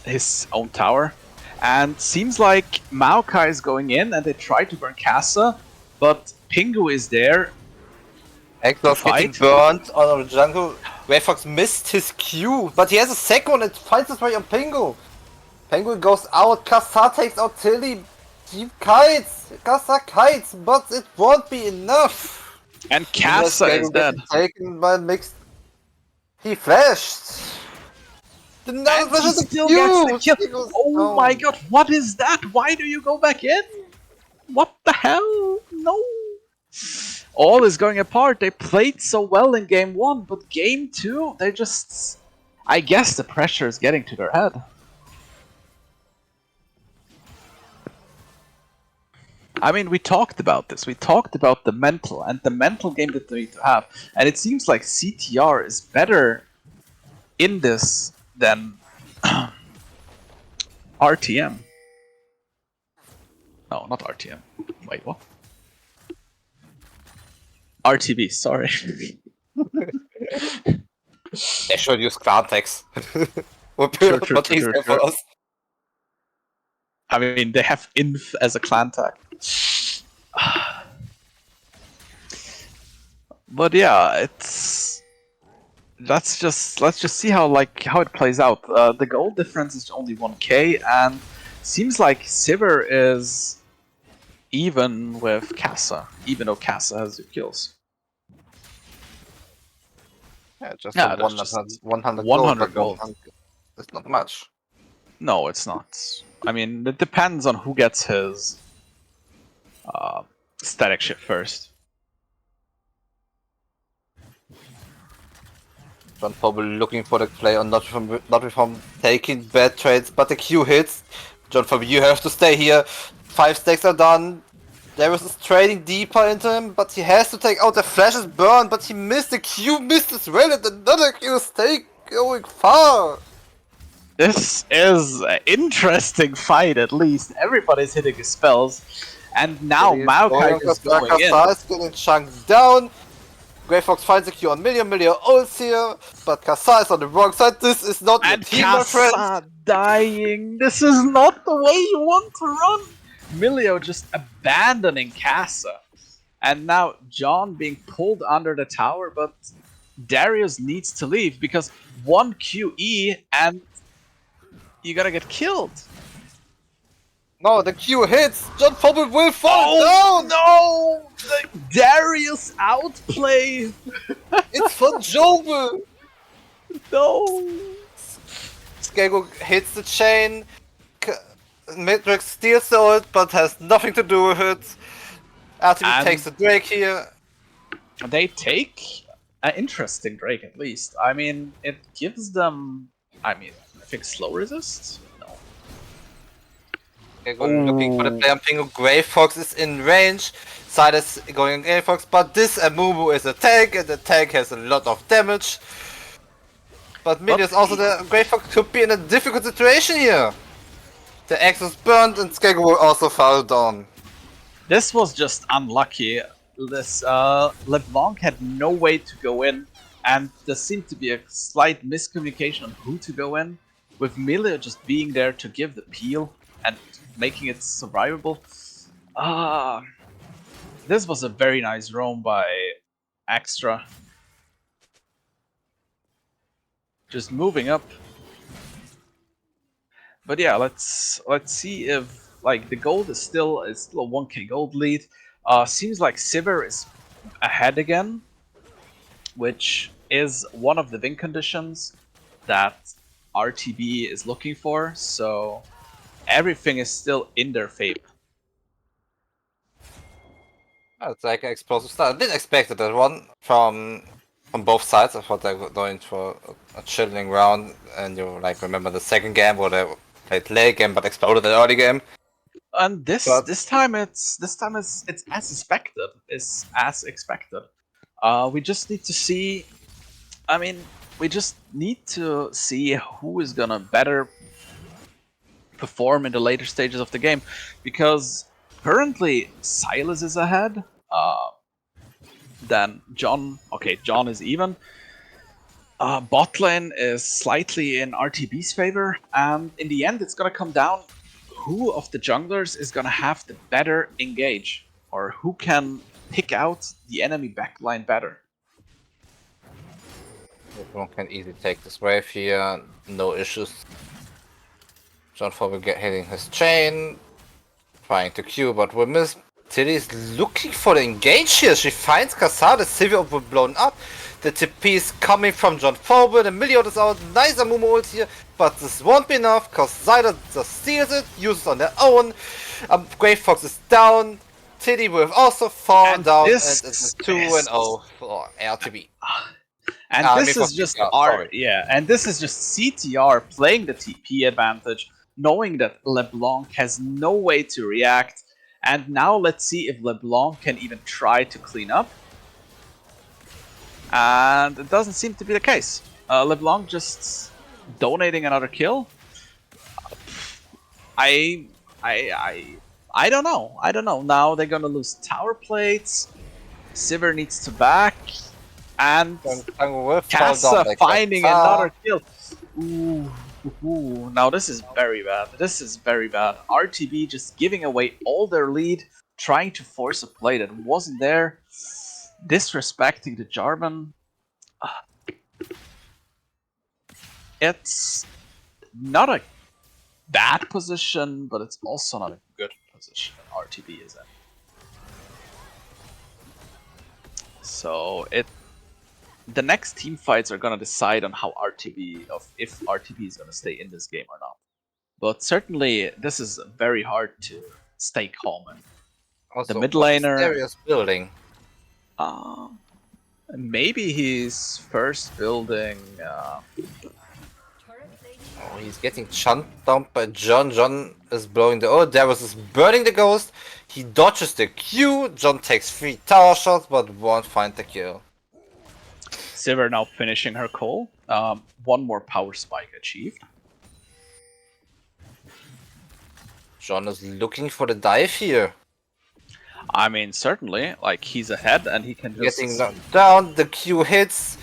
his own tower. And seems like Maokai is going in, and they try to burn Kasa, but Pingu is there. Eklos getting Fight. burned on the jungle. Greyfox missed his Q, but he has a second one and finds his way on Pingu. Penguin goes out, Kasa takes out Tilly. He kites, Kasa kites, but it won't be enough. And Kasa is dead. Taken by mixed. He flashed. The And now he still gets the kill. Oh my god, what is that? Why do you go back in? What the hell? No. All is going apart. They played so well in game 1, but game 2, they just... I guess the pressure is getting to their head. I mean, we talked about this. We talked about the mental and the mental game that they need to have. And it seems like CTR is better in this than RTM. No, not RTM. Wait, what? RTB, sorry. They should use Clantex. True, true. I mean, they have Inf as a clan tag. But yeah, it's... let's just see how it plays out. The goal difference is only 1k, and seems like Sivir is even with Kasa, even though Kasa has 2 kills. Yeah, just Yeah, for that's 100 100 gold. gold. It's not much. No, it's not. I mean, it depends on who gets his static shift first. John probably looking for the play on not from taking bad trades, but the Q hits. John Fabio, you have to stay here. 5 stacks are done. Darius is trading deeper into him, but he has to take out the flash is burned, but he missed the Q, missed as well, and another Q stake going far. This is an interesting fight, at least. Everybody's hitting his spells. And now Maokai is going in. Kasa is getting chunked down. Greyfox finds a Q on Milio ults here, but Kasa is on the wrong side. This is not And your team, my friend. Kasa dying. This is not the way you want to run. Milio just abandoning Kasa. And now John being pulled under the tower, but Darius needs to leave because 1 QE and you're gonna get killed. No, the Q hits. John Fobble will fall down. No! The Darius outplay. It's for Jove. No. Skego hits the chain. Matrix steals the ult, but has nothing to do with it. RTB And- takes the Drake here. They take an interesting Drake at least. I mean, it gives them. I think slow resist. No. Skego looking for the play on Pingu. Greyfox is in range. Side is going on Greyfox, but this Amumu is a tank, and the tank has a lot of damage. But Milio is also the Greyfox could be in a difficult situation here. The axe was burned, and Skego will also fall down. This was just unlucky. LeBlanc had no way to go in, and there seemed to be a slight miscommunication on who to go in, with Miller just being there to give the peel and making it survivable. This was a very nice roam by Extra. Just moving up. But yeah, let's see if like the gold is still a 1k gold lead. Seems like Sivir is ahead again, which is one of the win conditions that RTB is looking for. So everything is still in their favor. It's like an explosive start. I didn't expect that one from both sides. I thought they were going for a chilling round, and you like remember the second game where they played late game but exploded the early game. And But- this time it's as expected. It's as expected. We just need to see. I mean, we just need to see who is gonna better perform in the later stages of the game, because currently Silas is ahead. Then John. Okay, John is even. Bot lane is slightly in RTB's favor, and in the end, it's gonna come down who of the junglers is gonna have the better engage, or who can pick out the enemy backline better. Everyone can easily take this wave here, no issues. John Fogel hitting his chain, trying to Q, but we miss. Tilly is looking for the engage here. She finds Kassadin, Sivir will blown up. The TP is coming from John Fogel, the Million is out, nice Amumu ult here, but this won't be enough because Zyda just steals it, uses on their own. Grey Fox is down. Tilly will also fall And down, and this it's a 2-0 for RTB. And I this mean is for just CTR, and this is just CTR playing the TP advantage, knowing that LeBlanc has no way to react. And now let's see if LeBlanc can even try to clean up. And it doesn't seem to be the case. LeBlanc just donating another kill. I don't know. I don't know. Now they're gonna lose tower plates. Sivir needs to back. And Kassa finding another kill. Ooh, now this is very bad. This is very bad. RTB just giving away all their lead, trying to force a play that wasn't there, disrespecting the Jarvan. It's not a bad position, but it's also not a good position that RTB is in. So the next team fights are gonna decide on how if RTB is gonna stay in this game or not. But certainly, this is very hard to stay calm in. Also, The mid laner- Darius building. Maybe he's first building. Oh, he's getting chunked down by John. John is blowing the. Oh, Darius is burning the ghost. He dodges the Q. John takes 3 tower shots, but won't find the kill. Sivir now finishing her call. One more power spike achieved. John is looking for the dive here. I mean, certainly, like he's ahead and he can just. Getting knocked down, the Q hits.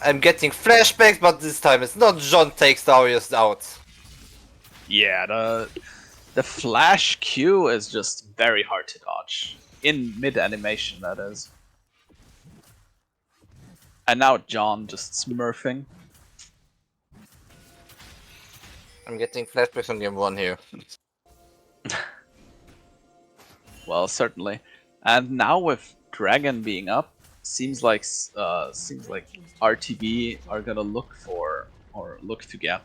I'm getting flashbacks, but this time it's not John takes Darius out. Yeah, the flash Q is just very hard to dodge in mid animation. That is. And now John just smurfing. I'm getting flashbacks on game 1 here. Well, certainly. And now with Dragon being up, seems like RTB are gonna look to get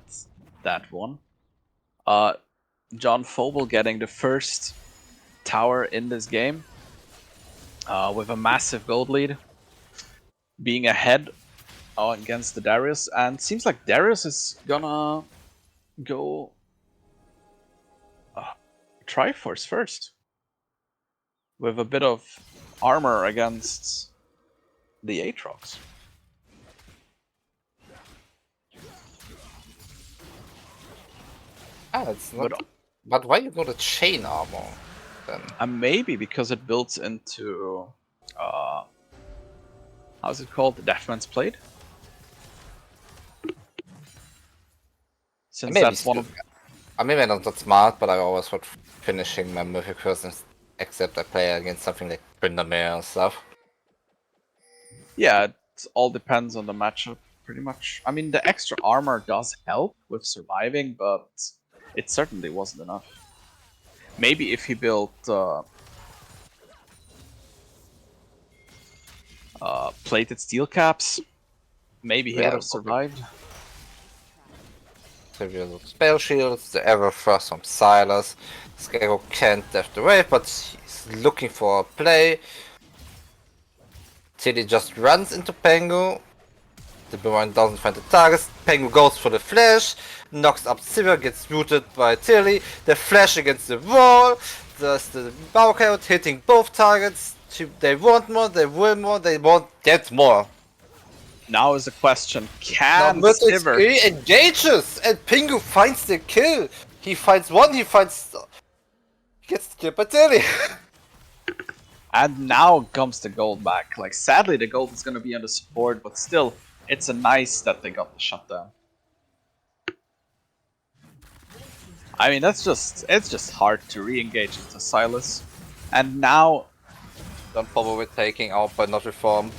that one. John Fogel getting the first tower in this game with a massive gold lead, being ahead against the Darius, and seems like Darius is gonna go Triforce first with a bit of armor against the Aatrox. It's not. But why you go to chain armor then? And maybe because it builds into how's it called? The Deathman's Blade. Since Maybe that's one of maybe I'm not that smart, but I always thought finishing my mythic persons, except I play against something like Tryndamere and stuff. yeah, it all depends on the matchup, pretty much. I mean, the extra armor does help with surviving, but it certainly wasn't enough. Maybe if he built plated steel caps, maybe he Yeah, would have survived. Trivial spell shields, the ever thrust from Silas. Skego can't def the wave, but he's looking for a play. Tilly just runs into Pengu. The Boomerang doesn't find the targets. Pengu goes for the flash, knocks up Sivir, gets rooted by Tilly. The flash against the wall. There's the Maokai hitting both targets. They want more, they will more, they won't get more. Now is the question: Now can Mythic Sivir? engages and Pingu finds the kill. He finds one, he gets killed by Tilly. And now comes the gold back. Like, sadly, the gold is going to be on the support, but still, it's a nice that they got the shutdown. I mean, it's just hard to re-engage into Silas, and now Don't probably taking out but not reform.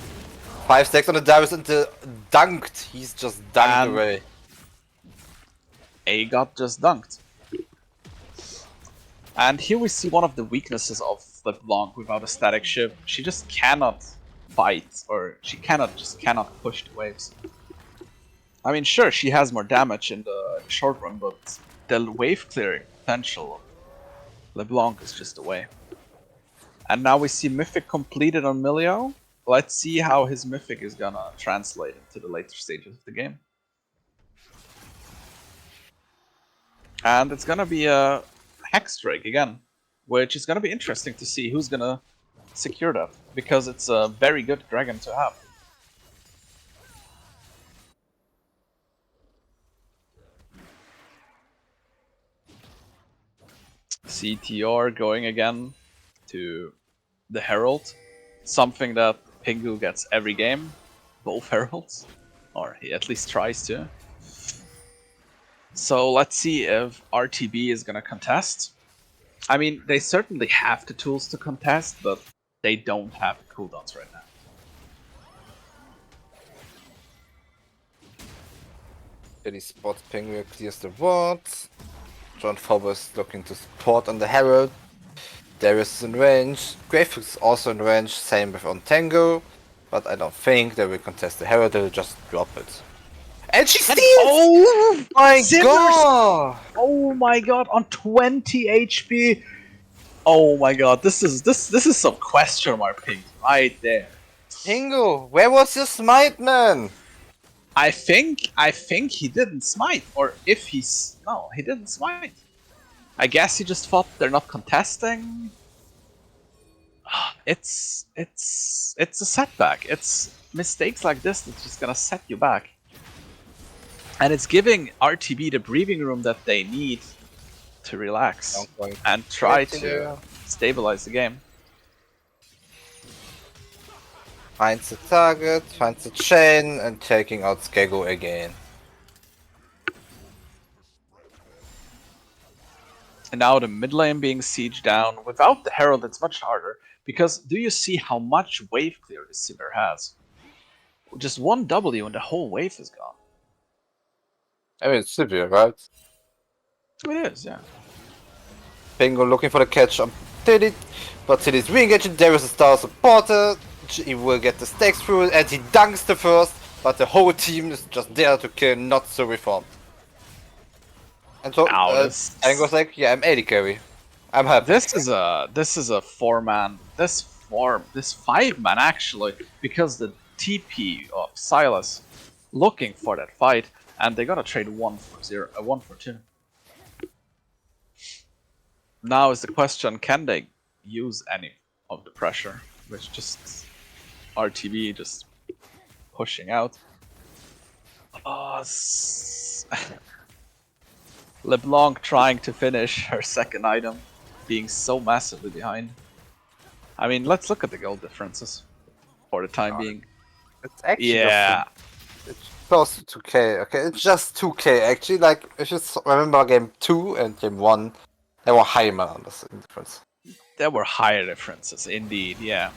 5 stacks on the Darius and the dunked. He's just dunked And- away. A got just dunked. And here we see one of the weaknesses of LeBlanc without a static ship. She just cannot fight, or she cannot push the waves. I mean, sure, she has more damage in the short run, but the wave clearing potential of LeBlanc is just away. And now we see Mythic completed on Milio. Let's see how his Mythic is gonna translate into the later stages of the game. And it's gonna be a Hex Drake again, which is gonna be interesting to see who's gonna secure that, because it's a very good dragon to have. CTR going again to the Herald, something that Pingu gets every game, both Heralds, or he at least tries to. So let's see if RTB is gonna contest. I mean, they certainly have the tools to contest, but they don't have the cooldowns right now. Tilly spots Pengu, clears the ward. John Phobos looking to support on the Herald. Darius is in range. Grave is also in range, same with on Tango. But I don't think they will contest the Herald, they'll just drop it. And she steals! Oh my Sivir! god! Oh my god, on 20 HP! Oh my god, this is some question mark ping right there. Pingu, where was your smite, man? I think he didn't smite, or if he's no, he didn't smite. I guess he just thought they're not contesting. It's a setback. It's mistakes like this that's just gonna set you back. And it's giving RTB the breathing room that they need to relax and try to stabilize the game. Finds the target, finds the chain, and taking out Skego again. And now the mid lane being sieged down. Without the Herald, it's much harder. Because do you see how much wave clear this Sivir has? Just one W and the whole wave is gone. I mean, it's severe, right? It is, yeah. Pingu looking for the catch on Tilly, but Tilly's re-engaging. Darius is star supporter. He will get the stacks through and he dunks the first, but the whole team is just there to kill, not so reformed. And so Tango's like, yeah, I'm AD carry. I'm happy. This is a 4-man. This 5-man actually, because the TP of Silas looking for that fight, and they gotta trade 1 for 2. Now is the question: can they use any of the pressure, which just RTB just pushing out? LeBlanc trying to finish her second item, being so massively behind. I mean, let's look at the gold differences. for the time being. It's actually Yeah. it's close to 2K. Okay, it's just 2K actually. Like if you remember game 2 and game 1, there were high amounts in difference. There were higher differences, indeed, yeah.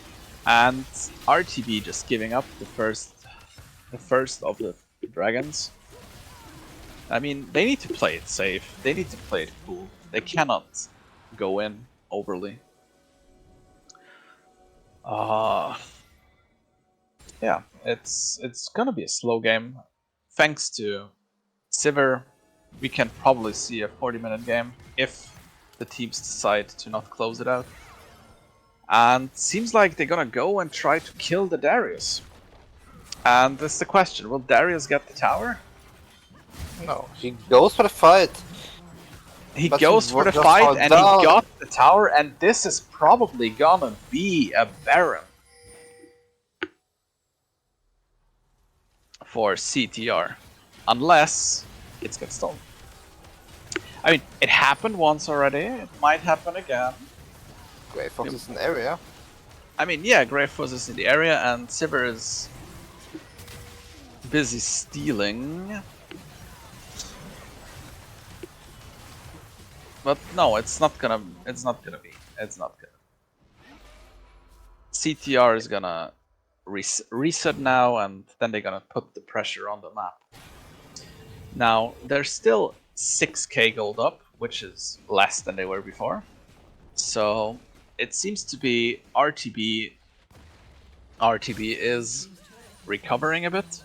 And RTB just giving up the first of the dragons. I mean, they need to play it safe. They need to play it cool. They cannot go in overly. Yeah, it's gonna be a slow game. Thanks to Sivir, we can probably see a 40-minute game if the teams decide to not close it out. And seems like they're gonna go and try to kill the Darius. And that's the question: will Darius get the tower? No, he goes for the fight. He But goes he for the just fight fall and down. he got the tower, and this is probably gonna be a Baron for CTR, unless it gets stolen. I mean, it happened once already. It might happen again. Grey Fox is in the area. I mean, yeah, Grey Fox is in the area, and Sivir is busy stealing. But no, it's not gonna be. It's not gonna. CTR is gonna reset now, and then they're gonna put the pressure on the map. Now, they're still 6k gold up, which is less than they were before. So, it seems to be RTB is recovering a bit,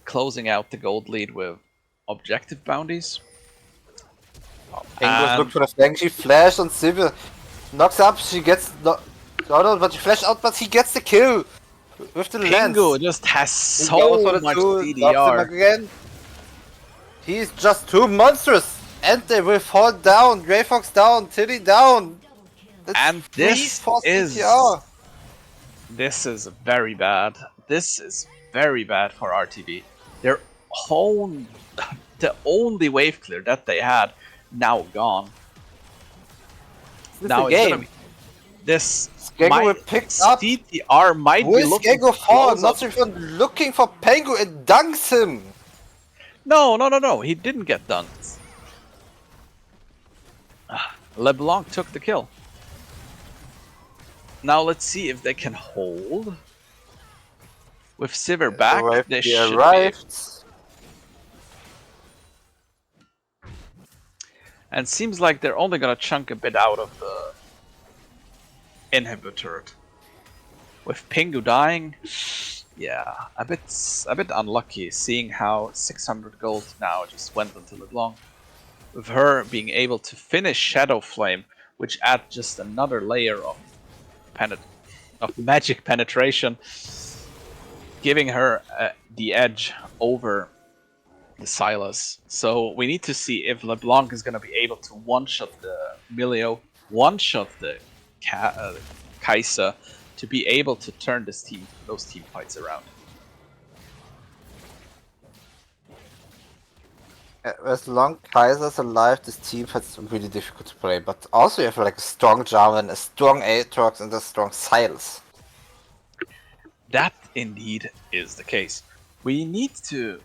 closing out the gold lead with objective bounties. Penguins look for the flank. She flashed on Sivir. Knocks up. She gets no, but she flashed out. But he gets the kill with the lance. Pingu just has He so goes for the much two, knocks him DDR. again. He's just too monstrous, and they will fall down. Grey Fox down. Tilly down. It's And free this for is CTR. this is very bad. This is very bad for RTB. Their own, the only wave clear that they had, now gone. This Now is it's the gonna game. be this. Skeggo will pick up. CTR might Who be is looking Skeggo for? close Not up. even looking for Pengu and dunks him. No. He didn't get dunked. LeBlanc took the kill. Now let's see if they can hold. With Sivir back, they He should be. arrived. And seems like they're only gonna chunk a bit out of the inhibitor turret. With Pingu dying, yeah, a bit unlucky seeing how 600 gold now just went into LeBlanc. With her being able to finish Shadow Flame, which adds just another layer of magic penetration, giving her the edge over the Silas. So we need to see if LeBlanc is going to be able to one-shot the Milio, one-shot the Kai'Sa, to be able to turn those team fights around. As long Kaiser's alive, this team is really difficult to play. But also you have like a strong Jarvan, a strong Aatrox, and a strong Silas. That indeed is the case. We need to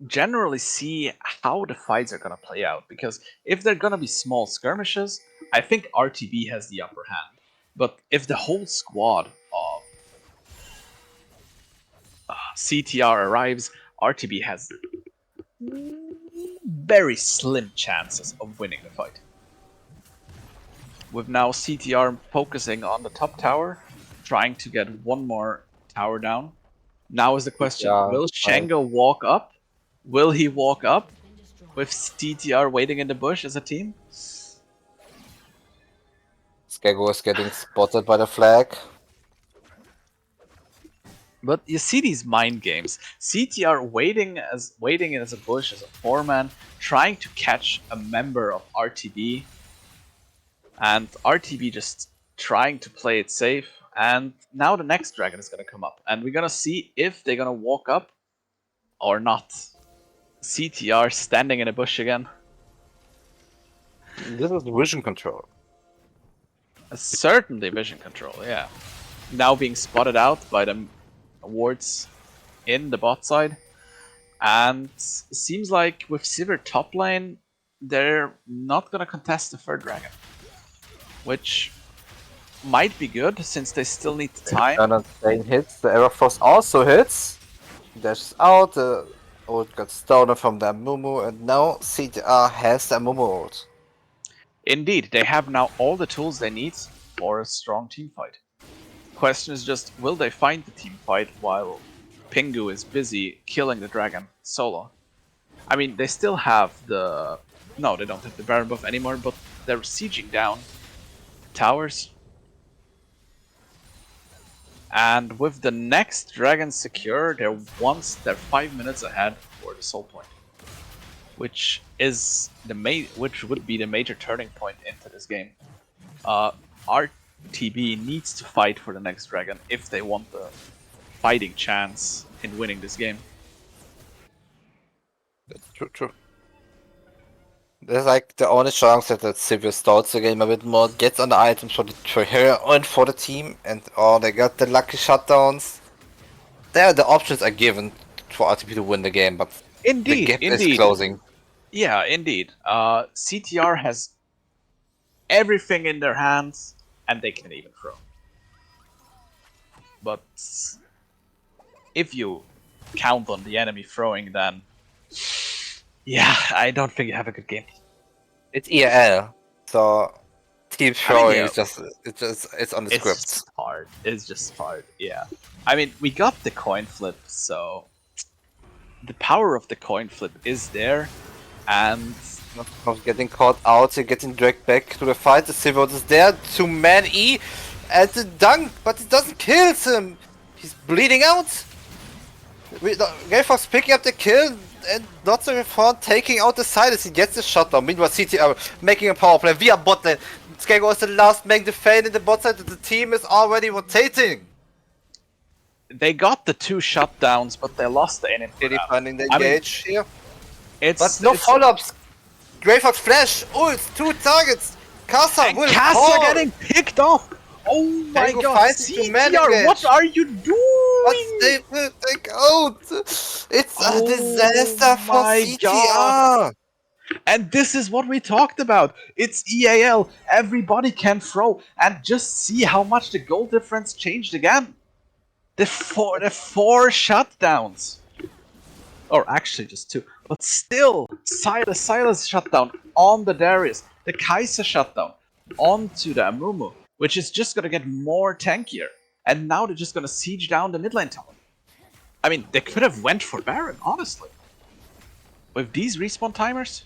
generally see how the fights are going to play out, because if they're going to be small skirmishes, I think RTB has the upper hand. But if the whole squad of CTR arrives, RTB has very slim chances of winning the fight. With now CTR focusing on the top tower, trying to get one more tower down. Now is the question, will Shango walk up? Will he walk up with CTR waiting in the bush as a team? Skeggo is getting spotted by the flag. But you see these mind games. CTR waiting as a bush, as a 4-man, trying to catch a member of RTB. And RTB just trying to play it safe. And now the next dragon is going to come up. And we're going to see if they're going to walk up or not. CTR standing in a bush again. This is vision control. Certainly vision control, yeah. now being spotted out by the wards in the bot side. And seems like with Sivir top lane, they're not gonna contest the third dragon. Which might be good, since they still need the time. Eternal Chain hits, the Aeroforce also hits. Dashes out, the ult got stolen from the Amumu, and now CTR has the Amumu ult. Indeed, they have now all the tools they need for a strong team fight. Question is just, will they find the team fight while Pingu is busy killing the dragon solo? I mean, they still have the... No, they don't have the Baron buff anymore, but they're sieging down towers. And with the next dragon secure, they're 5 minutes ahead for the soul point, which is which would be the major turning point into this game. RTB needs to fight for the next dragon if they want the fighting chance in winning this game. That's true. There's like the only chance that Sivir starts the game a bit more, gets on the items for her and for the team, and they got the lucky shutdowns. There, the options are given for RTB to win the game, but the gap is closing. Yeah, indeed. CTR has everything in their hands, and they can even throw. But if you count on the enemy throwing, then yeah, I don't think you have a good game. It's EL, so team throwing yeah, is it's on the script. It's just hard. Yeah. I mean, we got the coin flip, so the power of the coin flip is there, and Of getting caught out, getting dragged back to the fight. The Sivir is there to man E and the dunk, but it doesn't kill him. He's bleeding out. Greyfox picking up the kill and not so far taking out the side as he gets the shutdown. Meanwhile, CTR making a power play via bot lane. Skego is the last making the fade in the bot side. The team is already rotating. they got the 2 shutdowns, but they lost the enemy. Really finding the engage here. But no follow-ups. Greyfox flash, ult, 2 targets. Kasa and will Kasa fall. getting picked off. Oh my Tango god, finds the man CTR, engage. what are you doing? But they will take out. It's a disaster for my CTR. God. And this is what we talked about. It's EAL. Everybody can throw. And just see how much the goal difference changed again. The four shutdowns. Or actually just 2. But still, Silas shutdown on the Darius. The Kai'Sa shutdown onto the Amumu, which is just gonna get more tankier. And now they're just gonna siege down the mid lane tower. I mean, they could have went for Baron, honestly. With these respawn timers.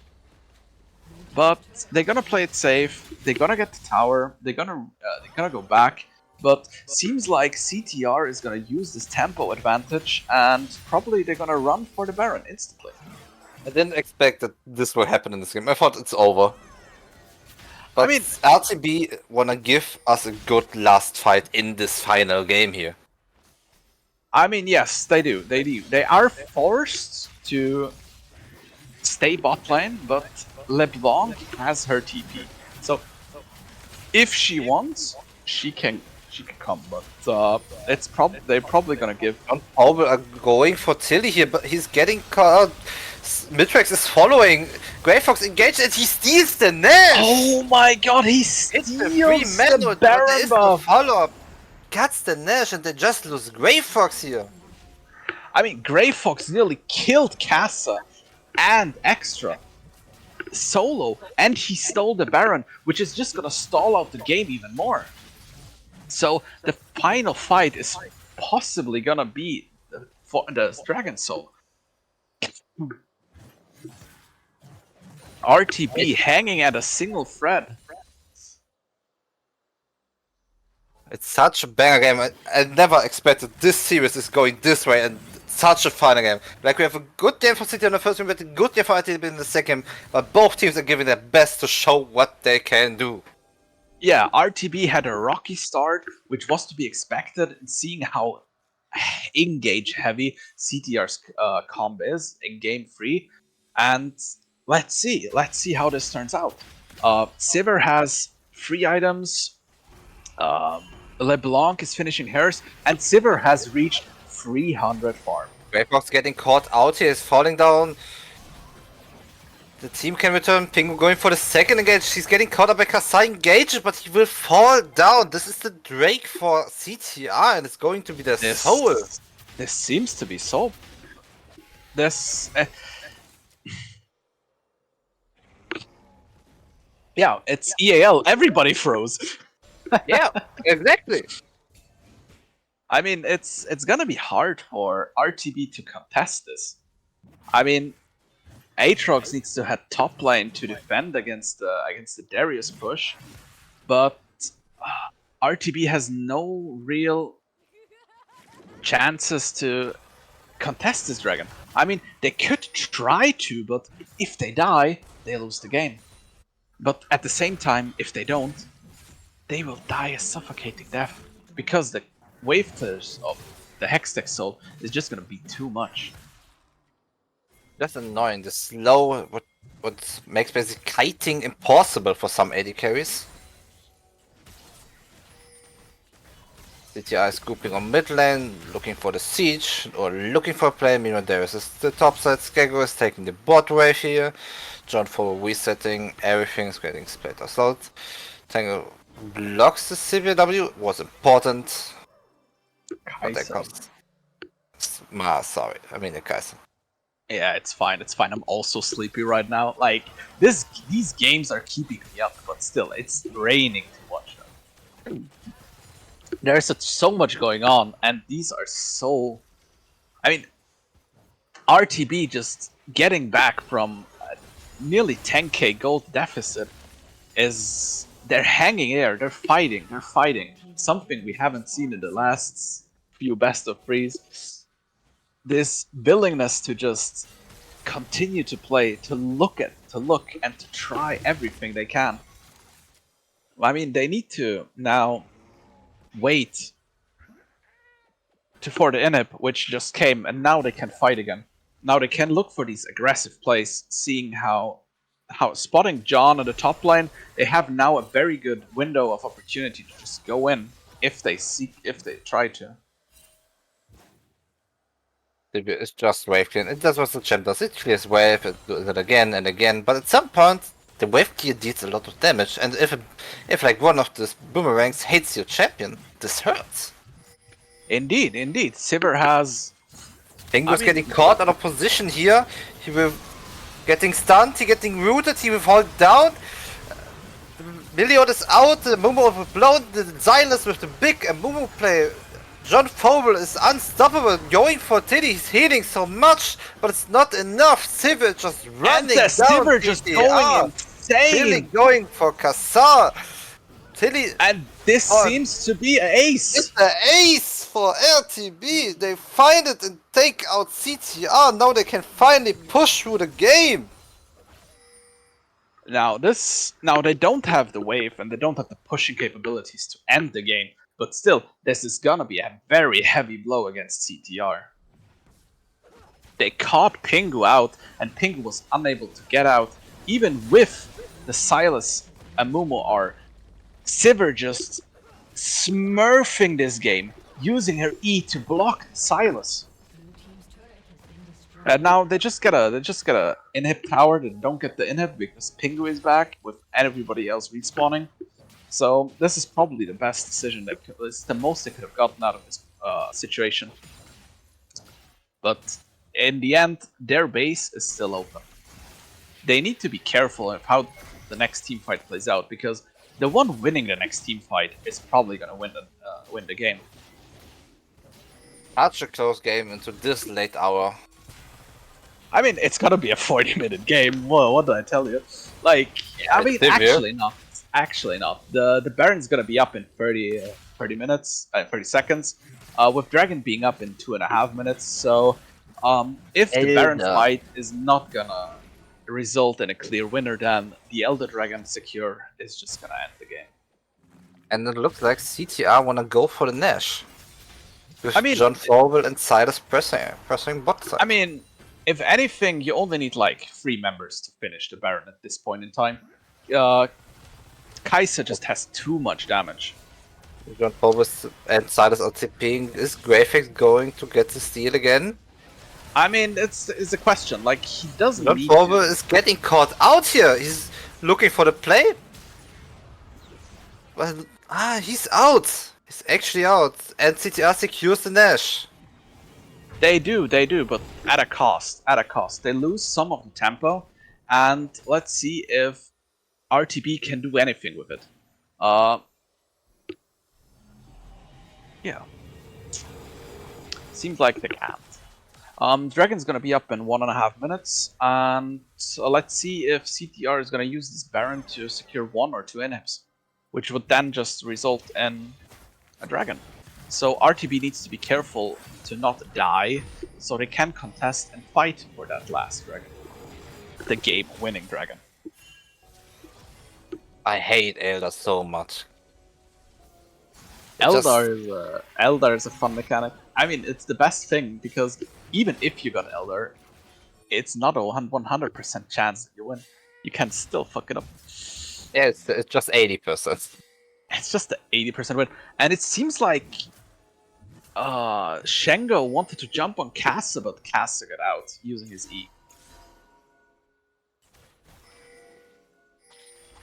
But they're gonna play it safe. They're gonna get the tower. They're gonna go back. But seems like CTR is gonna use this tempo advantage, and probably they're gonna run for the Baron instantly. I didn't expect that this will happen in this game. I thought it's over. But I mean, RTB wanna give us a good last fight in this final game here. I mean, yes, they do. They do. They are forced to stay bot lane, but LeBlanc has her TP. So if she wants, she can come. But they're probably gonna give. Paul are going for Tilly here, but he's getting caught. Mitrax is following. Greyfox engaged and he steals the Nash. Oh my god, he steals the Baron buff. Follow-up. Gets the Nash and they just lose Greyfox here. I mean, Greyfox nearly killed Kasa and Extra solo, and he stole the Baron, which is just gonna stall out the game even more. So the final fight is possibly gonna be for the Dragon Soul. RTB hanging at a single thread. It's such a banger game. I never expected this series is going this way and such a final game. Like, we have a good game for City in the first game, but a good game for RTB in the second, but both teams are giving their best to show what they can do. Yeah, RTB had a rocky start, which was to be expected, seeing how engage heavy CTR's comp is in game 3. And let's see how this turns out. Sivir has 3 items. LeBlanc is finishing hers, and Sivir has reached 300 farm. Greyfox getting caught out here, is falling down. The team can return. Pingu going for the second engage. She's getting caught up by Kasai engage, but he will fall down. This is the Drake for CTR, and it's going to be their soul. This seems to be so. This. Yeah, it's EAL. Everybody froze. Yeah, exactly. I mean, it's gonna be hard for RTB to contest this. I mean, Aatrox needs to head top lane to defend against the Darius push, but RTB has no real chances to contest this dragon. I mean, they could try to, but if they die, they lose the game. But at the same time, if they don't, they will die a suffocating death because the wave clears of the Hextech Soul is just gonna be too much. That's annoying. The slow, what makes basic kiting impossible for some AD carries. CTI scooping on mid lane, looking for the siege, or looking for a play. Meanwhile, there is the top side. Skego is taking the bot wave here. John for resetting, everything's getting split assault. Tango blocks the CBW, was important. But that comes. Sorry, I mean the Kaiser. Yeah, it's fine. It's fine. I'm also sleepy right now. Like these games are keeping me up, but still, it's draining to watch them. There's so much going on, and these are so. I mean, RTB just getting back from a nearly 10k gold deficit is. They're hanging there. They're fighting. They're fighting. Something we haven't seen in the last few best of threes. This willingness to just continue to play, to look, and to try everything they can. I mean, they need to now wait for the inhib, which just came, and now they can fight again. Now they can look for these aggressive plays, seeing how spotting John on the top lane, they have now a very good window of opportunity to just go in if they try to. It's just wave clear. It does what the champ does. It clears wave, it does it again and again. But at some point, the wave clear deals a lot of damage. And if like one of the boomerangs hits your champion, this hurts. Indeed. Sivir has. Pingu's getting caught out of position here. He will getting stunned. He getting rooted. He will fall down. Miliot is out. The Mumu will blown. The Xylus with the big Mumu play. John Fowle is unstoppable, going for Tilly, he's healing so much, but it's not enough. Sivir just running down. Sivir just going insane. Tilly going for Kassar. Tilly, and this seems to be an ace. It's the ace for RTB. They find it and take out CTR. Now they can finally push through the game. Now they don't have the wave and they don't have the pushing capabilities to end the game. But still, this is gonna be a very heavy blow against CTR. They caught Pingu out, and Pingu was unable to get out, even with the Silas and Mumu are. Sivir just smurfing this game, using her E to block Silas. And now they just gotta inhib tower. They don't get the inhib because Pingu is back with everybody else respawning. So this is probably the best decision. It's the most they could have gotten out of this situation. But in the end, their base is still open. They need to be careful of how the next team fight plays out, because the one winning the next team fight is probably gonna win the game. Such a close game into this late hour. I mean, it's gonna be a 40-minute game. Well, what did I tell you? Like, I mean, actually not. Actually not. The Baron's gonna be up in 30 seconds, with Dragon being up in 2.5 minutes. So, if the Baron fight is not gonna result in a clear winner, then the Elder Dragon secure is just gonna end the game. And it looks like CTR wanna go for the Nash. With I mean, John Fowle and Silas pressing bot side. I mean, if anything, you only need like 3 members to finish the Baron at this point in time. Kai'Sa just has too much damage. John Phobos and Silas are TPing. Is Greyface going to get the steal again? I mean, it's a question. Like, he doesn't John need Phobos to. is getting caught out here. He's looking for the play. Well, he's out. He's actually out. And CTR secures the Nash. They do, but at a cost. At a cost. They lose some of the tempo, and let's see if RTB can do anything with it. Yeah. Seems like they can't. Dragon's gonna be up in 1.5 minutes, and let's see if CTR is gonna use this Baron to secure 1 or 2 inhibs, which would then just result in a Dragon. So RTB needs to be careful to not die, so they can contest and fight for that last Dragon. The game-winning Dragon. I hate Elder so much. Eldar is a fun mechanic. I mean, it's the best thing because even if you got Eldar, it's not a 100% chance that you win. You can still fuck it up. Yeah, it's just 80%. It's just the 80% win, and it seems like Shengo wanted to jump on Kasa, but Kasa got out using his E.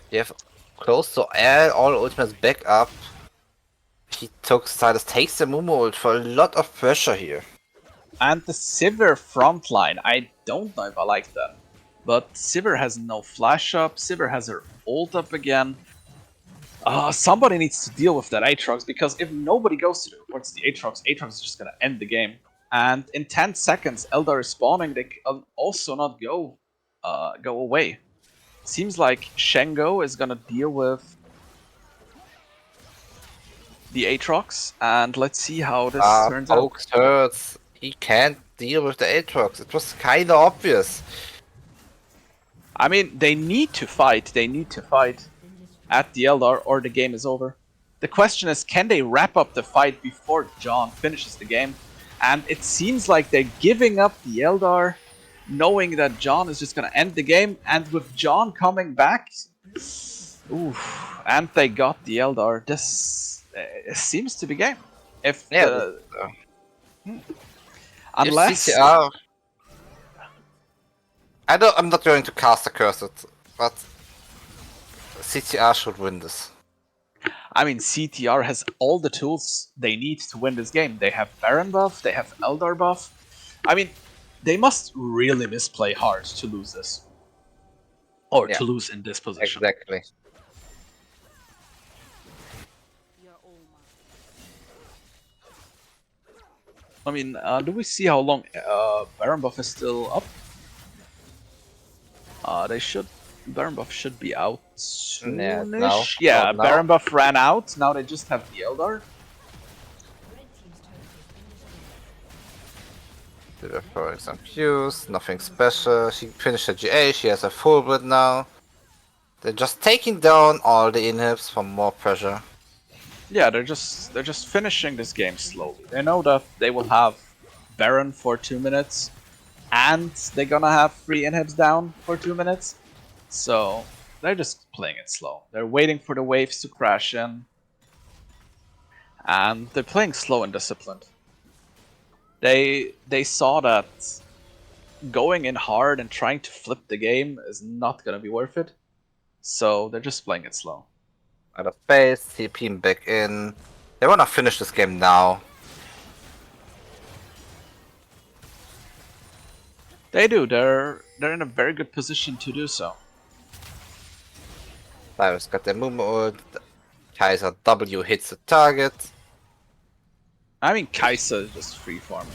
You have close to all ultimates back up. He took Silas takes the Mumu ult for a lot of pressure here. And the Sivir front line, I don't know if I like that. But Sivir has no flash up, Sivir has her ult up again. Somebody needs to deal with that Aatrox, because if nobody goes to towards the Aatrox, Aatrox is just gonna end the game. And in 10 seconds, Eldar is spawning, they can also not go away. Seems like Shengo is gonna deal with the Aatrox, and let's see how this turns out. Oaks hurts. He can't deal with the Aatrox. It was kinda obvious. I mean, they need to fight. They need to fight at the Eldar, or the game is over. The question is, can they wrap up the fight before John finishes the game? And it seems like they're giving up the Eldar, knowing that John is just gonna end the game. And with John coming back, oof, and they got the Eldar. This seems to be game. If unless if CTR, I'm not going to cast a curse, but CTR should win this. I mean, CTR has all the tools they need to win this game. They have Baron buff, they have Eldar buff. I mean, they must really misplay hard to lose this. Or to lose in this position. Exactly. I mean, do we see how long Baron buff is still up? They should. Baron buff should be out soonish. Yeah, now. Baron buff ran out. Now they just have the Eldar. They were throwing some Qs, nothing special. She finished her GA, she has a full build now. They're just taking down all the inhibs for more pressure. Yeah, they're just finishing this game slowly. They know that they will have Baron for 2 minutes, and they're gonna have 3 inhibs down for 2 minutes. So they're just playing it slow. They're waiting for the waves to crash in, and they're playing slow and disciplined. They saw that going in hard and trying to flip the game is not gonna be worth it. So they're just playing it slow. Out of base, TP back in. They wanna finish this game now. They do. They're in a very good position to do so. Cyrus got their Mumu ult. Kaiser W hits the target. I mean, Kai'Sa is just free farming.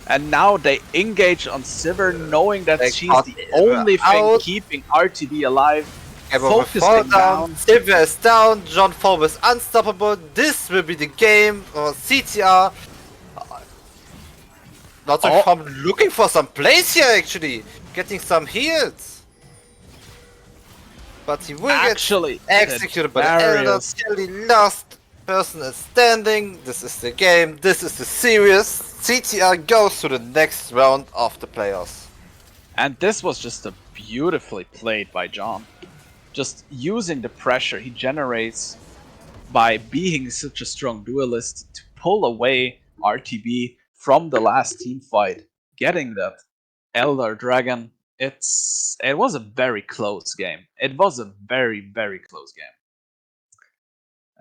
And now they engage on Sivir, knowing that They she's got the Sivir only thing out. keeping RTB alive. Everyone Focusing fall down. Sivir is down. John Phobos unstoppable. This will be the game for CTR. Lots of from looking for some plays here actually. Getting some heals. But he will Actually, get executed by the Elder. Darius. Still the last person is standing. This is the game. This is the series. CTR goes to the next round of the playoffs. And this was just a beautifully played by John. Just using the pressure he generates by being such a strong duelist to pull away RTB from the last team fight, getting that Elder Dragon. It was a very close game. It was a very close game.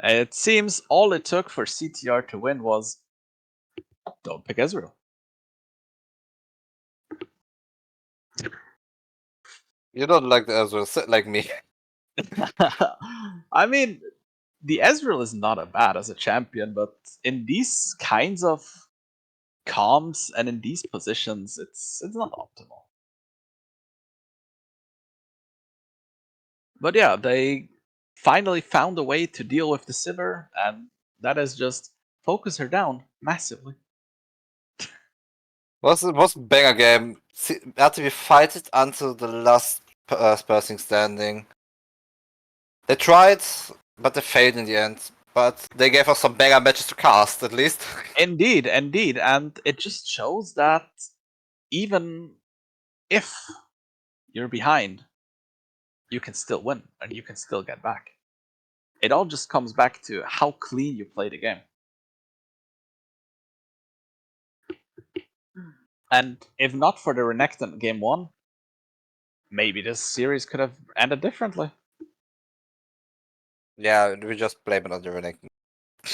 It seems all it took for CTR to win was don't pick Ezreal. You don't like the Ezreal, like me. I mean, the Ezreal is not bad as a champion, but in these kinds of comms and in these positions, it's not optimal. But yeah, they finally found a way to deal with the Sivir, and that is just focus her down massively. Was a banger game. Had to be fighted until the last person standing. They tried, but they failed in the end. But they gave us some banger matches to cast, at least. Indeed, indeed, and it just shows that even if you're behind, you can still win and you can still get back. It all just comes back to how clean you play the game. And if not for the Renekton game 1, maybe this series could have ended differently. Yeah, we just blame it on the Renekton.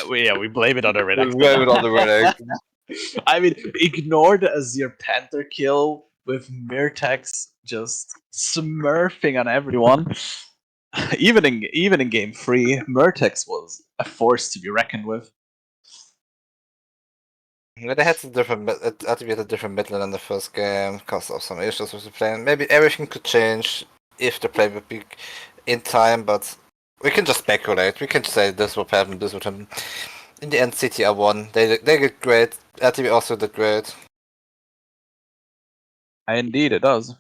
We blame it on the We Renekton. blame it on the Renekton. I mean, ignore the Azir Panther kill with Myrtex just smurfing on everyone. even in game 3, Myrtex was a force to be reckoned with. Yeah, they had to be at a different mid lane in the first game because of some issues with the plane. Maybe everything could change if the play would be in time, but we can just speculate. We can say this would happen, this would happen. In the end, CTR won. They did great. RTB also did great. Indeed, it does.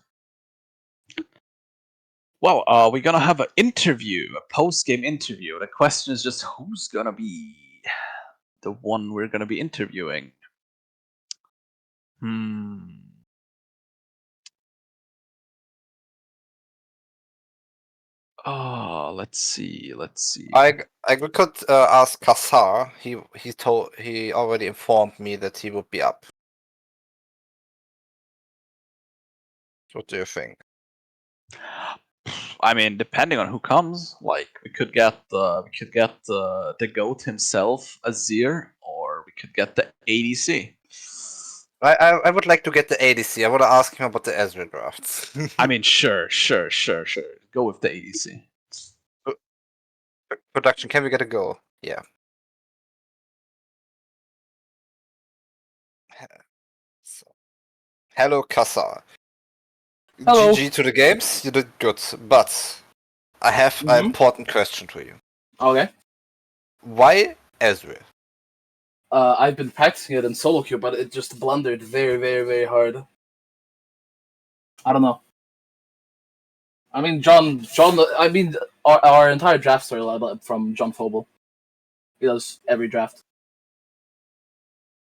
Well, we're gonna have an interview, a post-game interview. The question is just who's gonna be the one we're gonna be interviewing. Oh, let's see. We could ask Kassar. He already informed me that he would be up. What do you think? I mean, depending on who comes, like we could get the goat himself, Azir, or we could get the ADC. I would like to get the ADC. I want to ask him about the Ezreal drafts. I mean, sure. Go with the ADC. Production, can we get a go? Yeah. So, hello, Kassar. Hello. GG to the games. You did good, but I have an important question to you. Okay. Why Ezreal? I've been practicing it in solo queue, but it just blundered very hard. I don't know. I mean, John. I mean, our entire draft story from John Phobel. He does every draft.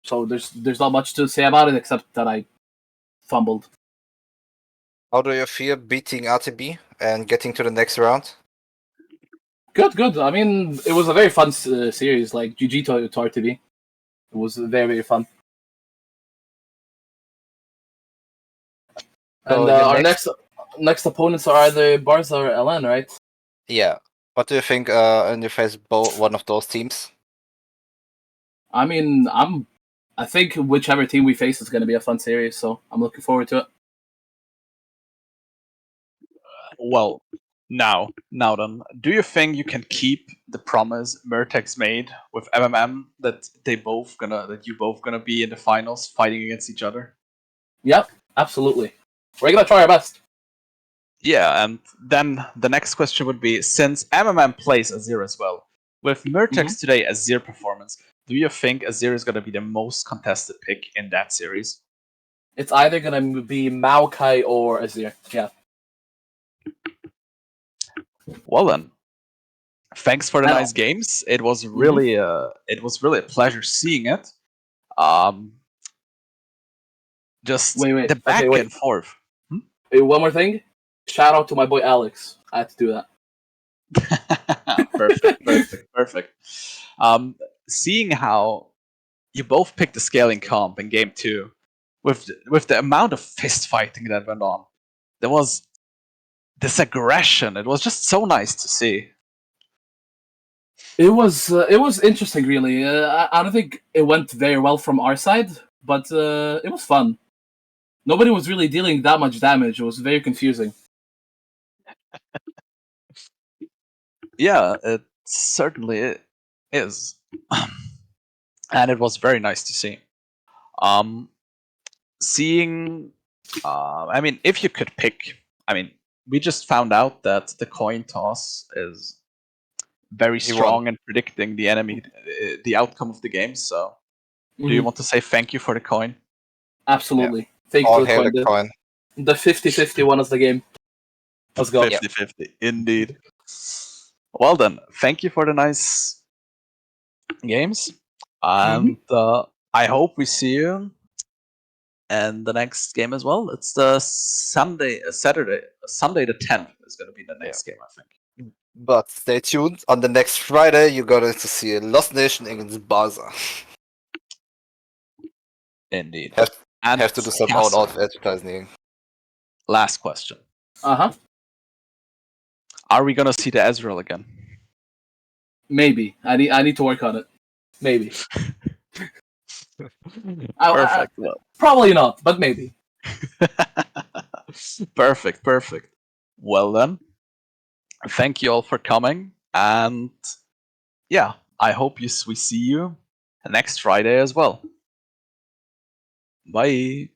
So there's not much to say about it except that I fumbled. How do you feel beating RTB and getting to the next round? Good. I mean, it was a very fun series. Like GG to RTB. It was very fun. So And our next opponents are either Barca or LN, right? Yeah. What do you think when you face one of those teams? I mean, I think whichever team we face is going to be a fun series, so I'm looking forward to it. Well, now then, do you think you can keep the promise Myrtex made with MMM that you both gonna be in the finals fighting against each other? Yep, absolutely. We're gonna try our best. Yeah, and then the next question would be, since MMM plays Azir as well, with Myrtex today Azir performance, do you think Azir is gonna be the most contested pick in that series? It's either gonna be Maokai or Azir. Yeah. Well then, thanks for the nice games. It was really a pleasure seeing it. Just Wait. the back Okay, and forth. Hey, one more thing. Shout out to my boy Alex. I had to do that. Perfect. Seeing how you both picked the scaling comp in game 2, with the amount of fist fighting that went on, there was this aggression. It was just so nice to see. It was interesting, really. I don't think it went very well from our side, but it was fun. Nobody was really dealing that much damage. It was very confusing. Yeah, it certainly is. And it was very nice to see. Seeing, I mean, if you could pick, I mean, we just found out that the coin toss is very He won. strong in predicting the enemy, the outcome of the game. So, do you Mhm. want to say thank you for the coin? Absolutely. Thank you All for the hail coin. the coin. The 50-50 one is the game. Let's go. 50-50, indeed. Well then, thank you for the nice games, and I hope we see you in the next game as well. It's the Sunday the 10th is going to be the next game, I think. But stay tuned. On the next Friday, you're going to see Lost Nation against Barca. Indeed. Have- And Have to do some yes, out advertising. last question: Uh-huh. are we going to see the Ezreal again? Maybe. I need to work on it. Maybe. Perfect. Well, Probably not, but maybe. perfect. Well then, thank you all for coming, and yeah, I hope we see you next Friday as well. Bye.